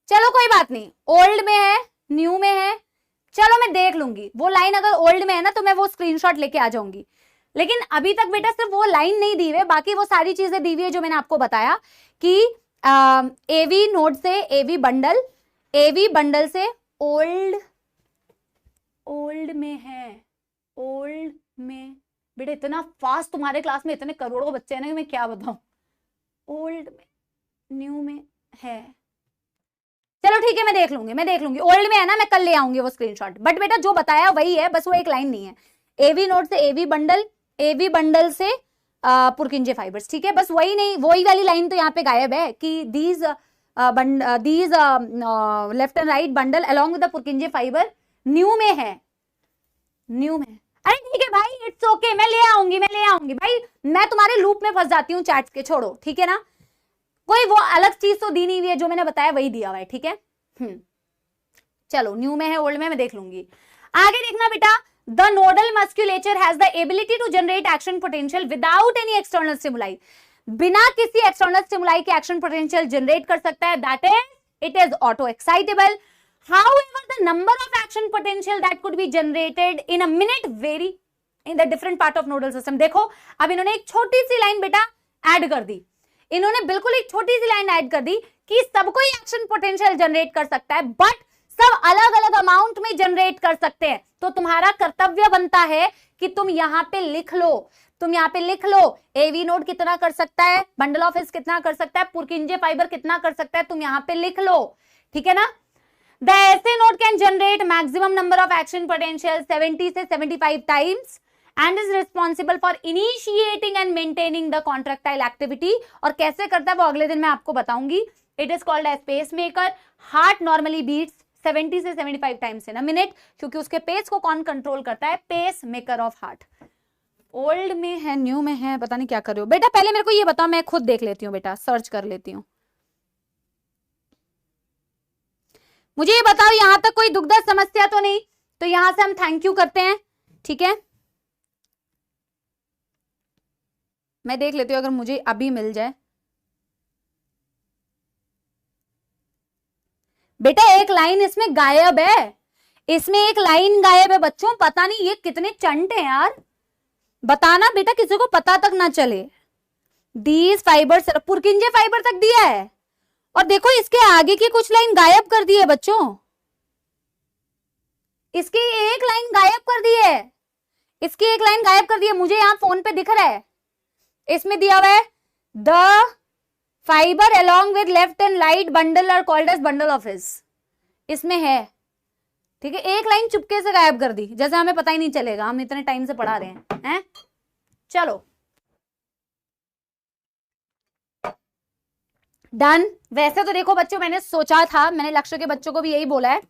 चलो कोई बात नहीं, ओल्ड में है न्यू में है, चलो मैं देख लूंगी वो लाइन, अगर ओल्ड में है ना तो मैं वो स्क्रीनशॉट लेके आ जाऊंगी, लेकिन अभी तक बेटा सिर्फ वो लाइन नहीं दी हुई है, बाकी वो सारी चीजें दी हुई है जो मैंने आपको बताया कि एवी नोड से एवी बंडल से ओल्ड में है, ओल्ड में बेटा इतना फास्ट तुम्हारे क्लास में इतने करोड़ों बच्चे हैं ना, मैं क्या बताऊं, ओल्ड में न्यू में है, चलो ठीक है मैं देख लूंगी, ओल्ड में है ना, मैं कल ले आऊंगी वो स्क्रीनशॉट, बट बेटा जो बताया वही है, बस वो एक लाइन नहीं है, एवी नोड से एवी बंडल से पुरकिंजे फाइबर्स, ठीक है, बस वही नहीं, वही वाली लाइन तो यहाँ पे गायब है कि these left and right bundle along with the पुरकिंजे fibre new में है, न्यू में। अरे ठीक है भाई, इट्स ओके, मैं ले आऊंगी भाई, मैं तुम्हारे लूप में फंस जाती हूँ चैट्स के, छोड़ो ठीक है ना, कोई वो अलग चीज तो दी नहीं हुई है, जो मैंने बताया वही दिया हुआ है, ठीक है। चलो न्यू में है ओल्ड में मैं देख लूंगी। आगे देखना बेटा, the nodal musculature has the ability to generate action potential without any external stimuli, बिना किसी एक्सटर्नल स्टिमुलाई के एक्शन पोटेंशियल जनरेट कर सकता है, that is it is auto excitable. However, the number of action potential that could be generated in a minute vary in the different part of nodal system. देखो अब इन्होंने एक छोटी सी line बेटा add कर दी, इन्होंने बिल्कुल एक छोटी सी लाइन ऐड कर दी कि सबको ही एक्शन पोटेंशियल जनरेट कर सकता है, बट सब अलग अलग अमाउंट में जनरेट कर सकते हैं। तो तुम्हारा कर्तव्य बनता है कि तुम यहाँ पे लिख लो, एवी नोड कितना कर सकता है, बंडल ऑफ हिस कितना कर सकता है, पुरकिंजे फाइबर कितना कर सकता है, तुम यहाँ पे लिख लो, ठीक है ना। The SA node can generate maximum number of action potential 70 से 75 times and is responsible for initiating and maintaining the contractile activity। और कैसे करता है वो अगले दिन मैं आपको बताऊंगी। It is called as pacemaker। Heart normally beats 70 से 75 times in a minute, क्योंकि उसके पेस को कौन कंट्रोल करता है, पेसमेकर ऑफ हार्ट। ओल्ड में है न्यू में है, पता नहीं क्या कर रहे हो बेटा, पहले मेरे को ये बताओ, मैं खुद देख लेती हूँ बेटा, सर्च कर लेती हूँ। मुझे ये बताओ यहां तक कोई दुखद समस्या तो नहीं, तो यहां से हम थैंक यू करते हैं, ठीक है। मैं देख लेती हूँ अगर मुझे अभी मिल जाए। बेटा एक लाइन इसमें गायब है, बच्चों, पता नहीं ये कितने चंट हैं यार, बताना बेटा किसी को पता तक ना चले। दीज फाइबर्स, पुरकिंजे फाइबर तक दिया है, और देखो इसके आगे की कुछ लाइन गायब कर दी है बच्चों, इसकी एक लाइन गायब कर दी है, मुझे यहां फोन पे दिख रहा है, इसमें दिया हुआ है the fibre along with left and right bundle are called as bundle of His, इसमें है, ठीक है। एक लाइन चुपके से गायब कर दी, जैसे हमें पता ही नहीं चलेगा, हम इतने टाइम से पढ़ा रहे हैं। चलो डन। वैसे तो देखो बच्चों, मैंने सोचा था, मैंने लक्ष्य के बच्चों को भी यही बोला है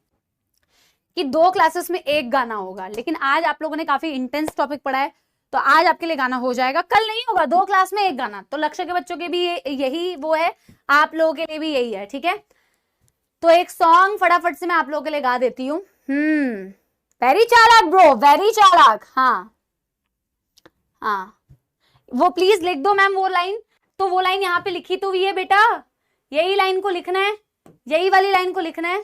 कि 2 क्लासेस में एक गाना होगा, लेकिन आज आप लोगों ने काफी इंटेंस टॉपिक पढ़ा है, तो आज आपके लिए गाना हो जाएगा, कल नहीं होगा, 2 क्लास में एक गाना। तो लक्ष्य के बच्चों के भी यही वो है, आप लोगों के लिए भी यही है, ठीक है। तो एक सॉन्ग फटाफट से मैं आप लोगों के लिए गा देती हूँ। वेरी चालाक ब्रो, वेरी चालाक। हाँ हाँ, वो प्लीज लिख दो मैम वो लाइन। तो वो लाइन यहाँ पे लिखी तो हुई है बेटा, यही लाइन को लिखना है, यही वाली लाइन को लिखना है।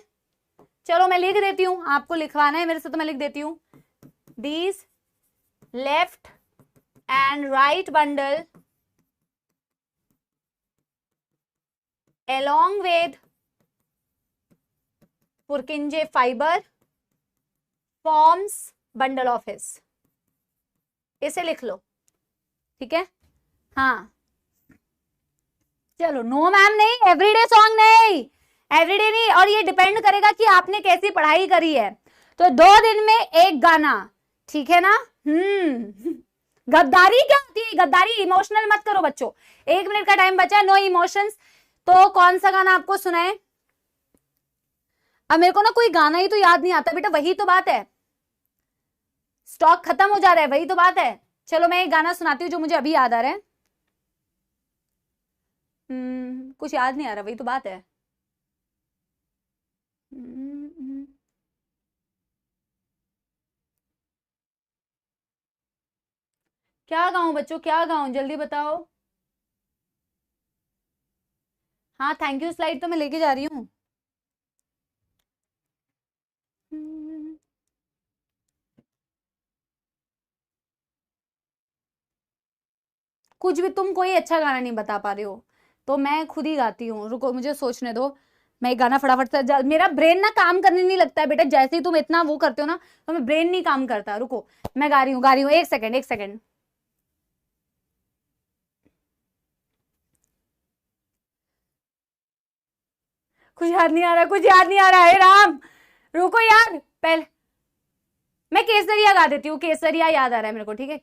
चलो मैं लिख देती हूँ, आपको लिखवाना है मेरे से तो मैं लिख देती हूँ। These left and right bundle along with Purkinje fiber forms bundle of his। इसे लिख लो, ठीक है। हाँ चलो, नो मैम नहीं, एवरीडे सॉन्ग नहीं, एवरीडे नहीं। और ये डिपेंड करेगा कि आपने कैसी पढ़ाई करी है। तो 2 दिन में एक गाना, ठीक है ना। गद्दारी क्या होती है? गद्दारी, इमोशनल मत करो बच्चों। 1 मिनट का टाइम बचा, नो इमोशंस। तो कौन सा गाना आपको सुनाए? अब मेरे को ना कोई गाना ही तो याद नहीं आता बेटा, वही तो बात है, स्टॉक खत्म हो जा रहा है, वही तो बात है। चलो मैं एक गाना सुनाती हूँ जो मुझे अभी याद आ रहा है। कुछ याद नहीं आ रहा, वही तो बात है। क्या गाऊं बच्चों, क्या गाऊं, जल्दी बताओ। हाँ थैंक यू, स्लाइड तो मैं लेके जा रही हूँ। कुछ भी, तुम कोई अच्छा गाना नहीं बता पा रहे हो तो मैं खुद ही गाती हूँ। रुको मुझे सोचने दो, मैं गाना फटाफट से, मेरा ब्रेन ना काम करने नहीं लगता है बेटा, जैसे ही तुम इतना वो करते हो ना तो मैं ब्रेन नहीं काम करता। रुको मैं गा रही हूँ, 1 सेकेंड 1 सेकेंड। कुछ याद नहीं आ रहा, कुछ याद नहीं आ रहा है राम। रुको यार, पहले मैं केसरिया गा देती हूँ, केसरिया याद आ रहा है मेरे को, ठीक है।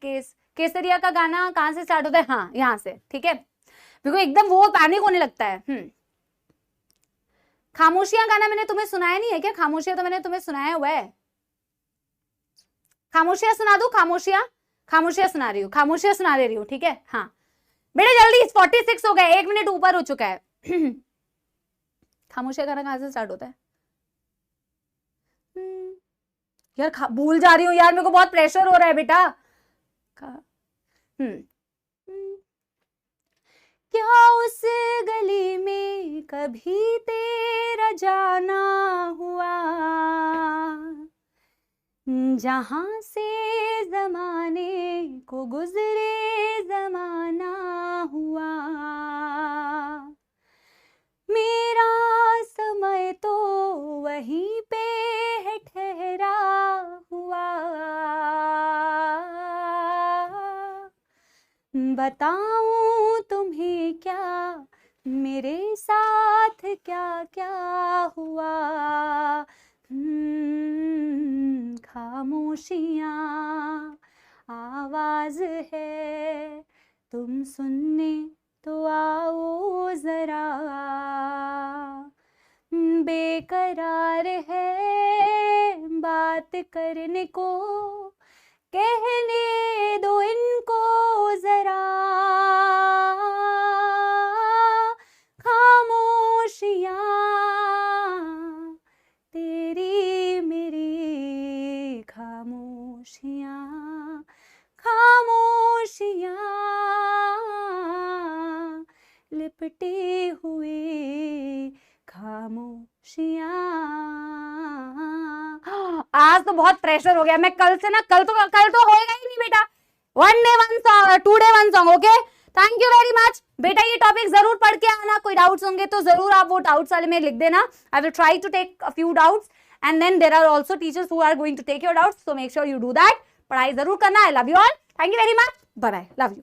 केसरिया का गाना कहाँ से स्टार्ट होता है? हाँ यहाँ से, ठीक है। बिल्कुल एकदम वो पैनिक होने लगता है। खामोशियां गाना मैंने तुम्हें सुनाया नहीं है क्या? खामोशियां तो मैंने तुम्हें सुनाया हुआ है। खामोशियां सुना दू? खामोशियां सुना रही हूँ, खामोशियां सुना दे रही हूँ, ठीक है। हाँ बेटा जल्दी, 46 हो गए, 1 मिनट ऊपर हो चुका है। खामोशियां गाना कहाँ से स्टार्ट होता है यार? भूल जा रही हूँ यार, मेरे को बहुत प्रेशर हो रहा है बेटा। क्या उस गली में कभी तेरा जाना हुआ, जहां से जमाने को गुजरे जमाना हुआ, मेरा समय तो वहीं पे है ठहरा हुआ, बताऊं तुम्हें क्या मेरे साथ क्या क्या हुआ। खामोशियां आवाज है, तुम सुनने तो आओ जरा, बेकरार है बात करने को, कहने दो इनको जरा, खामोशियां तेरी मेरी खामोशियां, खामोशियां लिपटे हुए खामोशियां। आज तो बहुत प्रेशर हो गया, मैं कल से ना, कल तो होएगा ही नहीं बेटा, 1 day 1 song, 2 day 1 song, okay. Thank you very much बेटा, ये टॉपिक जरूर पढ़ के आना, कोई डाउट्स होंगे तो जरूर आप वो डाउट्स वाले में लिख देना। I will try to take a few doubts and then there are also teachers who are going to take your doubts, so make sure you do that. पढ़ाई जरूर करना। I love you all, thank you very much, bye bye, love you.